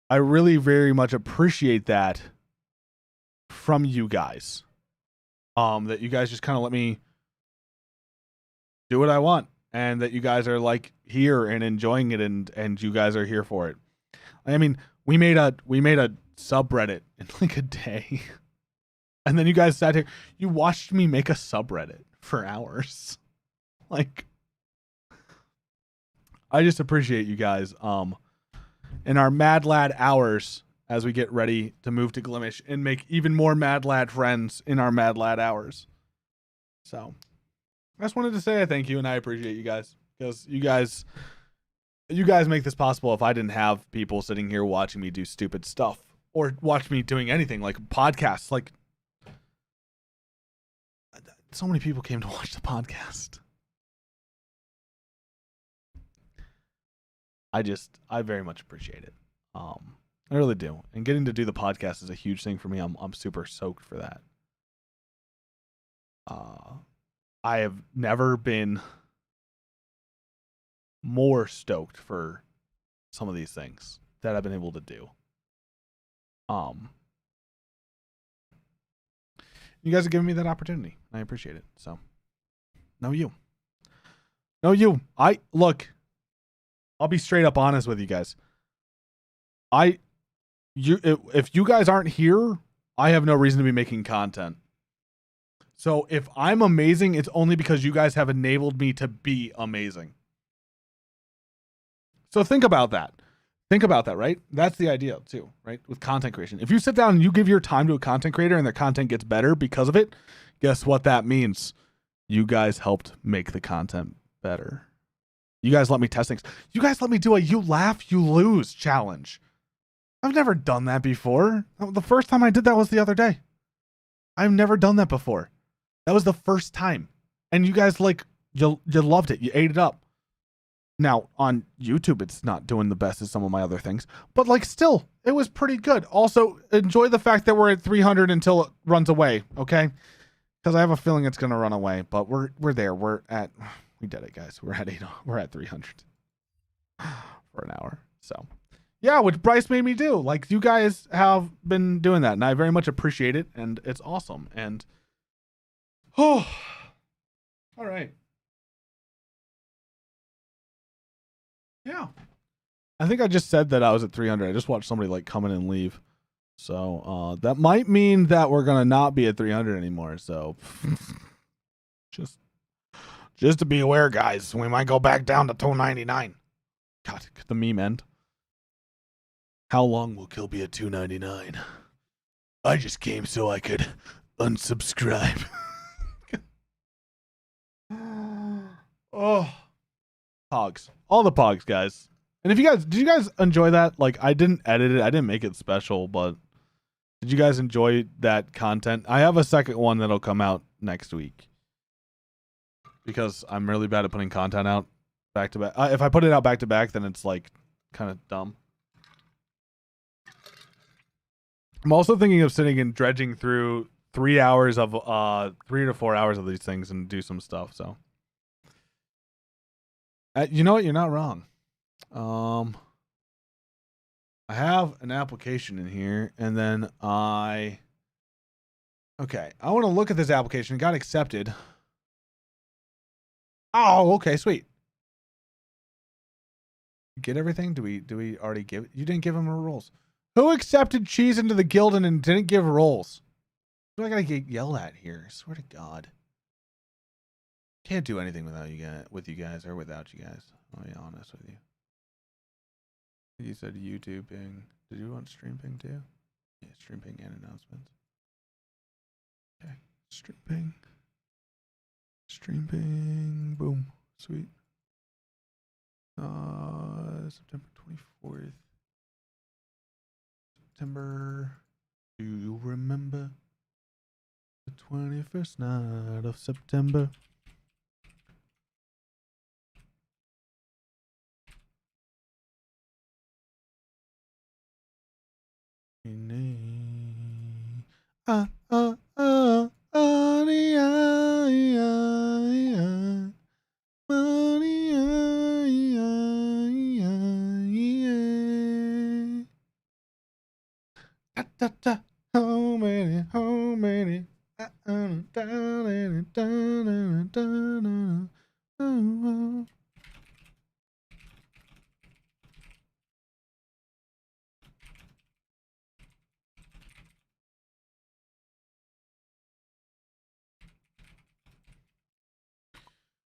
very much appreciate that from you guys. That you guys just kind of let me do what I want, and that you guys are like here and enjoying it, and you guys are here for it. I mean, we made a subreddit in like a day. And then you guys sat here, you watched me make a subreddit for hours. Like, I just appreciate you guys. In our Mad Lad hours, as we get ready to move to Glimish and make even more Mad Lad friends in our Mad Lad hours. So, I just wanted to say I thank you, and I appreciate you guys, because you guys make this possible. If I didn't have people sitting here watching me do stupid stuff, or watch me doing anything like podcasts, like so many people came to watch the podcast. I very much appreciate it. I really do. And getting to do the podcast is a huge thing for me. I'm super stoked for that. I have never been more stoked for some of these things that I've been able to do. You guys are giving me that opportunity. I appreciate it. So, no you. Look, I'll be straight up honest with you guys. if you guys aren't here, I have no reason to be making content. So if I'm amazing, it's only because you guys have enabled me to be amazing. So think about that. Think about that, right? That's the idea too, right? With content creation. If you sit down and you give your time to a content creator and their content gets better because of it, guess what that means? You guys helped make the content better. You guys let me test things. You guys let me do a you laugh, you lose challenge. I've never done that before. The first time I did that was the other day. I've never done that before. That was the first time. And you guys you loved it. You ate it up. Now on YouTube, it's not doing the best as some of my other things, but still, it was pretty good. Also, enjoy the fact that we're at 300 until it runs away. Okay. Cause I have a feeling it's going to run away, but we're there. We did it, guys. We're at 300 for an hour. So yeah, which Bryce made me do. You guys have been doing that and I very much appreciate it. And it's awesome. And all right. Yeah. I think I just said that I was at 300. I just watched somebody come in and leave. So that might mean that we're going to not be at 300 anymore. So just to be aware, guys, we might go back down to 299. God, could the meme end? How long will Kill be at 299? I just came so I could unsubscribe. Oh, pogs. All the pogs, guys. And did you guys enjoy that? I didn't edit it. I didn't make it special, but did you guys enjoy that content? I have a second one that'll come out next week because I'm really bad at putting content out back to back. If I put it out back to back, then it's kind of dumb. I'm also thinking of sitting and dredging through 3 hours of 3 to 4 hours of these things and do some stuff. So, you know what? You're not wrong. I have an application in here, and then I want to look at this application. It got accepted. Oh, okay, sweet. Get everything? Do we already give it? You didn't give him roles. Who accepted cheese into the guild and didn't give roles? Who do I gotta get yelled at here? I swear to God. Can't do anything without you guys or without you guys. I'll be honest with you. You said YouTube ping. Did you want stream ping too? Yeah, stream ping and announcements. Okay, stream ping. Stream ping. Boom. Sweet. September 24th. September. Do you remember the 21st night of September? How many?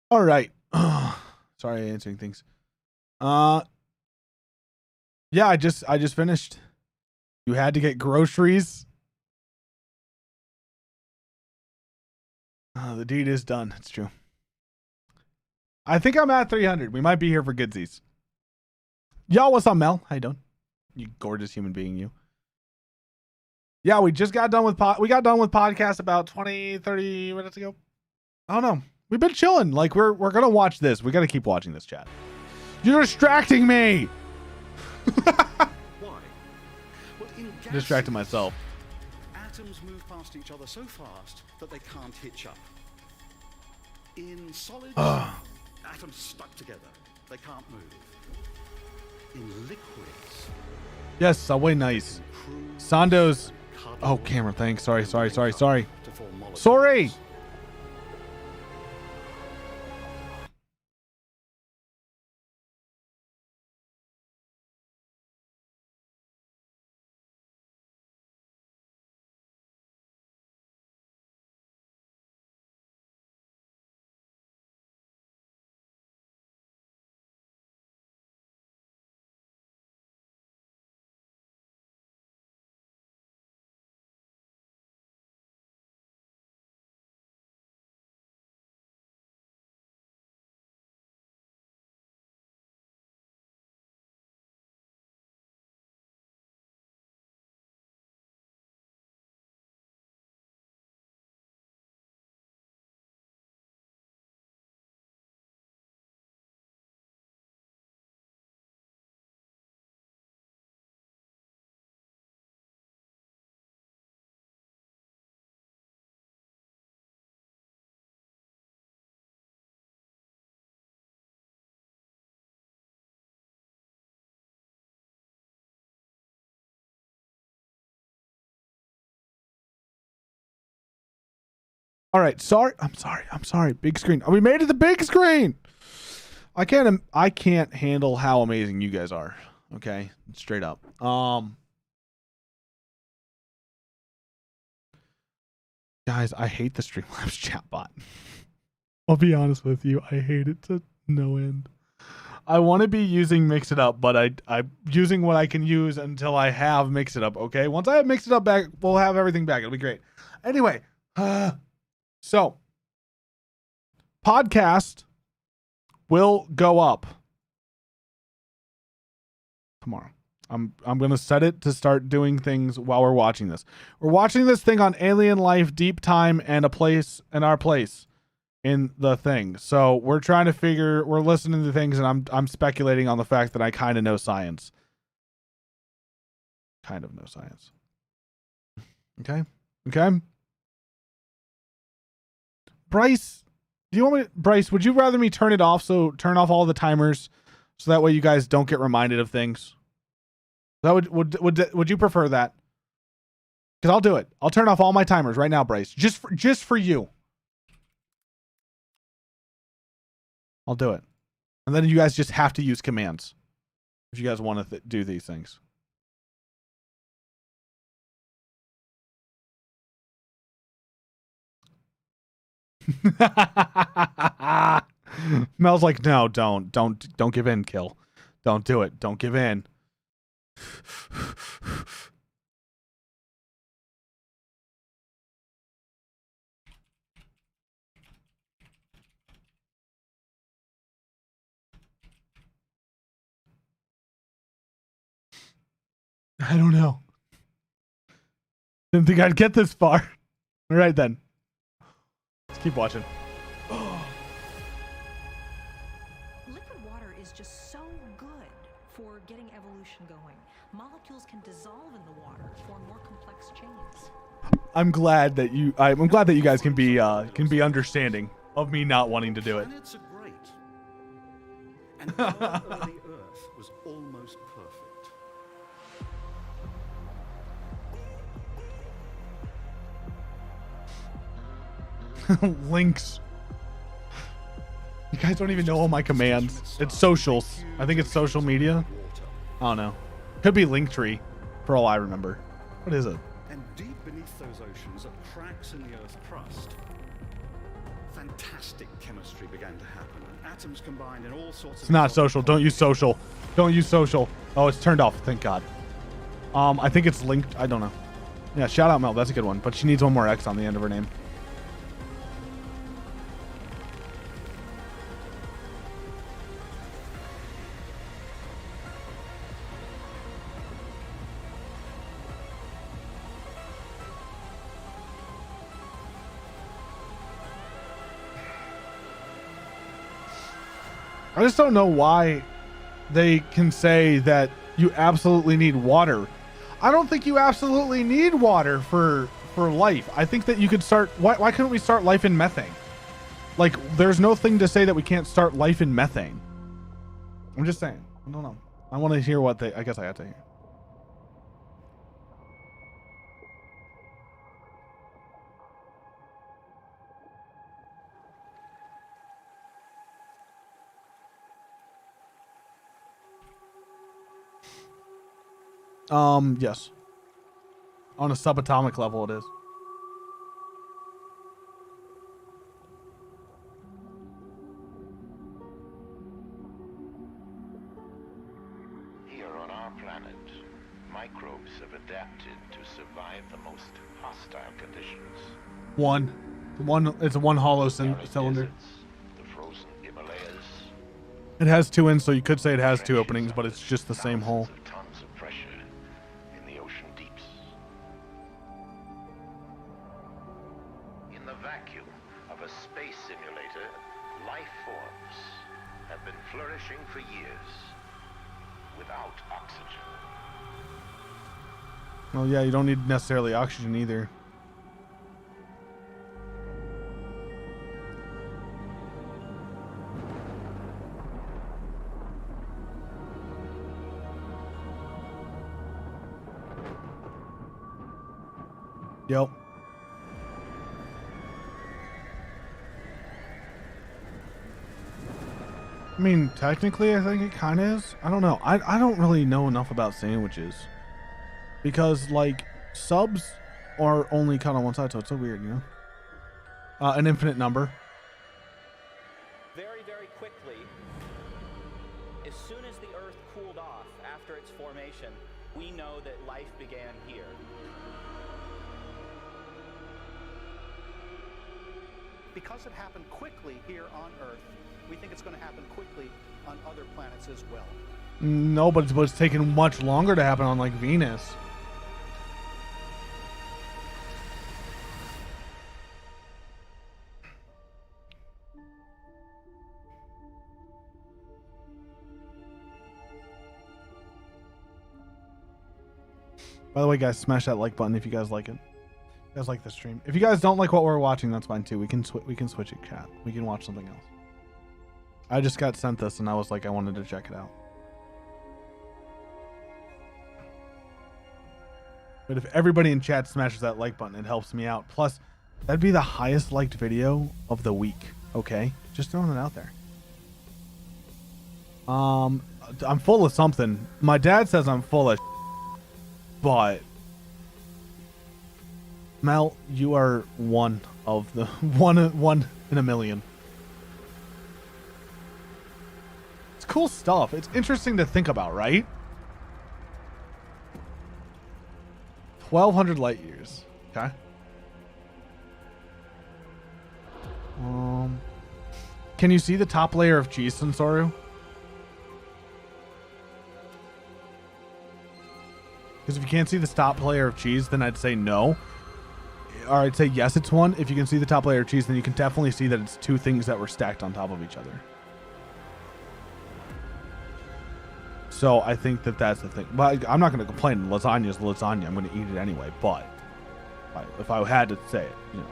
All right. Sorry, answering things. Yeah, I just finished. You had to get groceries. The deed is done. It's true. I think I'm at 300. We might be here for goodsies. Yo, what's up, Mel? How you doing? You gorgeous human being, you. Yeah, we just got done with podcast about 20, 30 minutes ago. I don't know. We've been chilling. We're gonna watch this. We gotta keep watching this, chat. You're distracting me. Why? Well, in gas Distracting myself. atoms move past each other so fast that they can't hitch up. In solids, atoms stuck together. They can't move. In liquids. Yes, Subway nice. Sandoz. Oh, camera, thanks. Sorry. Sorry. All right. Sorry. I'm sorry. Big screen. We made it the big screen. I can't handle how amazing you guys are. Okay. Straight up. Guys, I hate the Streamlabs chatbot. I'll be honest with you. I hate it to no end. I want to be using Mix It Up, but I'm using what I can use until I have Mix It Up, okay? Once I have Mix It Up back, we'll have everything back. It'll be great. Anyway, so podcast will go up tomorrow. I'm going to set it to start doing things while we're watching this. We're watching this thing on Alien Life, Deep Time, and our place in the thing. So we're trying to we're listening to things, and I'm speculating on the fact that I kind of know science. Kind of know science. Okay. Bryce, would you rather me turn it off? So turn off all the timers so that way you guys don't get reminded of things. That would you prefer that? Because I'll do it. I'll turn off all my timers right now, Bryce. Just for you. I'll do it. And then you guys just have to use commands if you guys want to do these things. Mel's like, no, don't give in, Kill. Don't do it. Don't give in. I don't know. Didn't think I'd get this far. All right, then. Let's keep watching. Liquid water is just so good for getting evolution going. Molecules can dissolve in the water, form more complex chains. I'm glad that you guys can be understanding of me not wanting to do it. Planets are great. And our early Earth was almost perfect. Links. You guys don't even know all my commands. It's socials. I think it's social media. I don't know. Could be Linktree, for all I remember. What is it? And deep beneath those oceans, at cracks in the Earth's crust, fantastic chemistry began to happen. And atoms combined in all sorts of... It's not social. Don't use social. Don't use social. Oh, it's turned off. Thank God. I think it's linked. I don't know. Yeah, shout out Mel. That's a good one. But she needs one more X on the end of her name. I just don't know why they can say that you absolutely need water. I don't think you absolutely need water for life. I think that you could start... Why couldn't we start life in methane? Like, there's no thing to say that we can't start life in methane. I'm just saying. I don't know. I want to hear what they... I guess I have to hear. Yes. On a subatomic level, it is. Here on our planet, microbes have adapted to survive the most hostile conditions. It's a one hollow cylinder. Deserts, the frozen Himalayas. It has two ends, so you could say it has two openings, but it's just the same hole. Tons of pressure in the ocean deeps. In the vacuum of a space simulator, life forms have been flourishing for years without oxygen. Well, yeah, you don't need necessarily oxygen either. Yep. I mean, technically, I think it kind of is. I don't know. I don't really know enough about sandwiches. Because, like, subs are only cut on one side, so it's so weird, you know? An infinite number. Very, very quickly, as soon as the Earth cooled off after its formation, we know that life began here. Because it happened quickly here on Earth, we think it's going to happen quickly on other planets as well. No, but it's taken much longer to happen on, like, Venus. By the way, guys, smash that like button if you guys like it. If you guys like the stream. If you guys don't like what we're watching, that's fine too. We can switch it, chat. We can watch something else. I just got sent this and I was like, I wanted to check it out. But if everybody in chat smashes that like button, it helps me out. Plus, that'd be the highest liked video of the week. Okay, just throwing it out there. I'm full of something. My dad says I'm full of. But Mel, you are one of the one in a million. It's cool stuff. It's interesting to think about, right? 1,200 light years. Okay. Can you see the top layer of cheese, Sensoru? Because if you can't see the top layer of cheese, then I'd say no. Or I'd say yes, it's one. If you can see the top layer of cheese, then you can definitely see that it's two things that were stacked on top of each other. So I think that that's the thing. But I'm not going to complain. Lasagna is lasagna. I'm going to eat it anyway. But if I had to say it, you know.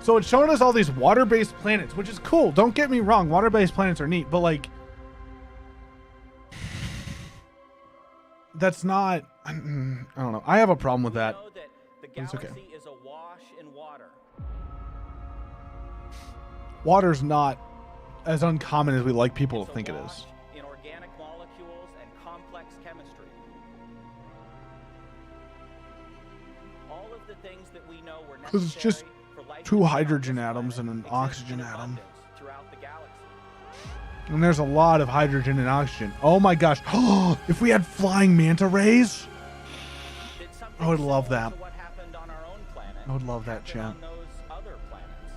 So it's showing us all these water-based planets, which is cool. Don't get me wrong. Water-based planets are neat. But like, that's not. I don't know. I have a problem with that. We know that the It's galaxy okay. is awash in water. Water's not as uncommon as we like people It's to think it awash is. in organic molecules and complex chemistry. All of the things that we know were 'Cause it's just necessary for life two to be on hydrogen this atoms planet and an exist oxygen in atom. abundance throughout the galaxy. And there's a lot of hydrogen and oxygen. Oh my gosh. If we had flying manta rays, Did something I would love similar that. to what happened on our own planet I would love that, happen chat. on those other planets?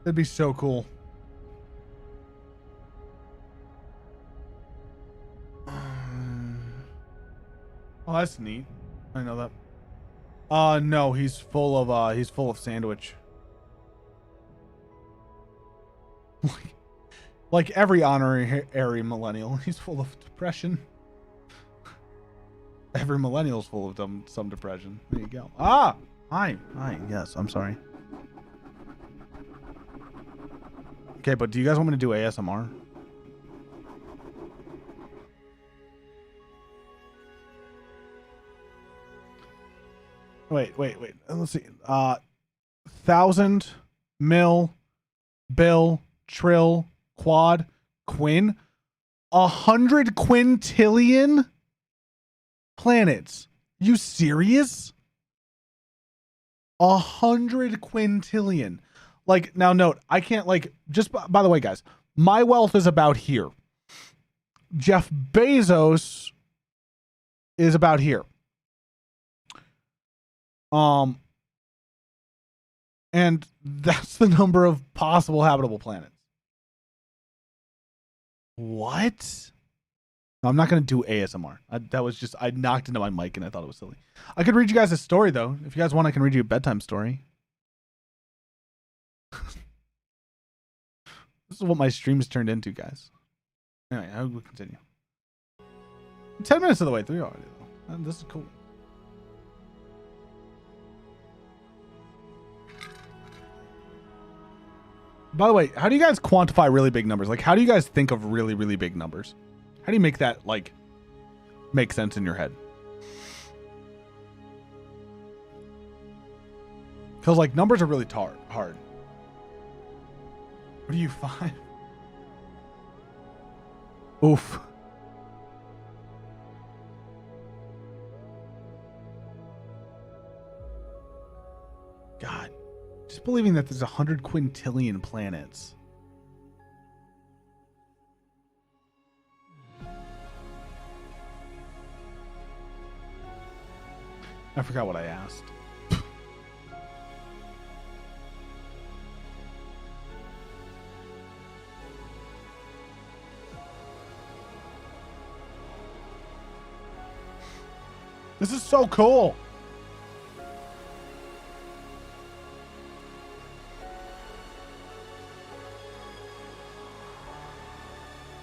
that'd be so cool. Oh, that's neat. I know that. No, he's full of sandwich. like every honorary millennial, he's full of depression. Every millennial's full of some depression. There you go. Ah, hi. Yes, I'm sorry. Okay, but do you guys want me to do ASMR? Wait. Let's see. 1,000 mil, bill, trill, quad, quin. 100 quintillion planets. You serious? 100 quintillion. Like, now note, I can't, like, just by the way, guys, my wealth is about here. Jeff Bezos is about here. And that's the number of possible habitable planets. What? No, I'm not going to do ASMR. That was just, I knocked into my mic and I thought it was silly. I could read you guys a story, though. If you guys want, I can read you a bedtime story. This is what my streams turned into, guys. Anyway, I will continue. 10 minutes of the way through already, though. This is cool. By the way, how do you guys quantify really big numbers? Like, how do you guys think of really, really big numbers? How do you make that, like, make sense in your head? Because, like, numbers are really hard. What do you find? Oof. God. Just believing that there's 100 quintillion planets. I forgot what I asked. This is so cool.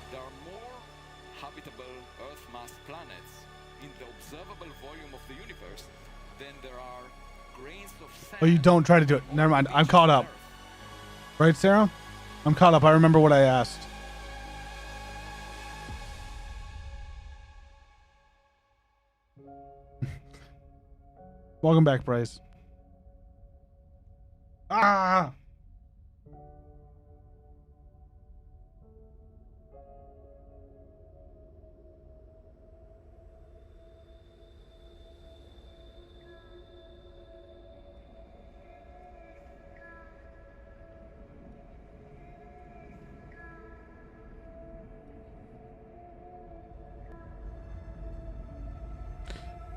There are more habitable Earth-mass planets in the observable volume of the universe than there are grains of sand. Oh, you don't try to do it. Never mind. I'm caught up. Right, Sarah? I'm caught up. I remember what I asked. Welcome back, Bryce. Ah!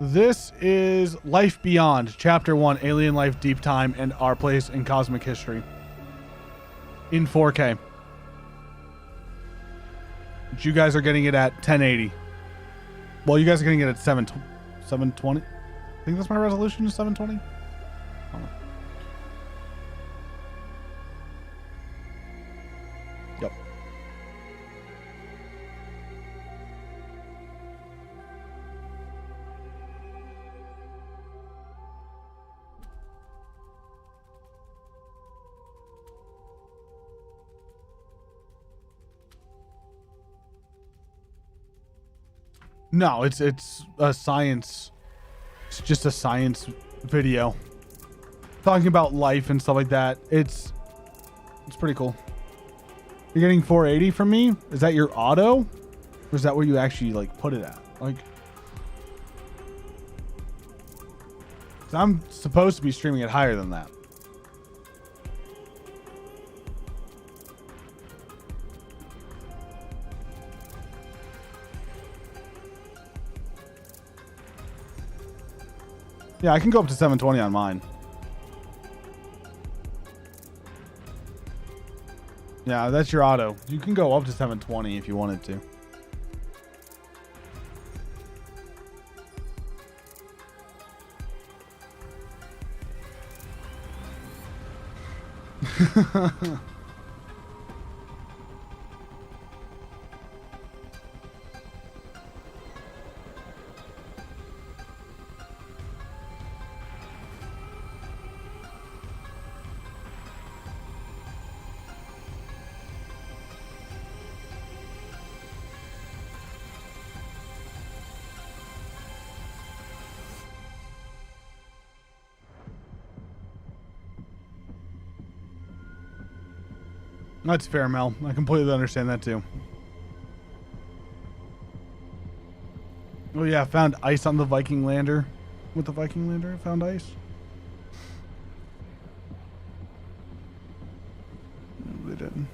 This is Life Beyond, Chapter 1, Alien Life, Deep Time, and Our Place in Cosmic History. In 4K. But you guys are getting it at 1080. Well, you guys are getting it at 720. I think that's my resolution, is 720? Hold on. Yep. No, it's a science. It's just a science video talking about life and stuff like that. It's pretty cool. You're getting 480 from me? Is that your auto? Or is that where you actually like put it at? Like, 'cause I'm supposed to be streaming it higher than that. Yeah, I can go up to 720 on mine. Yeah, that's your auto. You can go up to 720 if you wanted to. That's fair, Mel. I completely understand that too. Oh yeah, I found ice on the Viking lander. With the Viking lander, I found ice. No, they didn't.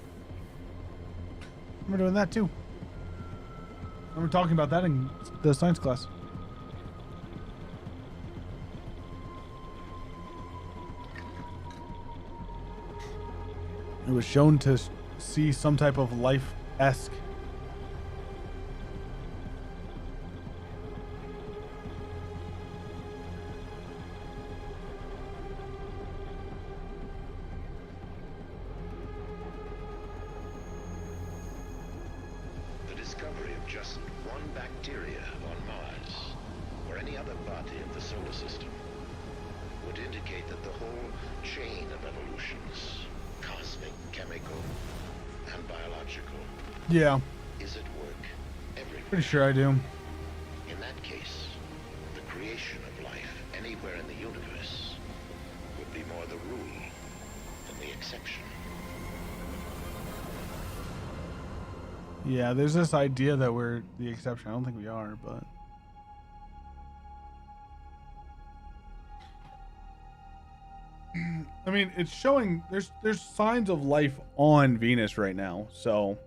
We're doing that too. And we're talking about that in the science class. It was shown to see some type of life-esque. The discovery of just one bacteria on Mars, or any other body of the solar system, would indicate that the whole chain of evolutions cosmic, chemical, and biological, Yeah, is at work everywhere. pretty sure I do. In that case, the creation of life anywhere in the universe would be more the rule than the exception. Yeah, there's this idea that we're the exception. I don't think we are, but I mean, it's showing there's signs of life on Venus right now, so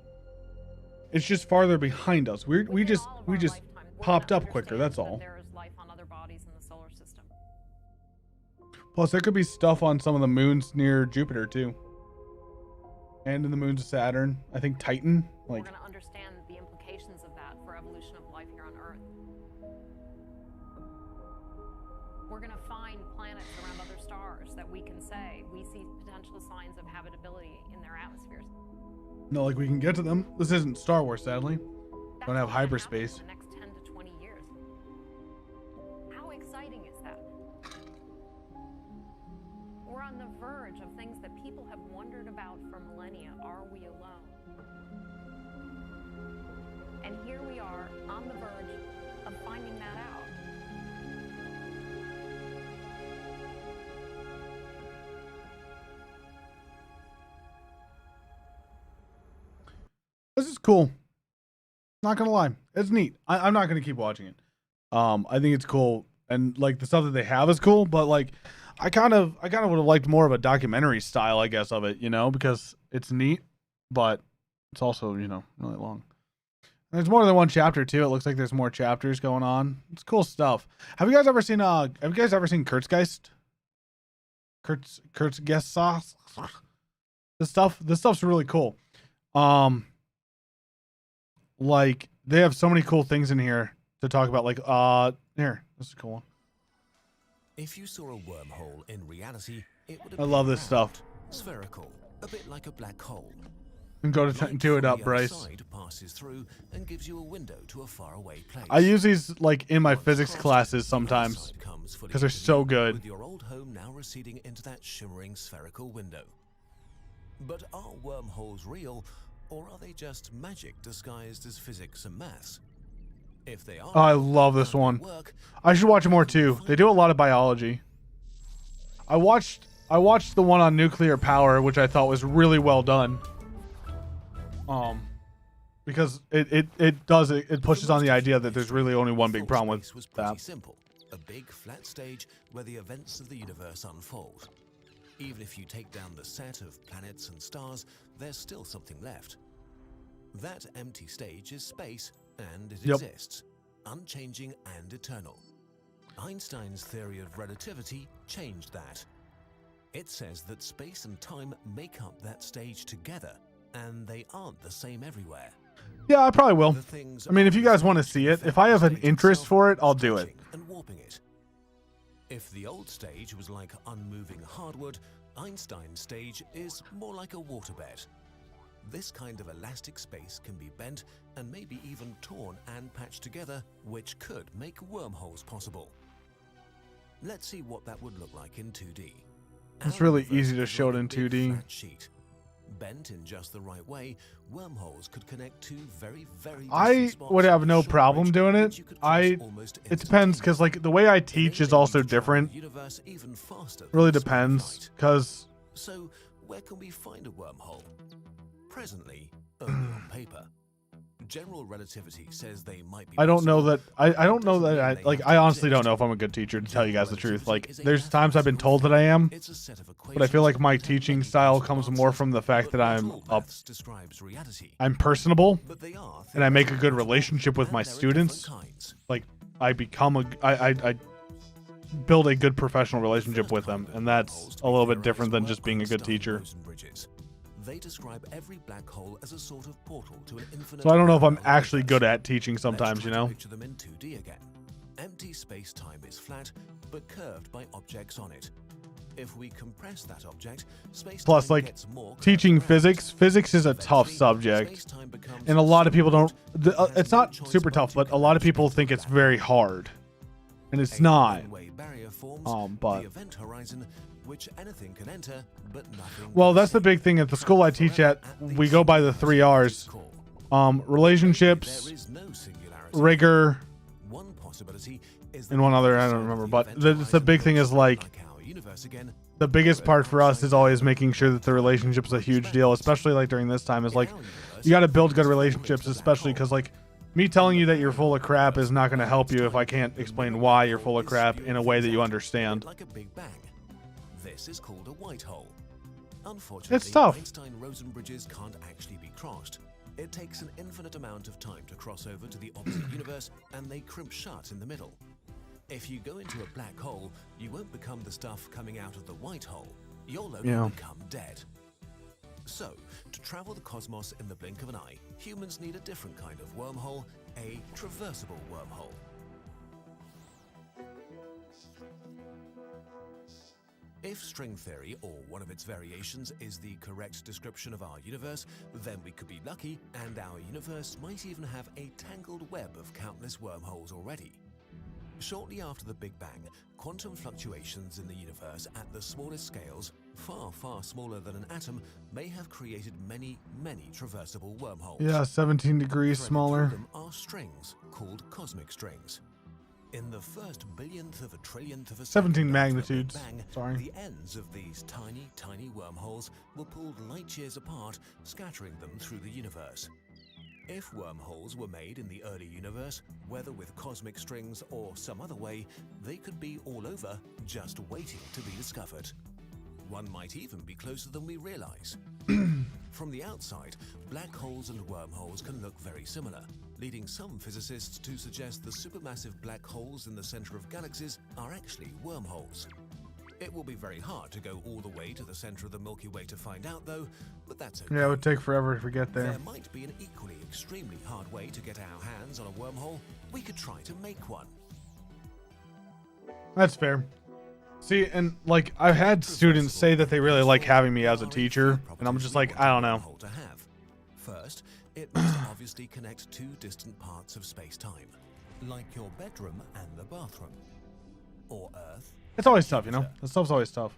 it's just farther behind us. We just popped up quicker. That's all. There is life on other bodies in the solar system. Plus, there could be stuff on some of the moons near Jupiter too, and in the moons of Saturn. I think Titan. We're Like, going to understand the implications of that for evolution of life here on Earth. We're going to find planets around other stars that we can say we see potential signs of habitability in their atmospheres. no, like we can get to them. This isn't Star Wars, sadly. That's Don't have gonna happen hyperspace. in the next 10 to 20 years. How exciting is that? We're on the verge of things that people have wondered about for millennia. Are we alone? And here we are on the verge of finding that out. This is cool. Not gonna lie, it's neat. I'm not gonna keep watching it. I think it's cool, and like the stuff that they have is cool. But like, I kind of would have liked more of a documentary style, I guess, of it. You know, because it's neat, but it's also really long. And there's more than one chapter too. It looks like there's more chapters going on. It's cool stuff. Have you guys ever seen Kurzgeist? Kurzgeist. This stuff's really cool. Like they have so many cool things in here to talk about. Like, here, this is a cool one. If you saw a wormhole in reality, it would I love this stuff. Spherical, a bit like a black hole. And go to it up, Bryce. Passes through and gives you a window to a faraway place. I use these like in my physics classes sometimes because they're so good. With your old home now receding into that shimmering spherical window. But are wormholes real, or are they just magic disguised as physics and maths? If they are, Oh, I love this one. I should watch more too. They do a lot of biology. I watched the one on nuclear power, which I thought was really well done. Because it pushes on the idea that there's really only one big problem with that. Simple. A big flat stage where the events of the universe unfold. Even if you take down the set of planets and stars, there's still something left. That empty stage is space, and it exists, unchanging and eternal. Einstein's theory of relativity changed that. It says that space and time make up that stage together, and they aren't the same everywhere. Yeah, I probably will. I mean, if you guys want to see it, if I have an interest for it, I'll do it. And warping it. If the old stage was like unmoving hardwood, Einstein's stage is more like a waterbed. This kind of elastic space can be bent and maybe even torn and patched together, which could make wormholes possible. Let's see what that would look like in 2D. It's really easy to show it in 2D. Sheet. Bent in just the right way, wormholes could connect two very I would have no problem doing it. It depends, because like the way I teach is also different. Really depends, because so where can we find a wormhole? Presently, only on paper. General relativity says they might be. I don't know that. I don't know that. I honestly don't know if I'm a good teacher, to tell you guys the truth. Like, there's times I've been told that I am, but I feel like my teaching style comes more from the fact that I'm personable, and I make a good relationship with my students. Like, I build a good professional relationship with them, and that's a little bit different than just being a good teacher. They describe every black hole as a sort of portal to an infinite. So I don't know if I'm actually good at teaching sometimes, you know. Picture them in 2D again. Empty space-time is flat, but curved by objects on it. If we compress that object, space-time Plus, like, gets more teaching physics is a tough subject, and a lot of people don't. It's not super tough, but a lot of people think it's very hard. and it's A not. one-way barrier forms But the event horizon, which anything can enter, but nothing. well, that's the big thing at the school I teach at. We go by the 3 R's: relationships, rigor, and one other I don't remember. But the big thing is like the biggest part for us is always making sure that the relationship is a huge deal, especially like during this time. Is like you got to build good relationships, especially because like me telling you that you're full of crap is not going to help you if I can't explain why you're full of crap in a way that you understand. Like a big bang. This is called a white hole. Unfortunately, It's tough. Einstein-Rosen bridges can't actually be crossed. It takes an infinite amount of time to cross over to the opposite universe, and they crimp shut in the middle. If you go into a black hole, you won't become the stuff coming out of the white hole. You'll only become dead. So, to travel the cosmos in the blink of an eye, humans need a different kind of wormhole, a traversable wormhole. If string theory, or one of its variations, is the correct description of our universe, then we could be lucky, and our universe might even have a tangled web of countless wormholes already. Shortly after the Big Bang, quantum fluctuations in the universe at the smallest scales, far, far smaller than an atom, may have created many, many traversable wormholes. Yeah, 17 degrees Threaded smaller. through them are strings, called cosmic strings. In the first billionth of a trillionth of a 17 second magnitudes. after the Big Bang, Sorry. the ends of these tiny, tiny wormholes were pulled light years apart, scattering them through the universe. If wormholes were made in the early universe, whether with cosmic strings or some other way, they could be all over, just waiting to be discovered. One might even be closer than we realize. From the outside, black holes and wormholes can look very similar, leading some physicists to suggest the supermassive black holes in the center of galaxies are actually wormholes. It will be very hard to go all the way to the center of the Milky Way to find out, though, but that's okay. Yeah, it would take forever if we get there. There might be an equally extremely hard way to get our hands on a wormhole. We could try to make one. That's fair. See, and like I've had students say that they really like having me as a teacher, and I'm just like, I don't know. To have. First, it must obviously connect two distant parts of space-time, like your bedroom and the bathroom, or Earth. It's always tough, you know? That stuff's always tough.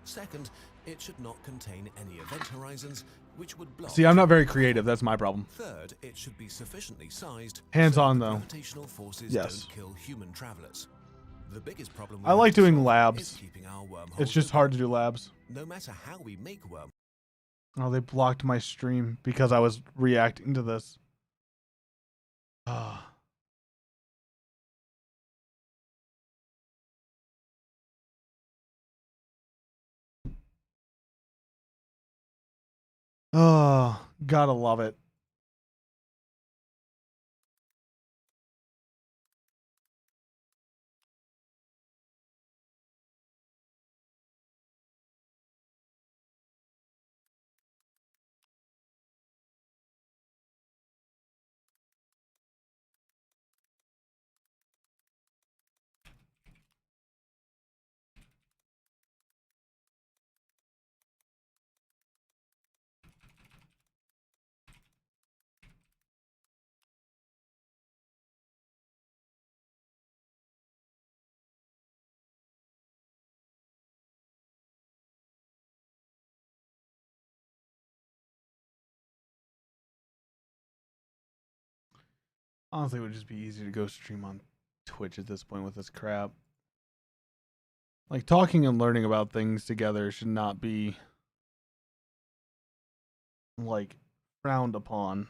Second, it should not contain any event horizons which would block. See, I'm not very creative. That's my problem. Third, it should be sufficiently sized. Hands-on, so though. Gravitational forces Yes. don't kill human travelers. The biggest problem I like doing labs. is keeping our wormholes It's just hard to do labs. No matter how we make wormholes. Oh, they blocked my stream because I was reacting to this. Ah. Oh, gotta love it. Honestly, it would just be easy to go stream on Twitch at this point with this crap. Like, talking and learning about things together should not be, like, frowned upon.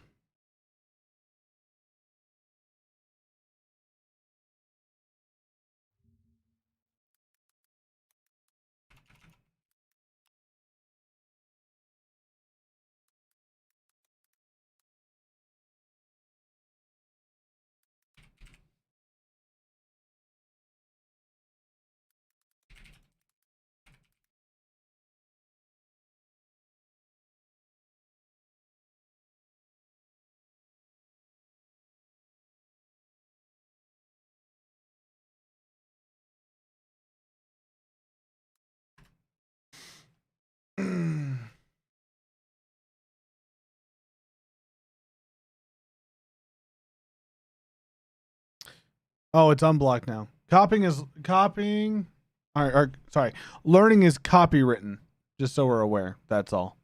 Oh, it's unblocked now. copying. Sorry, learning is copywritten. Just so we're aware. That's all.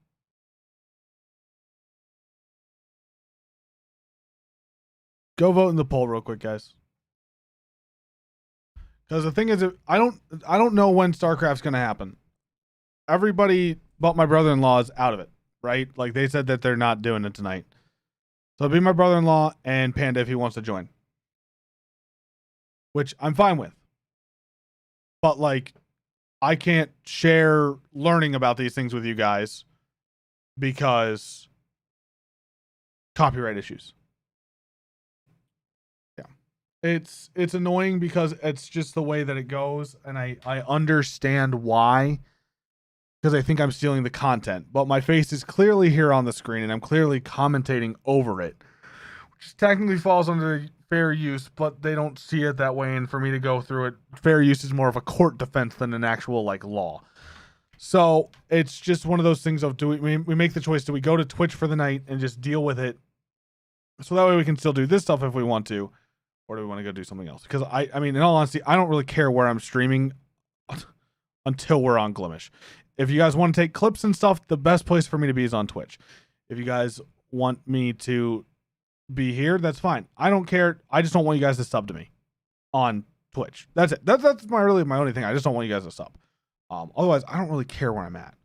Go vote in the poll real quick, guys. Because the thing is, I don't know when StarCraft's gonna happen. Everybody but my brother-in-law is out of it, right? Like they said that they're not doing it tonight. So it'll be my brother-in-law and Panda if he wants to join, which I'm fine with. But like, I can't share learning about these things with you guys because copyright issues. Yeah. It's annoying because it's just the way that it goes, and I understand why, because I think I'm stealing the content, but my face is clearly here on the screen and I'm clearly commentating over it, which technically falls under fair use, but they don't see it that way, and for me to go through it, fair use is more of a court defense than an actual like law. So it's just one of those things of, do we make the choice, do we go to Twitch for the night and just deal with it so that way we can still do this stuff if we want to, or do we want to go do something else? Because I mean, in all honesty, I don't really care where I'm streaming until we're on Glimish. If you guys want to take clips and stuff, the best place for me to be is on Twitch. If you guys want me to be here, that's fine. I don't care. I just don't want you guys to sub to me on Twitch. That's it. That's my only thing. I just don't want you guys to sub. Otherwise, I don't really care where I'm at.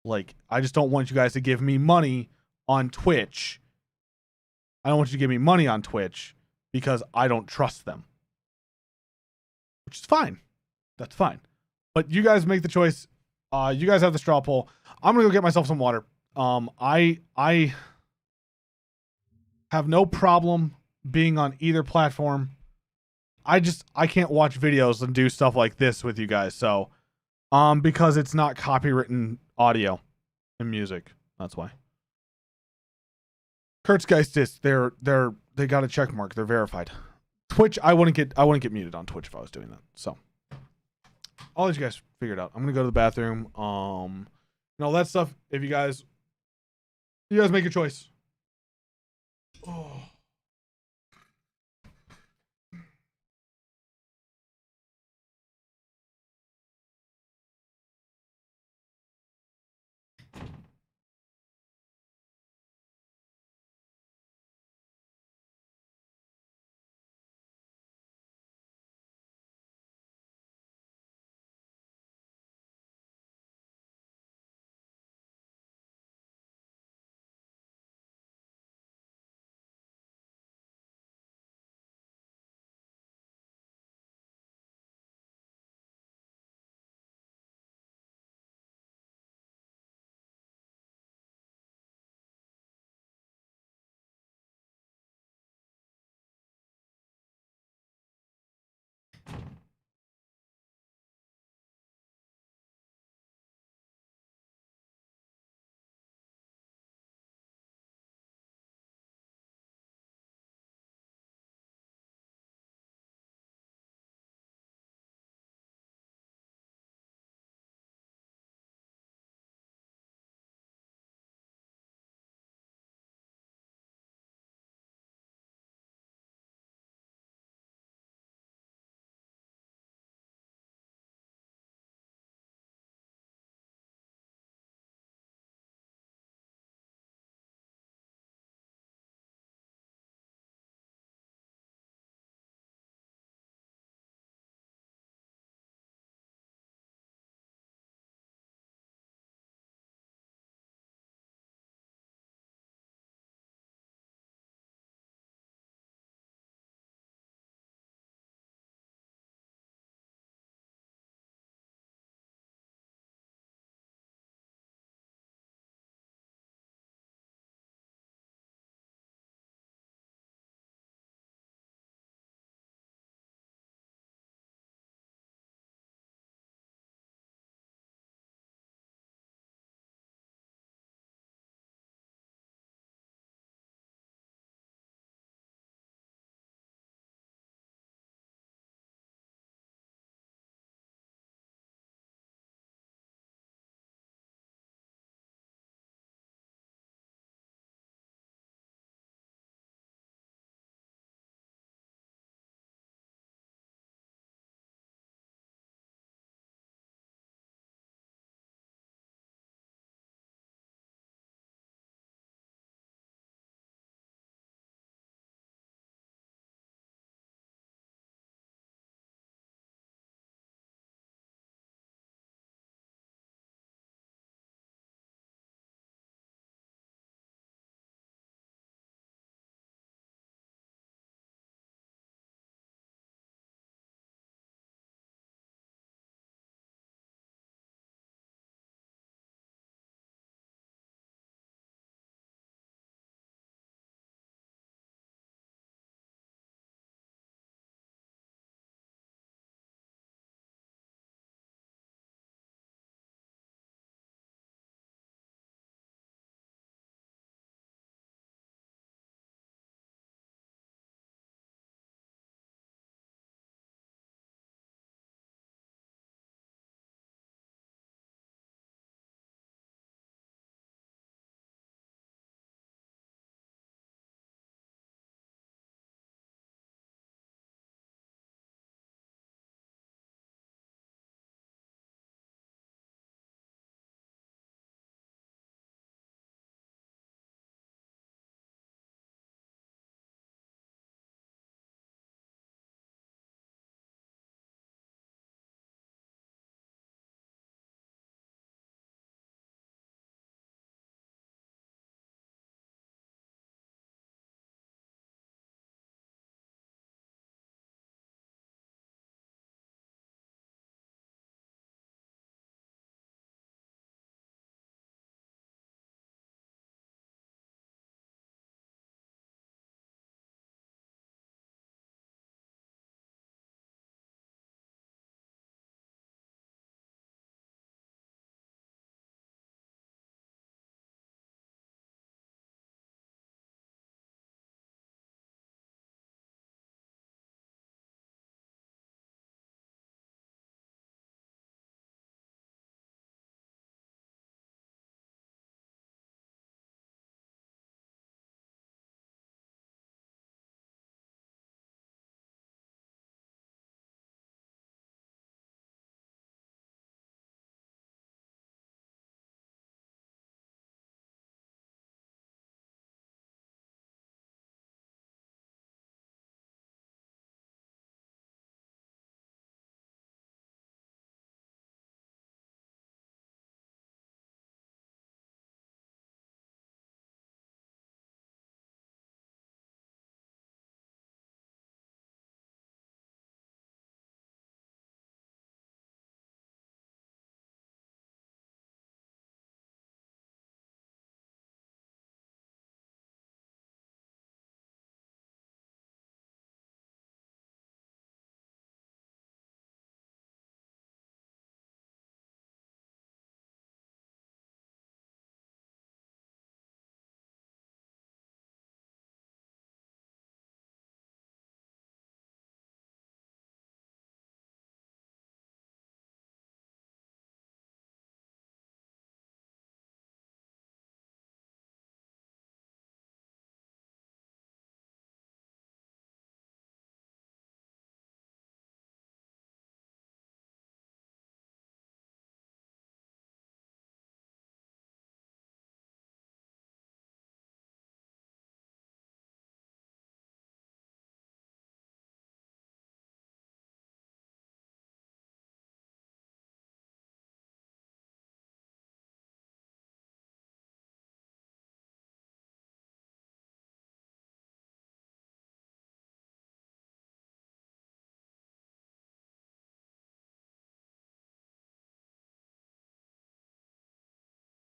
Like, I just don't want you guys to give me money on Twitch. I don't want you to give me money on Twitch because I don't trust them. Which is fine. That's fine. But you guys make the choice. You guys have the straw poll. I'm gonna go get myself some water. I have no problem being on either platform. I can't watch videos and do stuff like this with you guys. So, because it's not copywritten audio and music. That's why. Kurtzgeist, they got a check mark. They're verified. Twitch, I wouldn't get muted on Twitch if I was doing that. So I'll let you guys figure it out. I'm gonna go to the bathroom. All that stuff. If you guys make your choice. Oh.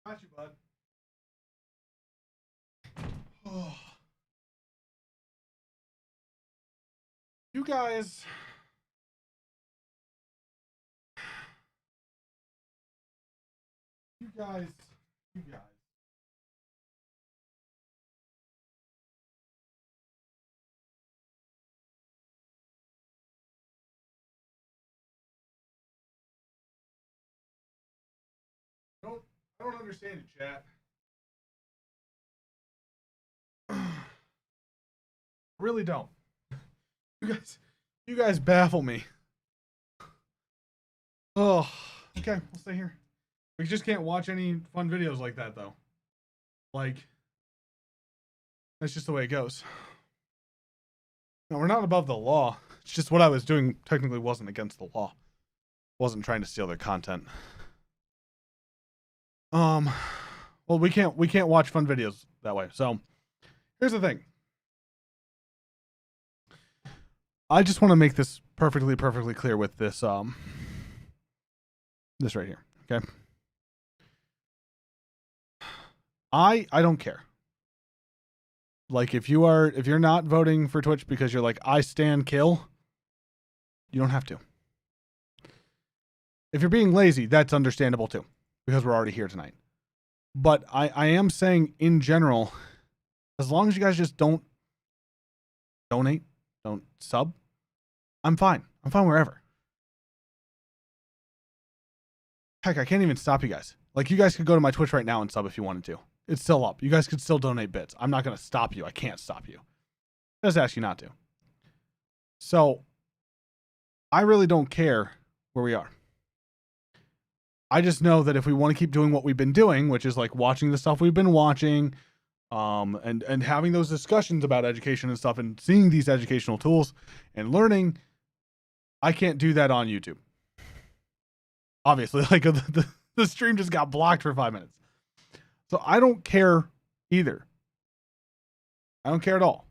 Got you, bud. Oh. You guys. You guys. I don't understand it, chat. Really don't. You guys baffle me. Oh, okay, we'll stay here. We just can't watch any fun videos like that, though. Like, that's just the way it goes. No, we're not above the law. It's just what I was doing technically wasn't against the law. Wasn't trying to steal their content. Well, we can't watch fun videos that way. So, here's the thing. I just want to make this perfectly clear with this this right here, okay? I don't care. Like if you're not voting for Twitch because you're like I stand kill, you don't have to. If you're being lazy, that's understandable too, because we're already here tonight. But I am saying in general, as long as you guys just don't donate, don't sub, I'm fine. I'm fine wherever. Heck, I can't even stop you guys. Like, you guys could go to my Twitch right now and sub if you wanted to. It's still up. You guys could still donate bits. I'm not going to stop you. I can't stop you. Just ask you not to. So, I really don't care where we are. I just know that if we want to keep doing what we've been doing, which is like watching the stuff we've been watching, and having those discussions about education and stuff and seeing these educational tools and learning, I can't do that on YouTube. Obviously, like the stream just got blocked for 5 minutes. So I don't care either. I don't care at all.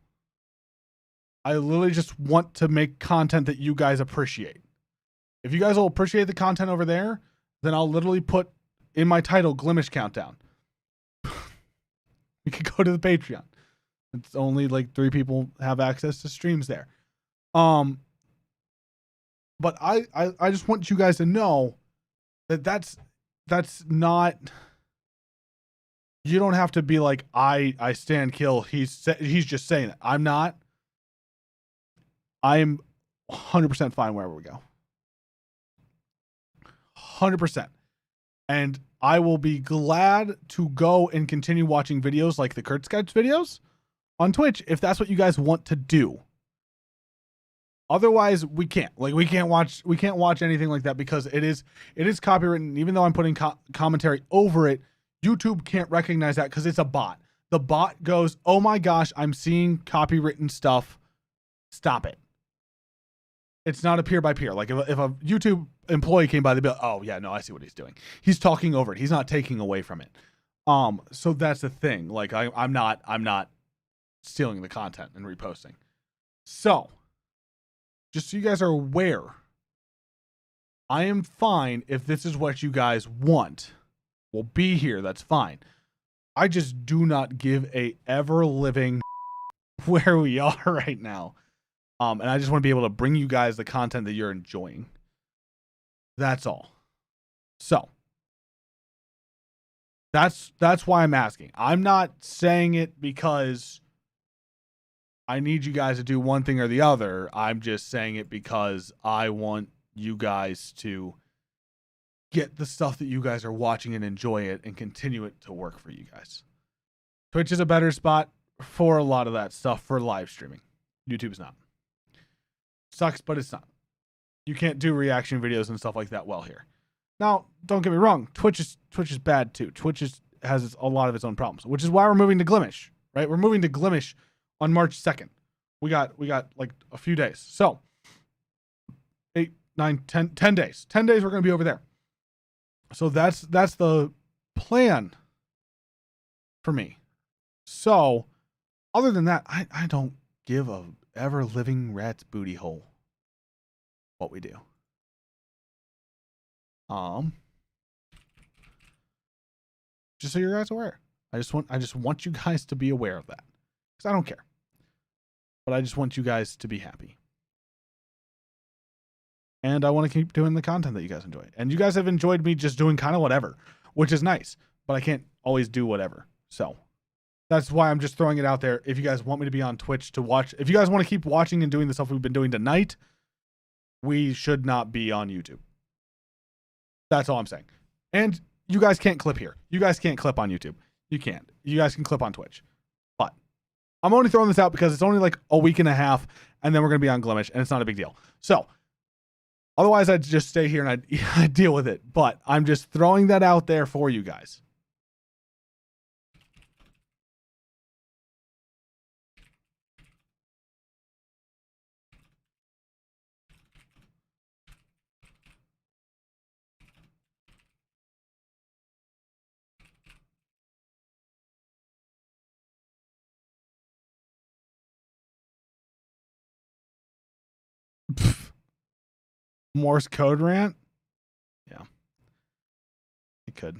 I literally just want to make content that you guys appreciate. If you guys will appreciate the content over there, then I'll literally put in my title Glimish Countdown. You could go to the Patreon. It's only like 3 people have access to streams there. But I just want you guys to know that that's not, you don't have to be like I stand kill. He's just saying it. I'm not. I am 100% fine wherever we go. 100%. And I will be glad to go and continue watching videos like the Kurtzgeist videos on Twitch if that's what you guys want to do. Otherwise, we can't. Like, we can't watch anything like that because it is copywritten. Even though I'm putting commentary over it, YouTube can't recognize that because it's a bot. The bot goes, "Oh my gosh, I'm seeing copywritten stuff. Stop it." It's not a peer by peer. Like if a YouTube employee came by, they'd be like, "Oh yeah, no, I see what he's doing. He's talking over it. He's not taking away from it." So that's the thing. Like I'm not stealing the content and reposting. So just so you guys are aware, I am fine if this is what you guys want. We'll be here. That's fine. I just do not give a ever living where we are right now. And I just want to be able to bring you guys the content that you're enjoying. That's all. So that's why I'm asking. I'm not saying it because I need you guys to do one thing or the other. I'm just saying it because I want you guys to get the stuff that you guys are watching and enjoy it and continue it to work for you guys. Twitch is a better spot for a lot of that stuff for live streaming. YouTube's not. Sucks, but it's not. You can't do reaction videos and stuff like that well here. Now, don't get me wrong. Twitch is bad too. Twitch has a lot of its own problems, which is why we're moving to Glimish, right? We're moving to Glimish on March 2nd. We got like a few days. So 8, 9, 10 days. 10 days we're going to be over there. So that's the plan for me. So other than that, I don't give a ever living rat's booty hole what we do. Just so you guys are aware. I just want you guys to be aware of that. Because I don't care. But I just want you guys to be happy. And I want to keep doing the content that you guys enjoy. And you guys have enjoyed me just doing kind of whatever, which is nice. But I can't always do whatever. So that's why I'm just throwing it out there. If you guys want me to be on Twitch to watch, if you guys want to keep watching and doing the stuff we've been doing tonight, we should not be on YouTube. That's all I'm saying. And you guys can't clip here. You guys can't clip on YouTube. You can't. You guys can clip on Twitch. But I'm only throwing this out because it's only like a week and a half, and then we're going to be on Glimish, and it's not a big deal. So otherwise, I'd just stay here and I'd deal with it. But I'm just throwing that out there for you guys. Morse code rant? Yeah. It could.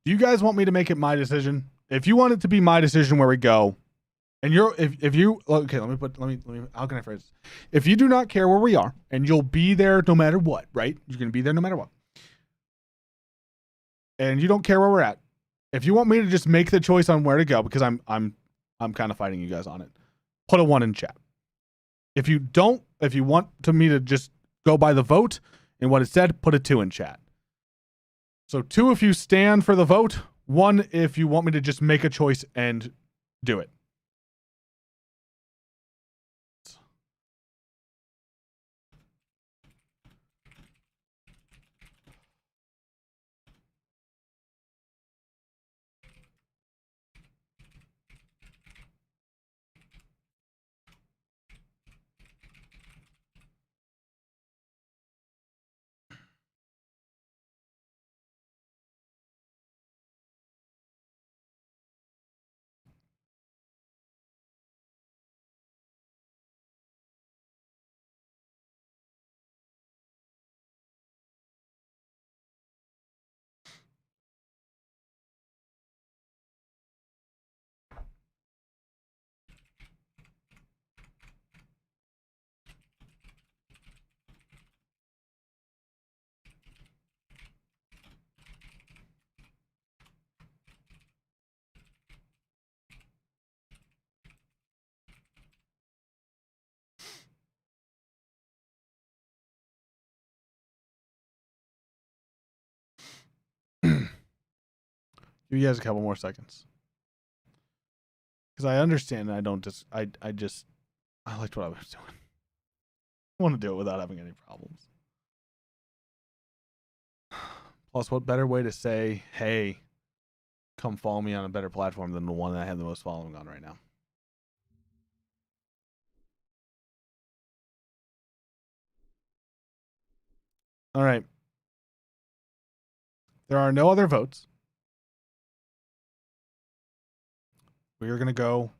Do you guys want me to make it my decision? If you want it to be my decision where we go, and if you okay, let me how can I phrase this? If you do not care where we are, and you'll be there no matter what, right? You're gonna be there no matter what. And you don't care where we're at. If you want me to just make the choice on where to go, because I'm kind of fighting you guys on it, put a 1 in chat. If you want me to just go by the vote and what it said, put a 2 in chat. So 2 if you stand for the vote, 1 if you want me to just make a choice and do it. Give you guys a couple more seconds. Because I understand and I don't just I liked what I was doing. I want to do it without having any problems. Plus, what better way to say, hey, come follow me on a better platform than the one that I have the most following on right now. All right. There are no other votes. We are going to go.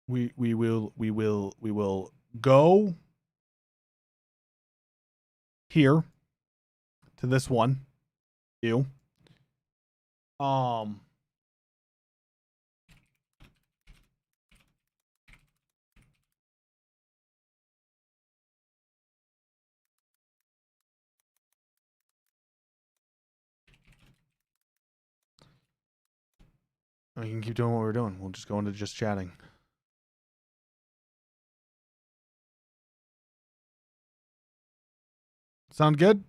We will go here to this one. You. We can keep doing what we're doing. We'll just go into just chatting. Sound good?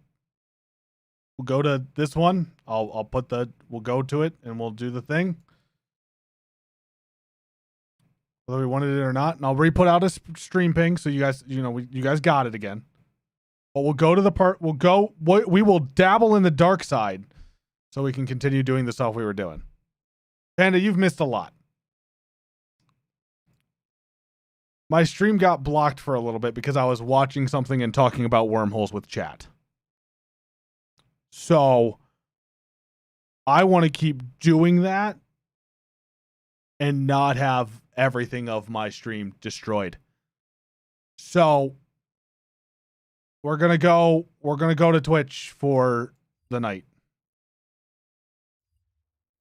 We'll go to this one. We'll go to it and we'll do the thing. Whether we wanted it or not. And I'll re-put out a stream ping so you guys, you guys got it again. But we'll go to the part, we will dabble in the dark side so we can continue doing the stuff we were doing. Panda, you've missed a lot. My stream got blocked for a little bit because I was watching something and talking about wormholes with chat. So I want to keep doing that and not have everything of my stream destroyed. So we're going to go to Twitch for the night.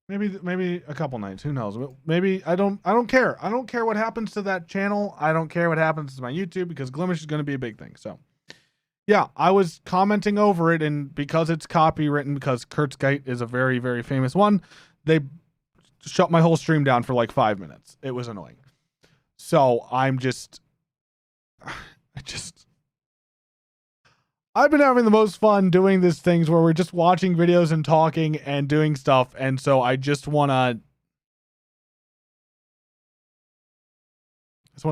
Maybe a couple nights, who knows? Maybe I don't care. I don't care what happens to that channel. I don't care what happens to my YouTube because Glimish is going to be a big thing. So yeah, I was commenting over it, and because it's copywritten, because Kurtzgeit is a very, very famous one, they shut my whole stream down for like 5 minutes. It was annoying. So I've been having the most fun doing these things where we're just watching videos and talking and doing stuff. And so I just want to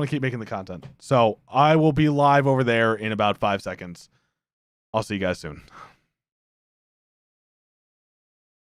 keep making the content. So I will be live over there in about 5 seconds. I'll see you guys soon.